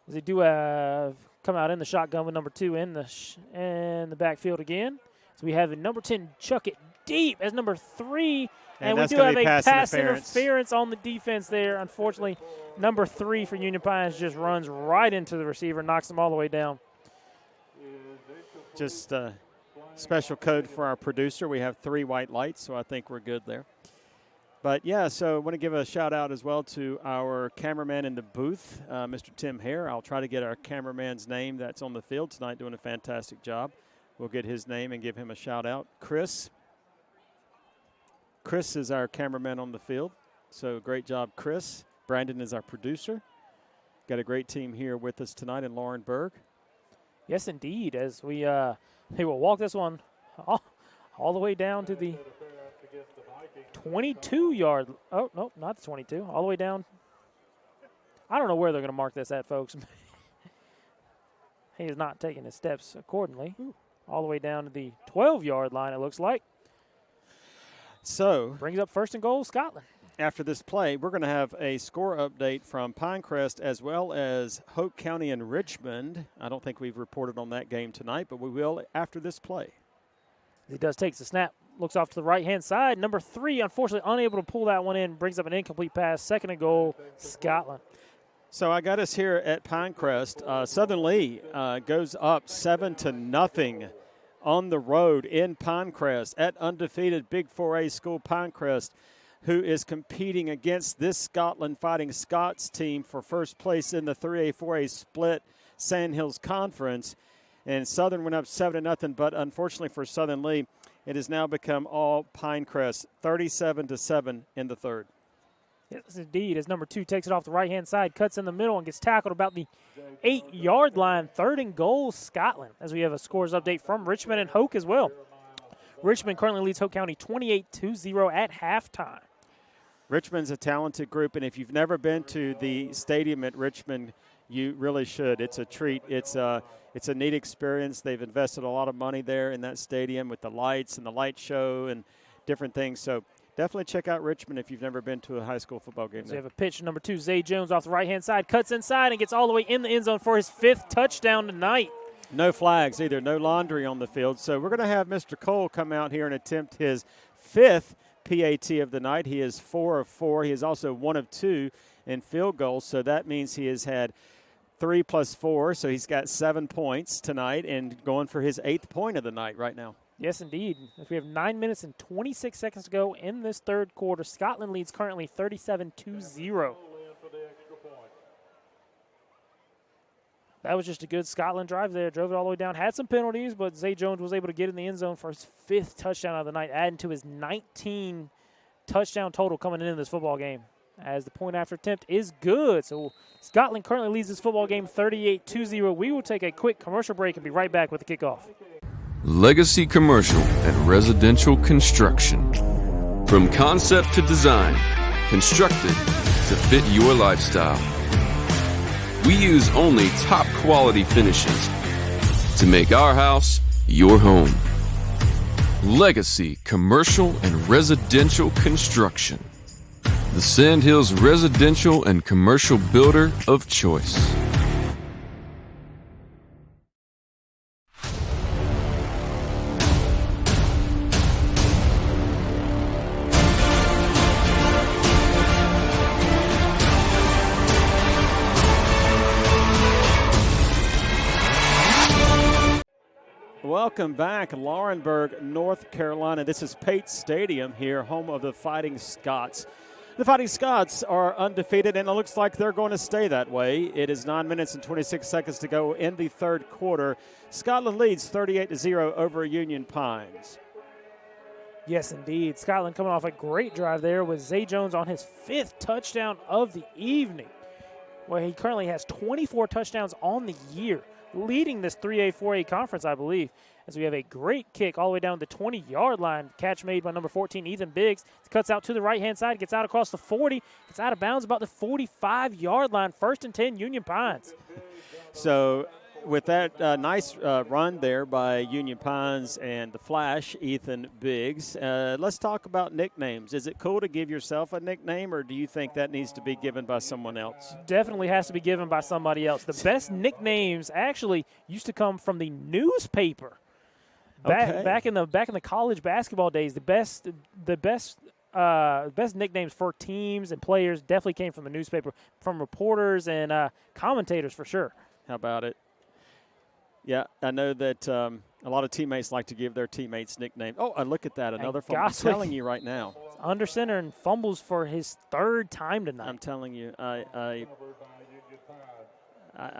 As they do come out in the shotgun with number 2 in the backfield again. So we have the number 10 chuck it deep as number 3. And we do have a pass interference on the defense there. Unfortunately, number 3 for Union Pines just runs right into the receiver, knocks him all the way down. Just special code for our producer. We have 3 white lights, so I think we're good there. But, yeah, so I want to give a shout-out as well to our cameraman in the booth, Mr. Tim Hare. I'll try to get our cameraman's name that's on the field tonight doing a fantastic job. We'll get his name and give him a shout-out. Chris is our cameraman on the field. So great job, Chris. Brandon is our producer. Got a great team here with us tonight in Laurinburg. Yes, indeed. As we will walk this one all the way down to the 22-yard. Oh, no, not the 22. All the way down. I don't know where they're going to mark this at, folks. He is not taking his steps accordingly. All the way down to the 12-yard line, it looks like. So brings up first and goal, Scotland. After this play, we're going to have a score update from Pinecrest as well as Hoke County and Richmond. I don't think we've reported on that game tonight, but we will after this play. He does take the snap, looks off to the right-hand side. Number 3, unfortunately, unable to pull that one in, brings up an incomplete pass. Second and goal, Scotland. So I got us here at Pinecrest. Southern Lee goes up 7-0 on the road in Pinecrest at undefeated Big 4A school Pinecrest, who is competing against this Scotland Fighting Scots team for first place in the 3A, 4A split Sandhills Conference. And Southern went up 7-0, but unfortunately for Southern Lee, it has now become all Pinecrest, 37-7 in the third. Yes, indeed, as number 2 takes it off the right-hand side, cuts in the middle, and gets tackled about the 8-yard line. Third and goal, Scotland, as we have a scores update from Richmond and Hoke as well. Richmond currently leads Hoke County 28-0 at halftime. Richmond's a talented group, and if you've never been to the stadium at Richmond, you really should. It's a treat. It's a neat experience. They've invested a lot of money there in that stadium with the lights and the light show and different things. So definitely check out Richmond if you've never been to a high school football game. So you have a pitch, number 2, Zay Jones off the right-hand side, cuts inside and gets all the way in the end zone for his 5th touchdown tonight. No flags either, no laundry on the field. So we're going to have Mr. Cole come out here and attempt his 5th PAT of the night. He is 4 of 4. He is also 1 of 2 in field goals. So that means he has had 3 plus 4. So he's got 7 points tonight and going for his 8th point of the night right now. Yes, indeed. If we have 9 minutes and 26 seconds to go in this third quarter, Scotland leads currently 37-0. That was just a good Scotland drive there. Drove it all the way down. Had some penalties, but Zay Jones was able to get in the end zone for his 5th touchdown of the night, adding to his 19 touchdown total coming into this football game, as the point after attempt is good. So Scotland currently leads this football game 38-0. We will take a quick commercial break and be right back with the kickoff. Legacy Commercial and Residential Construction. From concept to design, constructed to fit your lifestyle. We use only top quality finishes to make our house your home. Legacy Commercial and Residential Construction. The Sandhills residential and commercial builder of choice. Welcome back, Laurinburg, North Carolina. This is Pate Stadium here, home of the Fighting Scots. The Fighting Scots are undefeated, and it looks like they're going to stay that way. It is 9 minutes and 26 seconds to go in the third quarter. Scotland leads 38-0 over Union Pines. Yes, indeed. Scotland coming off a great drive there with Zay Jones on his 5th touchdown of the evening, where he currently has 24 touchdowns on the year, leading this 3A, 4A conference, I believe, as we have a great kick all the way down the 20-yard line. Catch made by number 14, Ethan Biggs. Cuts out to the right-hand side, gets out across the 40, gets out of bounds about the 45-yard line. 1st and 10, Union Pines. So with that nice run there by Union Pines and the Flash, Ethan Biggs, let's talk about nicknames. Is it cool to give yourself a nickname, or do you think that needs to be given by someone else? Definitely has to be given by somebody else. The best nicknames actually used to come from the newspaper. Back in the college basketball days, the best nicknames for teams and players definitely came from the newspaper, from reporters and commentators for sure. How about it? Yeah, I know that a lot of teammates like to give their teammates nicknames. Oh, look at that, another fumble. I'm telling you right now. Under center and fumbles for his 3rd time tonight. I'm telling you, I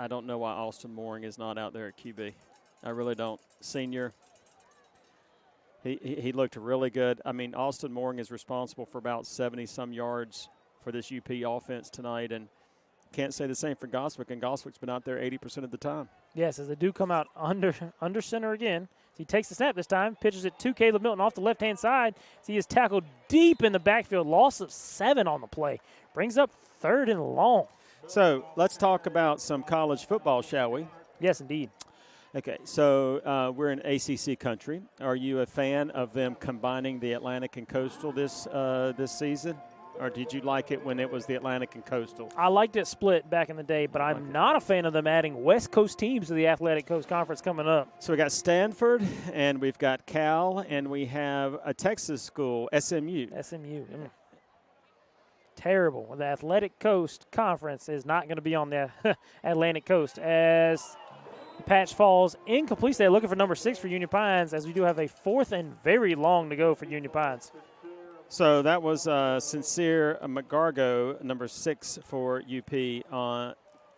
don't know why Austin Mooring is not out there at QB. I really don't. Senior. He looked really good. I mean, Austin Mooring is responsible for about 70-some yards for this UP offense tonight, and can't say the same for Goswick, and Goswick's been out there 80% of the time. Yes, as they do come out under center again. So he takes the snap this time, pitches it to Caleb Milton off the left-hand side. So he is tackled deep in the backfield, loss of 7 on the play. Brings up 3rd and long. So let's talk about some college football, shall we? Yes, indeed. Okay, so we're in ACC country. Are you a fan of them combining the Atlantic and Coastal this season? Or did you like it when it was the Atlantic and Coastal? I liked it split back in the day, but I'm not a fan of them adding West Coast teams to the Athletic Coast Conference coming up. So we got Stanford, and we've got Cal, and we have a Texas school, SMU. Terrible. The Athletic Coast Conference is not going to be on the Atlantic Coast as the patch falls incomplete. They're looking for number 6 for Union Pines, as we do have a 4th and very long to go for Union Pines. So that was Sincere McGargo, number 6 for UP,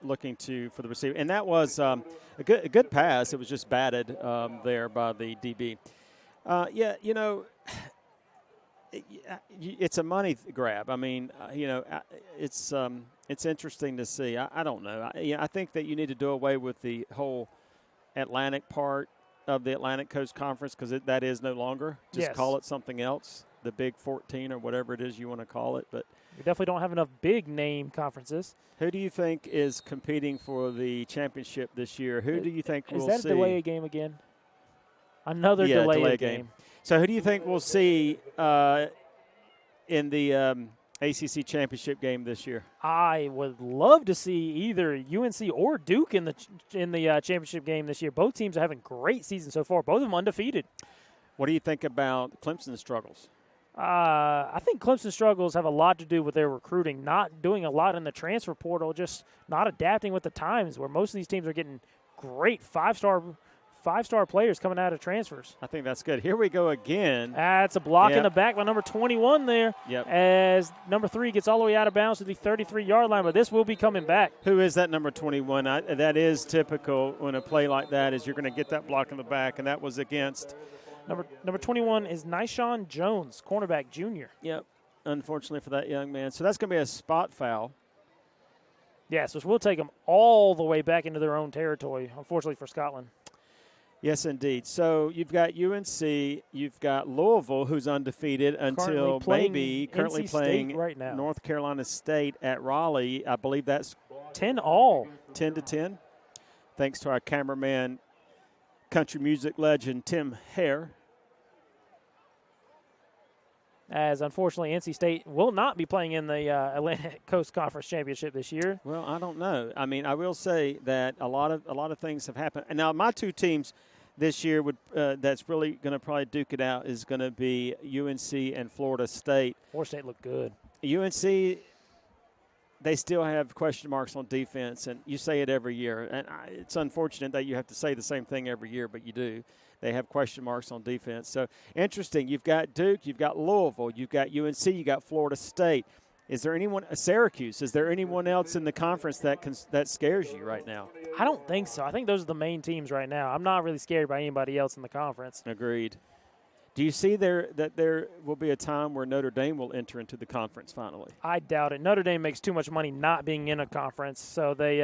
looking for the receiver. And that was a good pass. It was just batted there by the DB. It's a money grab. I mean, it's interesting to see. I don't know. I think that you need to do away with the whole Atlantic part of the Atlantic Coast Conference because that is no longer. Just call it something else. The Big 14 or whatever it is you want to call it. But we definitely don't have enough big name conferences. Who do you think is competing for the championship this year? Who do you think we'll see? Is that a delay game again? Another delay game. So who do you think we'll see in the ACC championship game this year? I would love to see either UNC or Duke in the championship game this year. Both teams are having great seasons so far. Both of them undefeated. What do you think about Clemson's struggles? I think Clemson's struggles have a lot to do with their recruiting, not doing a lot in the transfer portal, just not adapting with the times, where most of these teams are getting great five-star players coming out of transfers. I think that's good. Here we go again. That's a block in the back by number 21 there. Yep. As number 3 gets all the way out of bounds to the 33-yard line, but this will be coming back. Who is that number 21? That is typical when a play like that is you're going to get that block in the back, and that was against – Number 21 is Nyshawn Jones, cornerback junior. Yep, unfortunately for that young man. So that's going to be a spot foul. Yes, which will take them all the way back into their own territory, unfortunately for Scotland. Yes, indeed. So you've got UNC, you've got Louisville, who's undefeated until currently playing right now. North Carolina State at Raleigh. I believe that's 10-all. 10-10. Thanks to our cameraman, country music legend Tim Hare. As unfortunately NC State will not be playing in the Atlantic Coast Conference Championship this year. Well, I don't know. I mean, I will say that a lot of things have happened. And now my two teams this year that's really going to probably duke it out is going to be UNC and Florida State. Florida State looked good. UNC, they still have question marks on defense, and you say it every year. And it's unfortunate that you have to say the same thing every year, but you do. They have question marks on defense. So, interesting. You've got Duke, you've got Louisville, you've got UNC, you've got Florida State. Is there anyone – Syracuse, is there anyone else in the conference that scares you right now? I don't think so. I think those are the main teams right now. I'm not really scared by anybody else in the conference. Agreed. Do you see that there will be a time where Notre Dame will enter into the conference finally? I doubt it. Notre Dame makes too much money not being in a conference, so they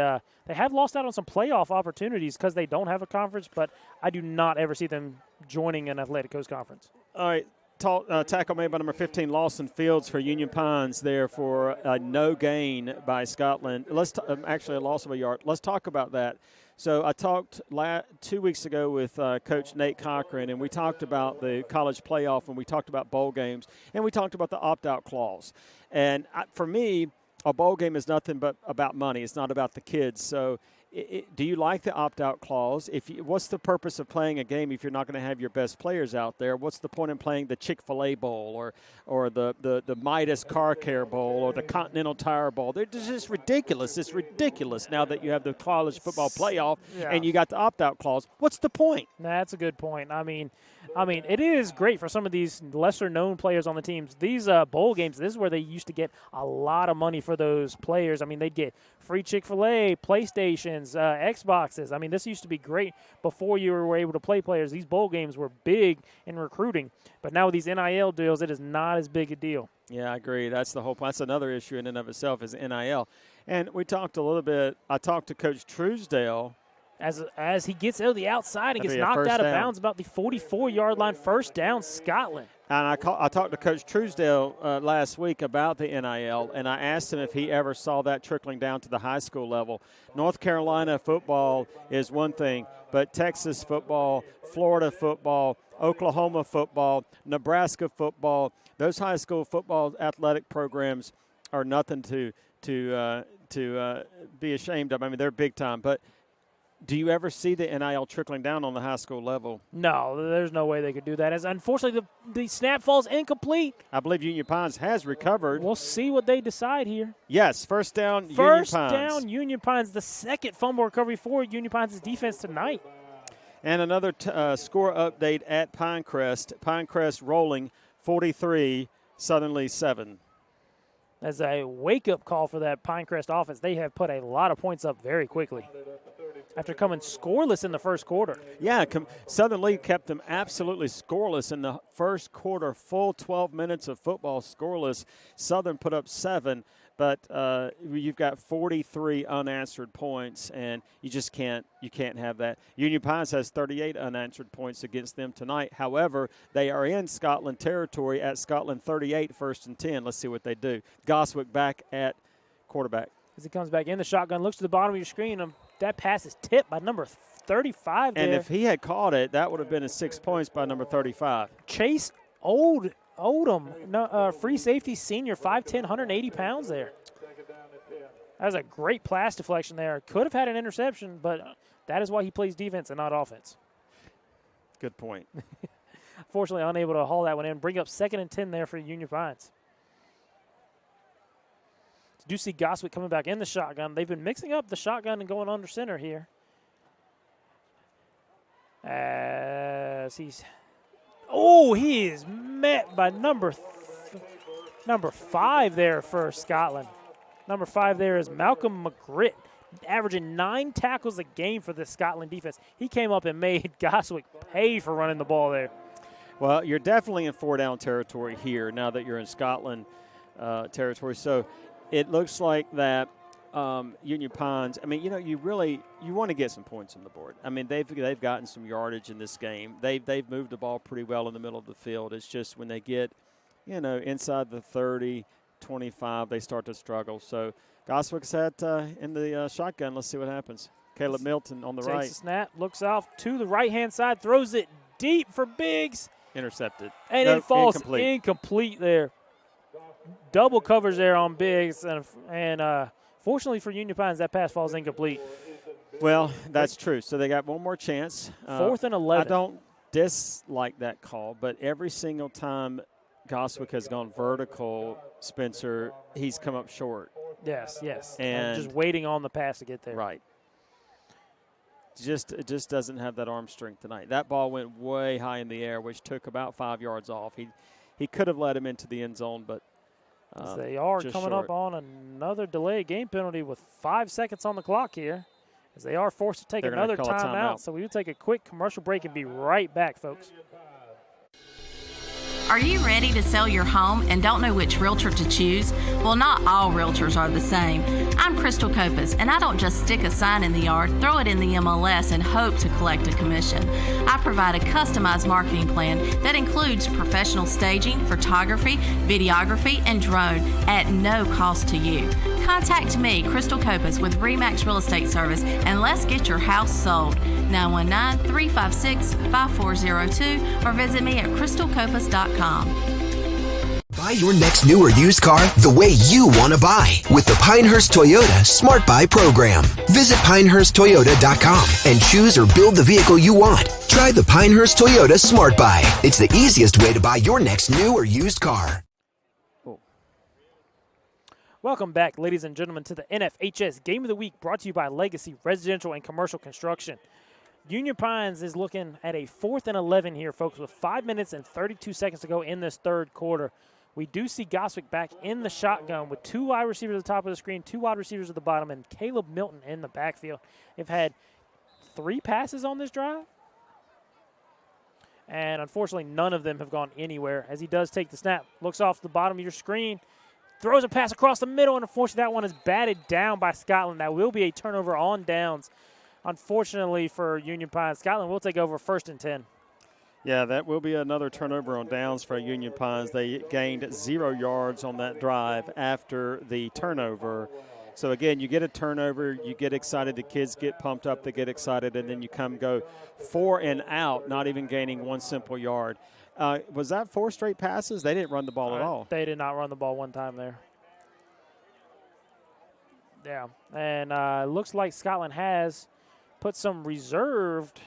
have lost out on some playoff opportunities because they don't have a conference, but I do not ever see them joining an Athletic Coast Conference. All right. Tackle made by number 15, Lawson Fields for Union Pines there for a no gain by Scotland. Actually a loss of a yard. Let's talk about that. So I talked 2 weeks ago with Coach Nate Cochran, and we talked about the college playoff, and we talked about bowl games, and we talked about the opt-out clause. And for me, a bowl game is nothing but about money. It's not about the kids. So do you like the opt-out clause? What's the purpose of playing a game if you're not going to have your best players out there? What's the point in playing the Chick-fil-A Bowl or the Midas Car Care Bowl or the Continental Tire Bowl? It's just ridiculous. It's ridiculous now that you have the college football playoff and you got the opt-out clause. What's the point? That's a good point. I mean, it is great for some of these lesser-known players on the teams. These bowl games, this is where they used to get a lot of money for those players. I mean, they'd get free Chick-fil-A, PlayStations, Xboxes. I mean, this used to be great before you were able to play players. These bowl games were big in recruiting. But now with these NIL deals, it is not as big a deal. Yeah, I agree. That's the whole point. That's another issue in and of itself is NIL. And we talked a little bit. I talked to Coach Truesdale. As he gets out of the outside and gets knocked out of bounds about the 44-yard line, first down, Scotland. And I talked to Coach Truesdale last week about the NIL, and I asked him if he ever saw that trickling down to the high school level. North Carolina football is one thing, but Texas football, Florida football, Oklahoma football, Nebraska football, those high school football athletic programs are nothing to be ashamed of. I mean, they're big time, but do you ever see the NIL trickling down on the high school level? No, there's no way they could do that. As unfortunately, the snap falls incomplete. I believe Union Pines has recovered. We'll see what they decide here. Yes, first down, Union Pines. First down, Union Pines. The second fumble recovery for Union Pines' defense tonight. And another score update at Pinecrest. Pinecrest rolling 43, Southern Lee 7. As a wake-up call for that Pinecrest offense, they have put a lot of points up very quickly after coming scoreless in the first quarter. Yeah, Southern Lee kept them absolutely scoreless in the first quarter, full 12 minutes of football scoreless. Southern put up 7, but you've got 43 unanswered points, and you just can't have that. Union Pines has 38 unanswered points against them tonight. However, they are in Scotland territory at Scotland 38, 1st and 10. Let's see what they do. Goswick back at quarterback. As he comes back in the shotgun, looks to the bottom of your screen. That pass is tipped by number 35 there. And if he had caught it, that would have been a 6 points by number 35. Chase Oldham, free safety senior, 5'10", 180 pounds there. That was a great pass deflection there. Could have had an interception, but that is why he plays defense and not offense. Good point. Fortunately, unable to haul that one in. Bring up 2nd and 10 there for Union Pines. Do see Goswick coming back in the shotgun. They've been mixing up the shotgun and going under center here. As he is met by number 5 there for Scotland. Number 5 there is Malcolm McGritt, averaging 9 tackles a game for the Scotland defense. He came up and made Goswick pay for running the ball there. Well, you're definitely in 4-down territory here now that you're in Scotland territory. So it looks like that Union Pines, I mean, you want to get some points on the board. I mean, they've gotten some yardage in this game. They've moved the ball pretty well in the middle of the field. It's just when they get, inside the 30, 25, they start to struggle. So Goswick's in the shotgun. Let's see what happens. Caleb Milton on the right. Takes a snap, looks off to the right-hand side, throws it deep for Biggs. Intercepted. And it falls incomplete there. Double covers there on Biggs, and fortunately for Union Pines, that pass falls incomplete. Well, that's true. So they got one more chance. 4th and 11. I don't dislike that call, but every single time Goswick has gone vertical, Spencer, he's come up short. Yes. And just waiting on the pass to get there. Right. It just doesn't have that arm strength tonight. That ball went way high in the air, which took about 5 yards off. He could have led him into the end zone, but they are coming up on another delay game penalty with 5 seconds on the clock here, as they are forced to take another timeout. So we will take a quick commercial break and be right back, folks. Are you ready to sell your home and don't know which realtor to choose? Well, not all realtors are the same. I'm Crystal Copas, and I don't just stick a sign in the yard, throw it in the MLS, and hope to collect a commission. I provide a customized marketing plan that includes professional staging, photography, videography, and drone at no cost to you. Contact me, Crystal Copas, with RE/MAX Real Estate Service, and let's get your house sold. 919-356-5402 or visit me at crystalcopas.com. Buy your next new or used car the way you want to buy with the Pinehurst Toyota Smart Buy program. Visit pinehursttoyota.com and choose or build the vehicle you want. Try the Pinehurst Toyota Smart Buy. It's the easiest way to buy your next new or used car. Welcome back, ladies and gentlemen, to the NFHS Game of the Week, brought to you by Legacy Residential and Commercial Construction. Union Pines is looking at a 4th and 11 here, folks, with 5 minutes and 32 seconds to go in this third quarter. We do see Goswick back in the shotgun with 2 wide receivers at the top of the screen, 2 wide receivers at the bottom, and Caleb Milton in the backfield. They've had 3 passes on this drive. And unfortunately, none of them have gone anywhere. As he does take the snap, looks off the bottom of your screen, throws a pass across the middle, and unfortunately that one is batted down by Scotland. That will be a turnover on downs. Unfortunately for Union Pines, Scotland will take over 1st and 10. Yeah, that will be another turnover on downs for Union Pines. They gained 0 yards on that drive after the turnover. So, again, you get a turnover, you get excited, the kids get pumped up, they get excited, and then you go 4 and out, not even gaining 1 simple yard. Was that 4 straight passes? They didn't run the ball at all. They did not run the ball one time there. Yeah, and it looks like Scotland has put some reserved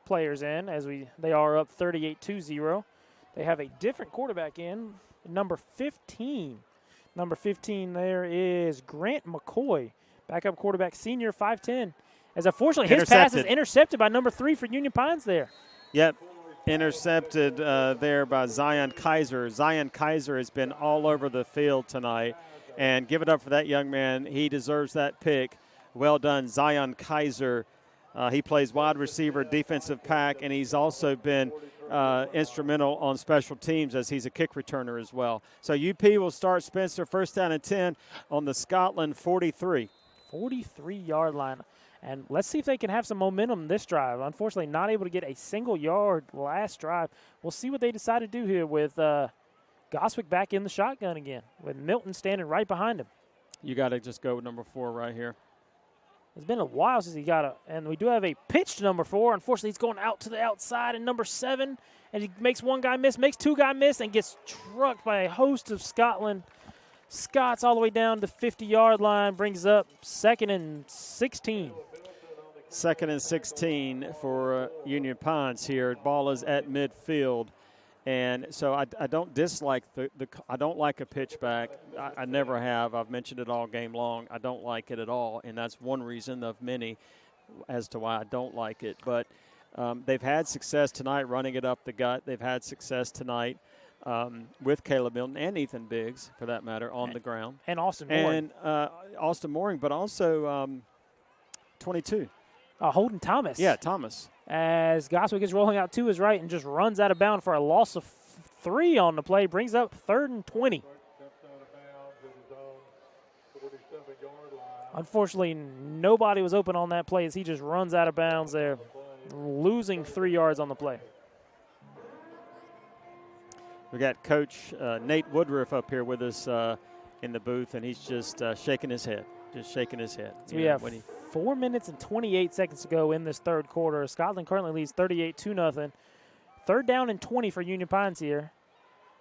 players in as they are up 38-0. They have a different quarterback in, number 15. Number 15 there is Grant McCoy, backup quarterback, senior, 5'10". As unfortunately his pass is intercepted by number 3 for Union Pines there. Yep, intercepted there by Zion Kaiser. Zion Kaiser has been all over the field tonight, and give it up for that young man. He deserves that pick. Well done, Zion Kaiser. He plays wide receiver, defensive back, and he's also been instrumental on special teams as he's a kick returner as well. So UP will start Spencer 1st down and 10 on the Scotland 43. 43-yard line. And let's see if they can have some momentum this drive. Unfortunately, not able to get a single yard last drive. We'll see what they decide to do here with Goswick back in the shotgun again, with Milton standing right behind him. You got to just go with number 4 right here. It's been a while since he got and we do have a pitch to number 4. Unfortunately, he's going out to the outside, and number 7, and he makes 1 guy miss, makes 2 guy miss, and gets trucked by a host of Scotland Scots all the way down to 50-yard line, brings up 2nd and 16. 2nd and 16 for Union Pines here. Ball is at midfield. And so I don't dislike I don't like a pitch back. I never have. I've mentioned it all game long. I don't like it at all, and that's one reason of many as to why I don't like it. But they've had success tonight running it up the gut. They've had success tonight with Caleb Milton and Ethan Biggs, for that matter, on the ground. And Austin Mooring. And Austin Mooring, but also 22. Holden Thomas. Yeah, Thomas. As Goswick is rolling out to his right and just runs out of bounds for a loss of 3 on the play, brings up 3rd and 20. Unfortunately, nobody was open on that play as he just runs out of bounds there, losing 3 yards on the play. We got Coach Nate Woodruff up here with us in the booth, and he's just shaking his head. Just shaking his head. So we have 4 minutes and 28 seconds to go in this third quarter. Scotland currently leads 38-0. 3rd down and 20 for Union Pines here.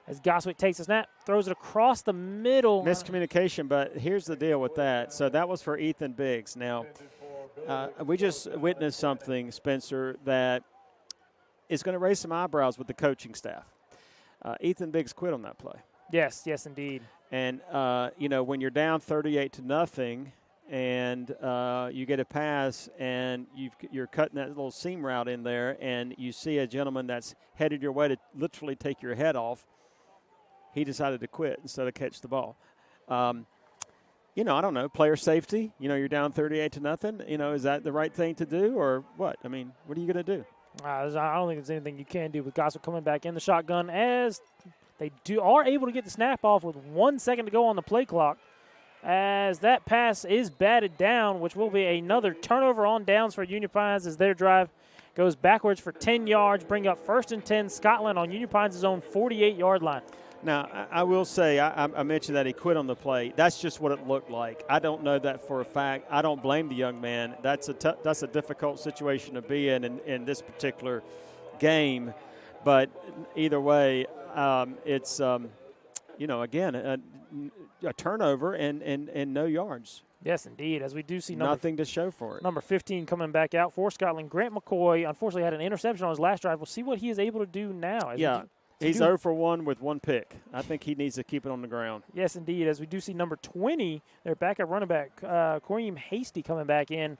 As Goswick takes a snap, throws it across the middle. Miscommunication, but here's the deal with that. So that was for Ethan Biggs. Now, we just witnessed something, Spencer, that is going to raise some eyebrows with the coaching staff. Ethan Biggs quit on that play. Yes, indeed. And, when you're down 38-0 and you get a pass and you're cutting that little seam route in there and you see a gentleman that's headed your way to literally take your head off, he decided to quit instead of catch the ball. I don't know, player safety. You're down 38-0. Is that the right thing to do or what? I mean, what are you going to do? I don't think there's anything you can do with Goswick coming back in the shotgun as they are able to get the snap off with 1 second to go on the play clock. As that pass is batted down, which will be another turnover on downs for Union Pines as their drive goes backwards for 10 yards, bring up 1st and 10 Scotland on Union Pines' own 48-yard line. Now, I will say, I mentioned that he quit on the play. That's just what it looked like. I don't know that for a fact. I don't blame the young man. That's a difficult situation to be in this particular game. But either way, it's, again, a turnover and no yards. Yes, indeed, as we do see nothing to show for it. Number 15 coming back out for Scotland. Grant McCoy, unfortunately, had an interception on his last drive. We'll see what he is able to do now. He's 0 for 1 with 1 pick. I think he needs to keep it on the ground. Yes, indeed, as we do see number 20, their backup running back, Kareem Hasty, coming back in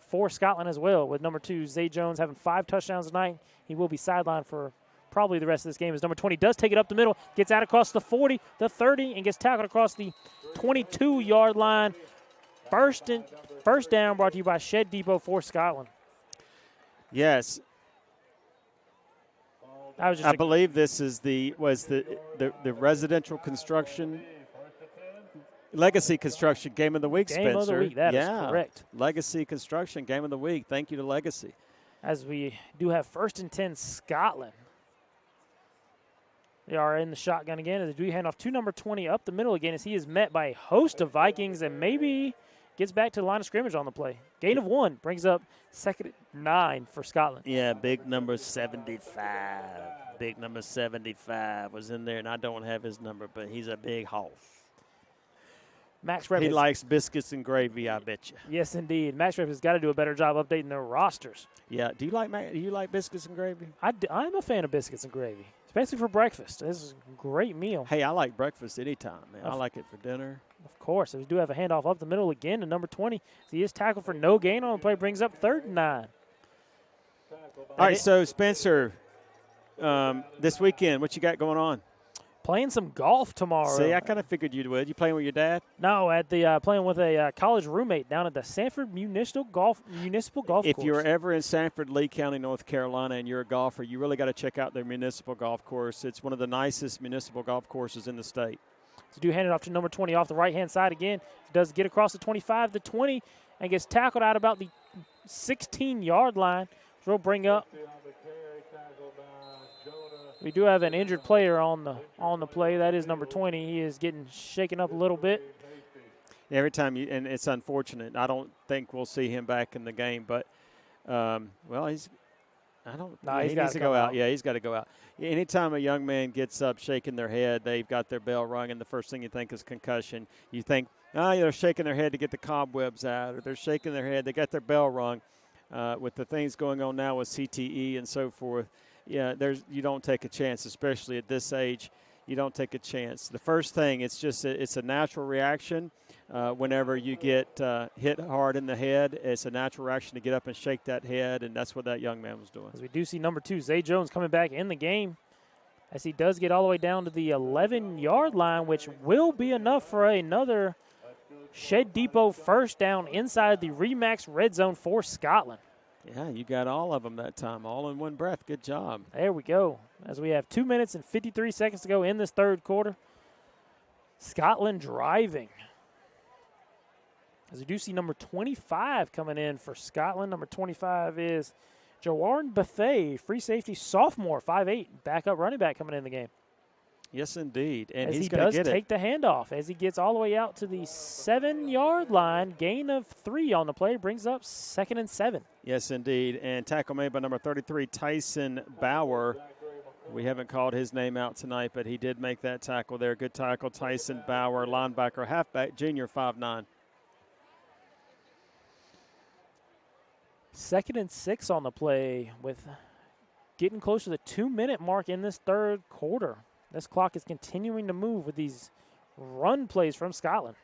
for Scotland as well, with number 2, Zay Jones, having 5 touchdowns tonight. He will be sidelined for probably the rest of this game as number 20 does take it up the middle, gets out across the 40, the 30, and gets tackled across the 22-yard line. First down brought to you by Shed Depot for Scotland. Yes. I believe this is the residential construction Legacy Construction Game of the Week, Spencer. Game of the Week, that is correct. Legacy Construction Game of the Week. Thank you to Legacy. As we do have 1st and 10 Scotland. They are in the shotgun again as they do hand off to number 20 up the middle again as he is met by a host of Vikings and maybe gets back to the line of scrimmage on the play. Gain of 1 brings up 2nd and 9 for Scotland. Yeah, big number 75. Big number 75 was in there, and I don't have his number, but he's a big hoss. Max Rep he likes biscuits and gravy, I bet you. Yes, indeed. Max Rep has got to do a better job updating their rosters. Yeah. Do you like biscuits and gravy? I'm a fan of biscuits and gravy, especially for breakfast. This is a great meal. Hey, I like breakfast anytime, man. I like it for dinner. Of course. We do have a handoff up the middle again to number 20. He is tackled for no gain on the play, brings up 3rd and 9. All right, so Spencer, this weekend, what you got going on? Playing some golf tomorrow. See, I kind of figured you would. You playing with your dad? No, at the playing with a college roommate down at the Sanford Municipal Golf Course. If you're ever in Sanford, Lee County, North Carolina, and you're a golfer, you really got to check out their municipal golf course. It's one of the nicest municipal golf courses in the state. So do hand it off to number 20 off the right-hand side again. He does get across the 25 to 20 and gets tackled out about the 16-yard line, which will bring up. We do have an injured player on the play. That is number 20. He is getting shaken up a little bit. Every time and it's unfortunate. I don't think we'll see him back in the game, but he needs to go out. Yeah, he's got to go out. Anytime a young man gets up shaking their head, they've got their bell rung, and the first thing you think is concussion. You think, they're shaking their head to get the cobwebs out, or they're shaking their head. They got their bell rung. With the things going on now with CTE and so forth, you don't take a chance, especially at this age. You don't take a chance. The first thing, it's a natural reaction. Whenever you get hit hard in the head, it's a natural reaction to get up and shake that head, and that's what that young man was doing. As we do see number 2, Zay Jones, coming back in the game, as he does get all the way down to the 11-yard line, which will be enough for another Shed Depot first down inside the Remax red zone for Scotland. Yeah, you got all of them that time, all in one breath. Good job. There we go. As we have 2 minutes and 53 seconds to go in this third quarter. Scotland driving. As we do see number 25 coming in for Scotland. Number 25 is Jawarn Buffet, free safety sophomore, 5'8", backup running back coming in the game. Yes, indeed. And as he's he going to does get take the handoff, as he gets all the way out to the 7-yard line, gain of 3 on the play, brings up 2nd and 7. Yes, indeed. And tackle made by number 33, Tyson Bauer. We haven't called his name out tonight, but he did make that tackle there. Good tackle, Tyson Bauer, linebacker, halfback, junior, 5'9". 2nd and 6 on the play with getting close to the 2-minute mark in this third quarter. This clock is continuing to move with these run plays from Scotland.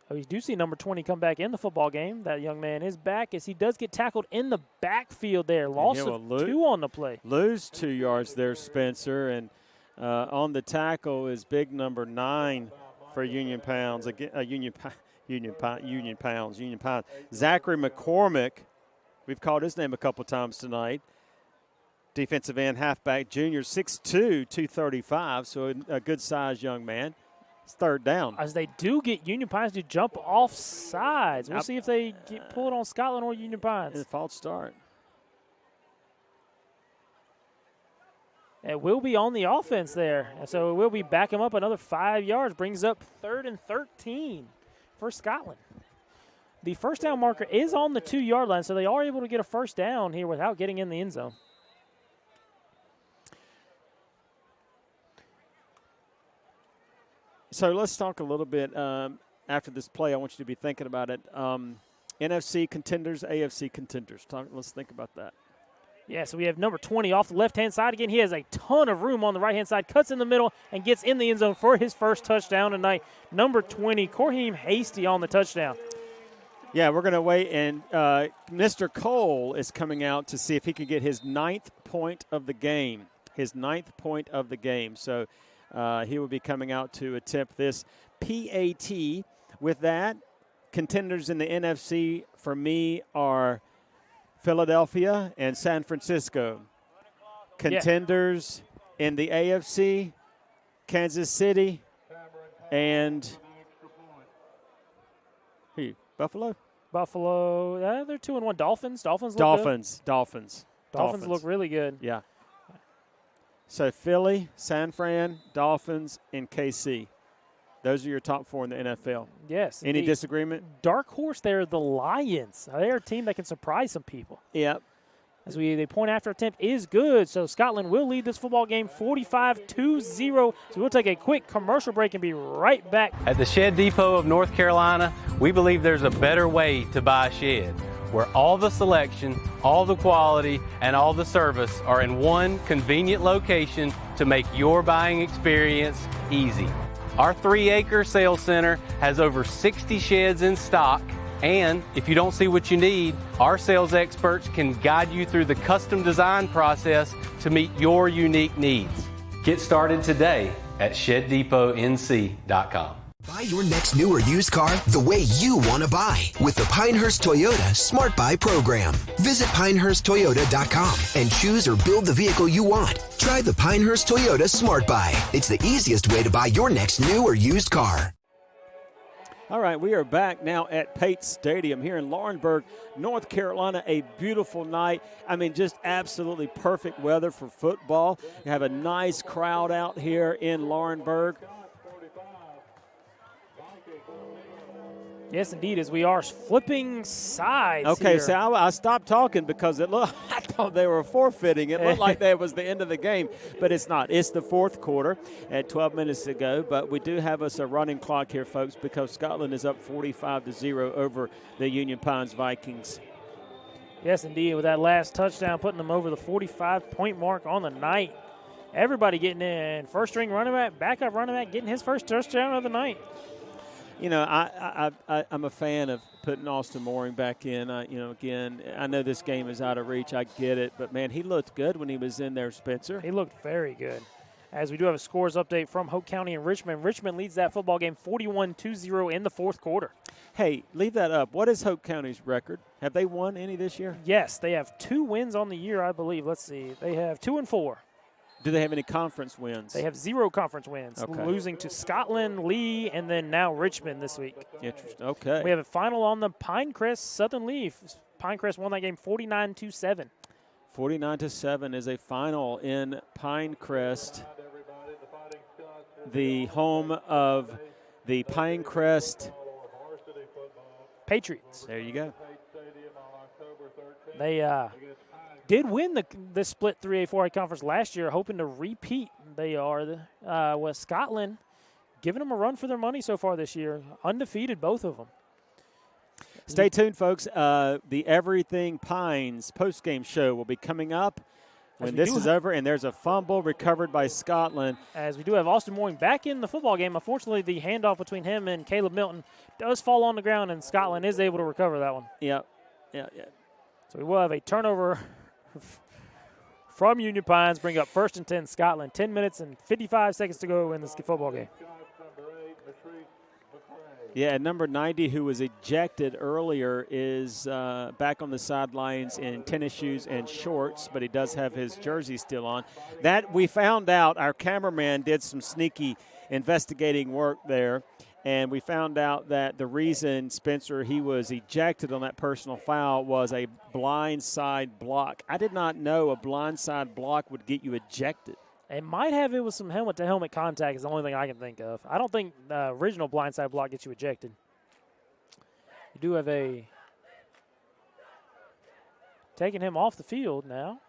We do see number 20 come back in the football game. That young man is back as he does get tackled in the backfield there. Loss of 2 on the play. Lose 2 yards there, Spencer. And on the tackle is big number 9 for Union Pounds. Union Pounds. Zachary McCormick. We've called his name a couple times tonight. Defensive end, halfback, junior, 6'2", 235, so a good-sized young man. It's third down. As they do get Union Pines to jump off sides. We'll see if they get pulled on Scotland or Union Pines. It's a false start. It will be on the offense there. And so it will be back him up another 5 yards. Brings up 3rd and 13 for Scotland. The first down marker is on the 2-yard line, so they are able to get a first down here without getting in the end zone. So let's talk a little bit after this play. I want you to be thinking about it. NFC contenders, AFC contenders. Let's think about that. Yeah, so we have number 20 off the left-hand side. Again, he has a ton of room on the right-hand side, cuts in the middle, and gets in the end zone for his first touchdown tonight. Number 20, Corheem Hasty on the touchdown. Yeah, we're going to wait, and Mr. Cole is coming out to see if he can get his 9th point of the game. So he will be coming out to attempt this PAT. With that, contenders in the NFC for me are Philadelphia and San Francisco. contenders in the AFC, Kansas City, and Buffalo? Buffalo, they're 2-1. Dolphins look good. Dolphins Look really good. Yeah. So Philly, San Fran, Dolphins, and KC. Those are your top 4 in the NFL. Yes. Any indeed. disagreement? Dark horse there, the Lions. They're a team that can surprise some people. Yep. As the point after attempt is good, so Scotland will lead this football game 45-0. So we'll take a quick commercial break and be right back. At the Shed Depot of North Carolina, we believe there's a better way to buy a shed, where all the selection, all the quality, and all the service are in one convenient location to make your buying experience easy. Our 3-acre sales center has over 60 sheds in stock, and if you don't see what you need, our sales experts can guide you through the custom design process to meet your unique needs. Get started today at ShedDepotNC.com. Buy your next new or used car the way you want to buy with the Pinehurst Toyota Smart Buy program. Visit PinehurstToyota.com and choose or build the vehicle you want. Try the Pinehurst Toyota Smart Buy. It's the easiest way to buy your next new or used car. All right, we are back now at Pate Stadium here in Laurinburg, North Carolina. A beautiful night. I mean, just absolutely perfect weather for football. You have a nice crowd out here in Laurinburg. Yes, indeed, as we are flipping sides Okay, here. so I stopped talking because I thought they were forfeiting. It looked like that was the end of the game, but it's not. It's the fourth quarter at 12 minutes to go, but we do have us a running clock here, folks, because Scotland is up 45-0 over the Union Pines Vikings. Yes, indeed, with that last touchdown, putting them over the 45-point mark on the night. Everybody getting in. First-string running back, backup running back, getting his first touchdown of the night. You know, I'm a fan of putting Austin Mooring back in. Again, I know this game is out of reach. I get it. But, man, he looked good when he was in there, Spencer. He looked very good. As we do have a scores update from Hoke County and Richmond. Richmond leads that football game 41-0 in the fourth quarter. Hey, leave that up. What is Hoke County's record? Have they won any this year? Yes, they have 2 wins on the year, I believe. Let's see. They have 2-4. Do they have any conference wins? They have 0 conference wins, losing to Scotland, Lee, and then now Richmond this week. Interesting. Okay. We have a final on the Pinecrest Southern Lee. Pinecrest won that game 49-7. 49-7 is a final in Pinecrest, the home of the Pinecrest Patriots. There you go. They did win the split 3A, 4A conference last year, hoping to repeat. They are with Scotland, giving them a run for their money so far this year. Undefeated, both of them. Stay tuned, folks. The Everything Pines postgame show will be coming up when this is over, and there's a fumble recovered by Scotland. As we do have Austin Mooring back in the football game. Unfortunately, the handoff between him and Caleb Milton does fall on the ground, and Scotland is able to recover that one. Yeah. So we will have a turnover from Union Pines, bring up 1st and 10 Scotland. 10 minutes and 55 seconds to go in this football game. Yeah, number 90, who was ejected earlier, is back on the sidelines in tennis shoes and shorts, but he does have his jersey still on. That we found out, our cameraman did some sneaky investigating work there, and we found out that the reason, Spencer, he was ejected on that personal foul was a blindside block. I did not know a blindside block would get you ejected. It might have it with some helmet-to-helmet contact is the only thing I can think of. I don't think the original blindside block gets you ejected. You do have taking him off the field now.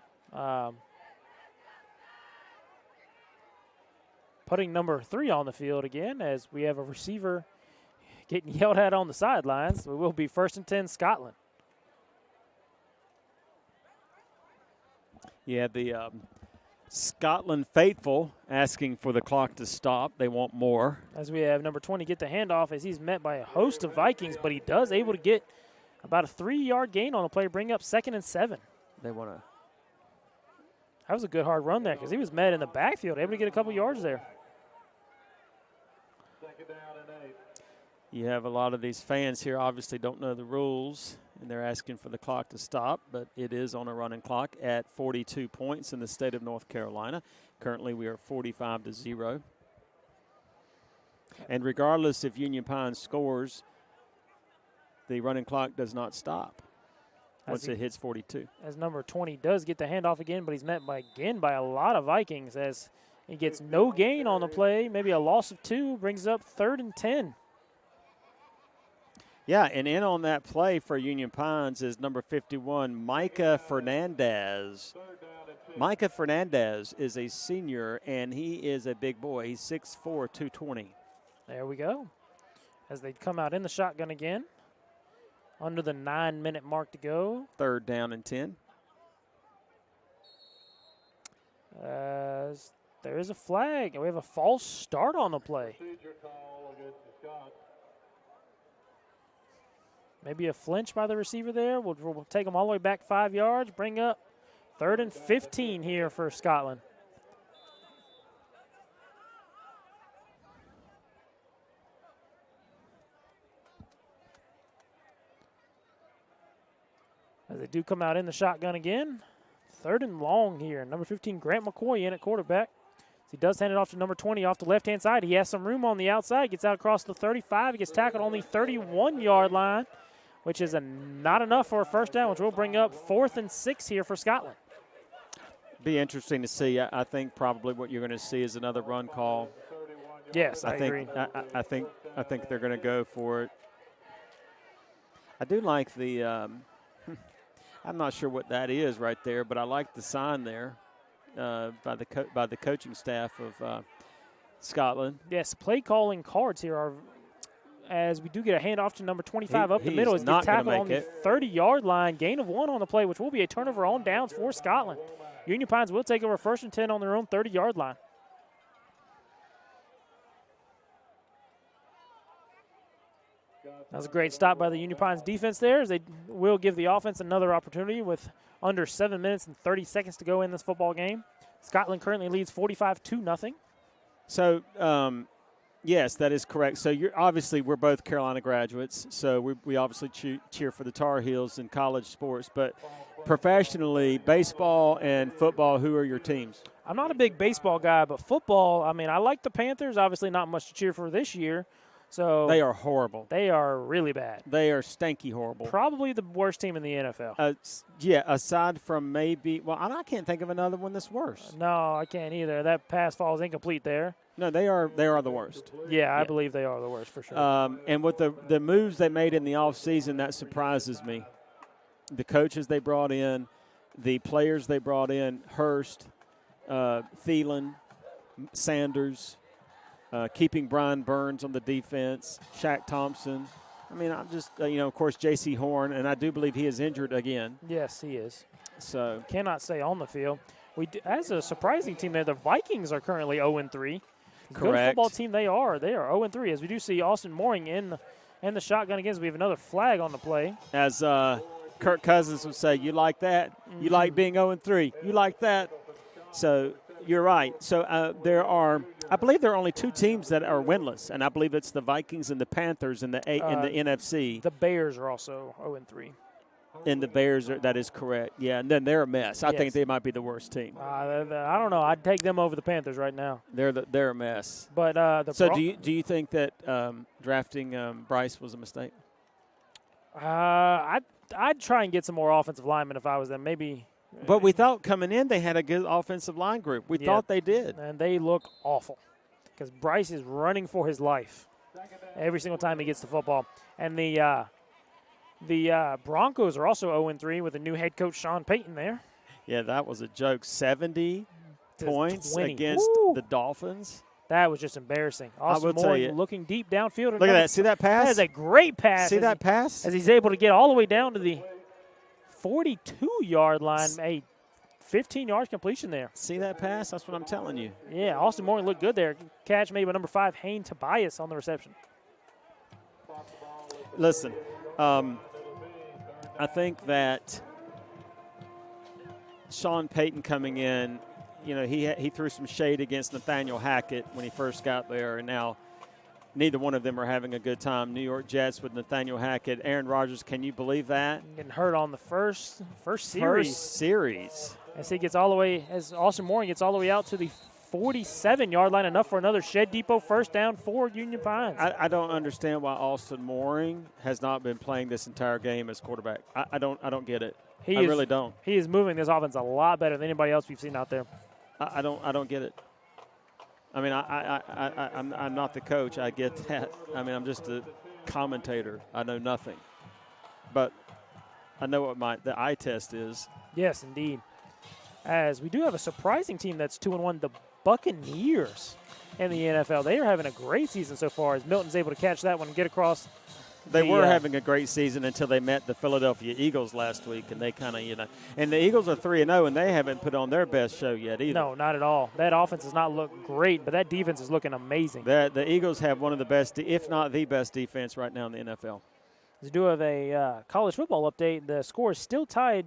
Putting number 3 on the field again as we have a receiver getting yelled at on the sidelines. We will be 1st and 10 Scotland. Yeah, the Scotland faithful asking for the clock to stop. They want more. As we have number 20 get the handoff as he's met by a host of Vikings, but he does able to get about a 3-yard gain on the play, bring up 2nd and 7. They want to. That was a good hard run there because he was met in the backfield, able to get a couple yards there. You have a lot of these fans here obviously don't know the rules And they're asking for the clock to stop, but it is on a running clock at 42 points in the state of North Carolina. Currently, we are 45-0. And regardless if Union Pine scores, the running clock does not stop once it hits 42. As number 20 does get the handoff again, but he's met by a lot of Vikings as he gets no gain on the play, maybe a loss of 2, brings up 3rd and 10. Yeah, and in on that play for Union Pines is number 51, Micah Fernandez. Micah Fernandez is a senior, and he is a big boy. He's 6'4", 220. There we go. As they come out in the shotgun again. Under the 9-minute mark to go. 3rd down and 10. There is a flag. We have a false start on the play. Maybe a flinch by the receiver there. We'll take them all the way back 5 yards. Bring up 3rd and 15 here for Scotland. As they do come out in the shotgun again. 3rd and long here. Number 15, Grant McCoy in at quarterback. He does hand it off to number 20 off the left-hand side. He has some room on the outside. Gets out across the 35. He gets tackled on the 31-yard line, which is not enough for a first down, which will bring up 4th and 6 here for Scotland. Be interesting to see. I think probably what you're going to see is another run call. Yes, I agree. I think they're going to go for it. I do like the I'm not sure what that is right there, but I like the sign there by the coaching staff of Scotland. Yes, play calling cards here are, as we do get a handoff to number 25 up the middle. He's tackled on the 30-yard line. Gain of 1 on the play, which will be a turnover on downs for Scotland. Union Pines will take over 1st and 10 on their own 30-yard line. That was a great stop by the Union Pines defense there, as they will give the offense another opportunity with under 7 minutes and 30 seconds to go in this football game. Scotland currently leads 45-0. So, yes, that is correct. So, we're both Carolina graduates, so we obviously cheer for the Tar Heels in college sports. But professionally, baseball and football, who are your teams? I'm not a big baseball guy, but football, I mean, I like the Panthers. Obviously not much to cheer for this year. So they are horrible. They are really bad. They are stanky horrible. Probably the worst team in the NFL. Aside from maybe – well, I can't think of another one that's worse. No, I can't either. That pass falls incomplete there. No, they are the worst. Yeah, I believe they are the worst for sure. And with the moves they made in the offseason, that surprises me. The coaches they brought in, the players they brought in, Hurst, Thielen, Sanders – keeping Brian Burns on the defense, Shaq Thompson. I mean, I'm just, of course, J.C. Horn, and I do believe he is injured again. Yes, he is. So cannot stay on the field. As a surprising team there, the Vikings are currently 0-3. Correct. Good football team they are. They are 0-3, as we do see Austin Mooring in the shotgun again. We have another flag on the play. As Kirk Cousins would say, you like that? Mm-hmm. You like being 0-3? You like that? So you're right. So I believe there are only 2 teams that are winless, and I believe it's the Vikings and the Panthers in the NFC. The Bears are also 0-3. And the Bears, that is correct. Yeah, and then they're a mess. I think they might be the worst team. I don't know. I'd take them over the Panthers right now. They're a mess. But do you think that drafting Bryce was a mistake? I'd try and get some more offensive linemen if I was them. Maybe. But we thought coming in they had a good offensive line group. We thought they did. And they look awful because Bryce is running for his life every single time he gets the football. And the Broncos are also 0-3 with a new head coach, Sean Payton, there. Yeah, that was a joke. 70 points 20. Against the Dolphins. That was just embarrassing. Austin Moore looking deep downfield. Look at that. See that pass? That is a great pass. See that pass? As he's able to get all the way down to the 42-yard line, a 15-yard completion there. See that pass? That's what I'm telling you. Yeah, Austin Moore looked good there. Catch made by number 5, Hayne Tobias on the reception. Listen, I think that Sean Payton coming in, he threw some shade against Nathaniel Hackett when he first got there, and now neither one of them are having a good time. New York Jets with Nathaniel Hackett. Aaron Rodgers, can you believe that? Getting hurt on the first series. First series. As he gets all the way, as Austin Mooring gets all the way out to the 47-yard line, enough for another Shed Depot first down for Union Pines. I don't understand why Austin Mooring has not been playing this entire game as quarterback. I don't get it. I really don't. He is moving this offense a lot better than anybody else we've seen out there. I don't get it. I mean, I'm not the coach. I get that. I mean, I'm just a commentator. I know nothing. But I know what the eye test is. Yes, indeed. As we do have a surprising team that's 2-1, the Buccaneers in the NFL. They are having a great season so far as Milton's able to catch that one and get across. They were having a great season until they met the Philadelphia Eagles last week, and they kind of, and the Eagles are 3-0, and they haven't put on their best show yet either. No, not at all. That offense does not look great, but that defense is looking amazing. The Eagles have one of the best, if not the best, defense right now in the NFL. We do have a college football update. The score is still tied.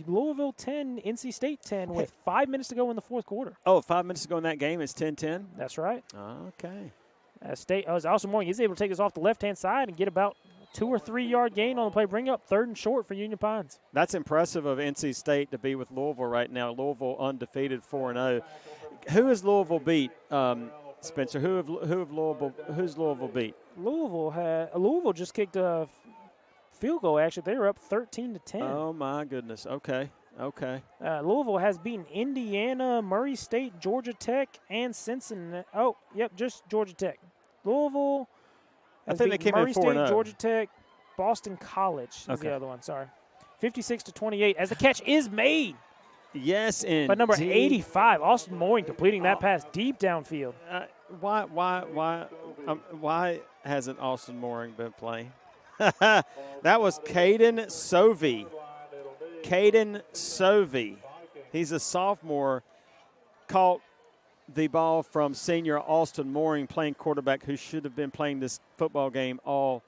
Louisville 10, NC State 10 with 5 minutes to go in the fourth quarter. Oh, 5 minutes to go in that game. It's 10-10? That's right. Okay. As Austin Mooring, he's able to take us off the left-hand side and get about 2 or 3 yard gain on the play. Bring up 3rd and short for Union Pines. That's impressive of NC State to be with Louisville right now. Louisville undefeated 4-0. Who has Louisville beat, Spencer? Who's Louisville beat? Louisville just kicked a field goal. Actually, they were up 13-10. Oh my goodness. Okay. Louisville has beaten Indiana, Murray State, Georgia Tech, and Cincinnati. Oh, yep, just Georgia Tech. Louisville. I think they came Murray in 4-0. State, Georgia Tech, Boston College is the other one. Sorry, 56-28. As the catch is made. Yes, indeed. But number 85, Austin Mooring completing that pass deep downfield. Why hasn't Austin Mooring been playing? That was Caden Sovey. He's a sophomore. Caught the ball from senior Austin Mooring, playing quarterback, who should have been playing this football game all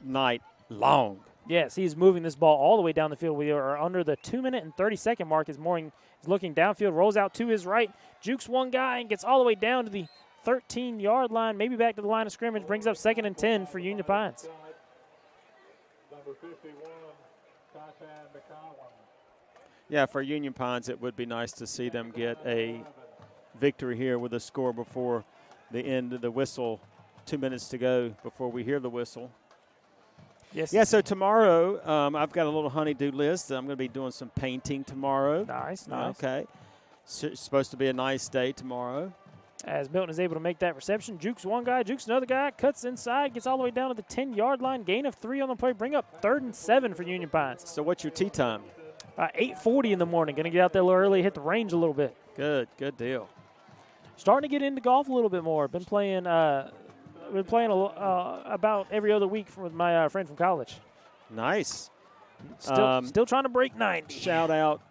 night long. Yes, he's moving this ball all the way down the field. We are under the 2-minute and 30-second mark as Mooring is looking downfield, rolls out to his right, jukes one guy, and gets all the way down to the 13-yard line, maybe back to the line of scrimmage, brings up 2nd and 10 for Union Pines. Yeah, for Union Pines, it would be nice to see them get a victory here with a score before the end of the whistle. 2 minutes to go before we hear the whistle. Yes. Yeah, so tomorrow I've got a little honey-do list. I'm going to be doing some painting tomorrow. Nice. Okay. It's supposed to be a nice day tomorrow. As Milton is able to make that reception, jukes one guy, jukes another guy, cuts inside, gets all the way down to the 10-yard line, gain of 3 on the play, bring up 3rd and 7 for Union Pines. So what's your tee time? 8:40 in the morning. Going to get out there a little early, hit the range a little bit. Good deal. Starting to get into golf a little bit more. Been playing about every other week with my friend from college. Nice. Still trying to break 90. Shout out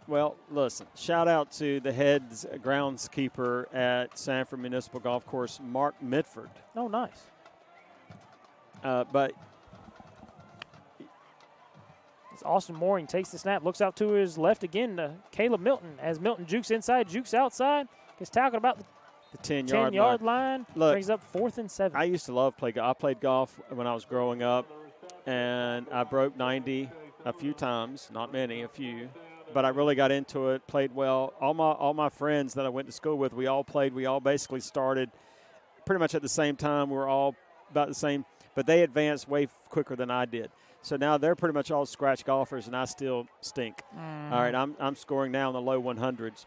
to the head's groundskeeper at Sanford Municipal Golf Course, Mark Mitford. Oh, nice. But as Austin Mooring takes the snap, looks out to his left again to Caleb Milton. As Milton jukes inside, jukes outside, gets tackled about the 10-yard line. Look, brings up 4th and 7. I used to love play golf. I played golf when I was growing up, and I broke 90 a few times, not many, a few. But I really got into it, played well. All my friends that I went to school with, we all played. We all basically started pretty much at the same time. We were all about the same, but they advanced way quicker than I did. So now they're pretty much all scratch golfers, and I still stink. All right, I'm scoring now in the low 100s,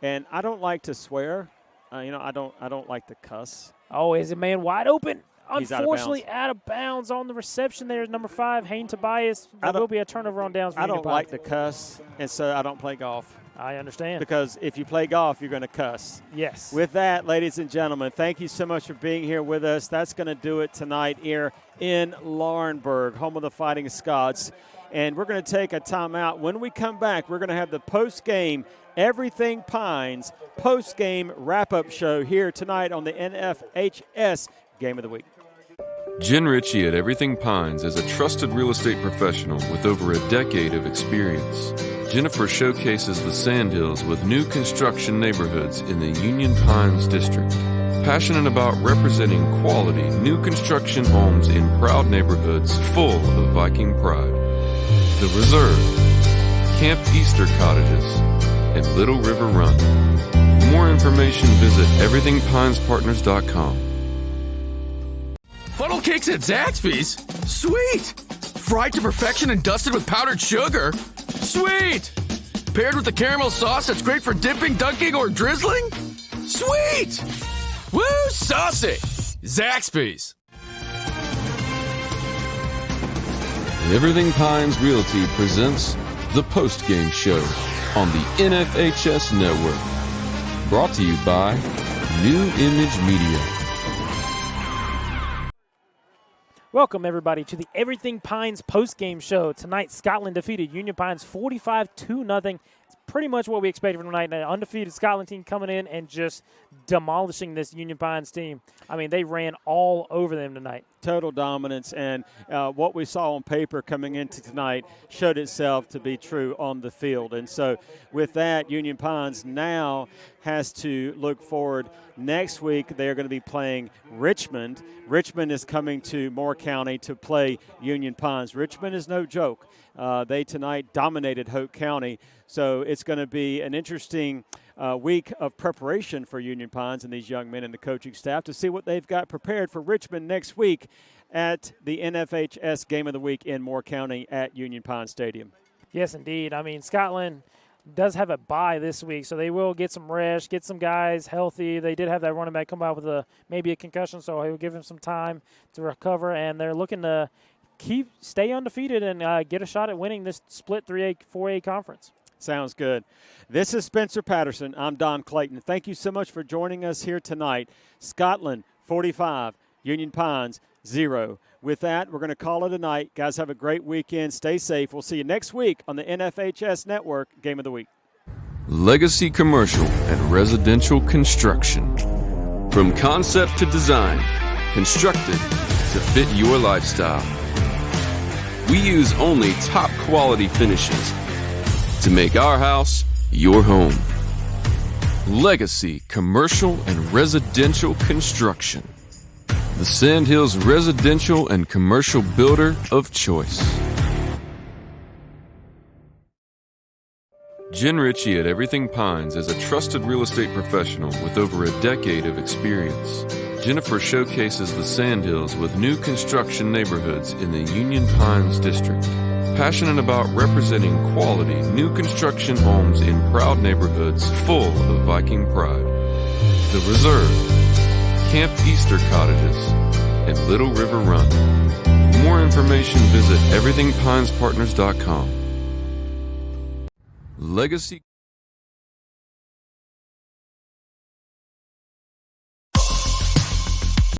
and I don't like to swear. I don't like to cuss. Oh, is a man wide open? He's Unfortunately, out of bounds on the reception. There's number 5, Hayne Tobias. There will be a turnover on downs. I don't like to cuss, and so I don't play golf. I understand. Because if you play golf, you're going to cuss. Yes. With that, ladies and gentlemen, thank you so much for being here with us. That's going to do it tonight here in Laurinburg, home of the Fighting Scots. And we're going to take a timeout. When we come back, we're going to have the post-game Everything Pines post-game wrap-up show here tonight on the NFHS Game of the Week. Jen Ritchie at Everything Pines is a trusted real estate professional with over a decade of experience. Jennifer showcases the Sandhills with new construction neighborhoods in the Union Pines district. Passionate about representing quality new construction homes in proud neighborhoods full of Viking pride. The Reserve, Camp Easter Cottages, and Little River Run. For more information, visit everythingpinespartners.com. Funnel cakes at Zaxby's? Sweet! Fried to perfection and dusted with powdered sugar? Sweet! Paired with a caramel sauce that's great for dipping, dunking, or drizzling? Sweet! Woo, saucy! Zaxby's. Everything Pines Realty presents the post-game show on the NFHS Network. Brought to you by New Image Media. Welcome, everybody, to the Everything Pines post-game show. Tonight, Scotland defeated Union Pines 45-0. It's pretty much what we expected from tonight. An undefeated Scotland team coming in and just demolishing this Union Pines team. I mean, they ran all over them tonight. Total dominance, and what we saw on paper coming into tonight showed itself to be true on the field. And so with that, Union Pines now has to look forward. Next week, they're going to be playing Richmond. Richmond is coming to Moore County to play Union Pines. Richmond is no joke. They tonight dominated Hoke County, so it's going to be an interesting week of preparation for Union Pines and these young men and the coaching staff to see what they've got prepared for Richmond next week at the NFHS Game of the Week in Moore County at Union Pines Stadium. Yes, indeed. I mean, Scotland does have a bye this week, so they will get some rest, get some guys healthy. They did have that running back come out with maybe a concussion, so he'll give him some time to recover, and they're looking to stay undefeated and get a shot at winning this split 3A, 4A conference. Sounds good. This is Spencer Patterson. I'm Don Clayton. Thank you so much for joining us here tonight. Scotland 45, Union Pines 0. With that, we're going to call it a night. Guys, have a great weekend. Stay safe. We'll see you next week on the NFHS Network Game of the Week. Legacy Commercial and Residential Construction. From concept to design, constructed to fit your lifestyle. We use only top quality finishes to make our house your home. Legacy Commercial and Residential Construction. The Sandhills residential and commercial builder of choice. Jen Ritchie at Everything Pines is a trusted real estate professional with over a decade of experience. Jennifer showcases the Sandhills with new construction neighborhoods in the Union Pines district. Passionate about representing quality new construction homes in proud neighborhoods full of Viking pride. The Reserve, Camp Easter Cottages, and Little River Run. For more information, visit everythingpinespartners.com. Legacy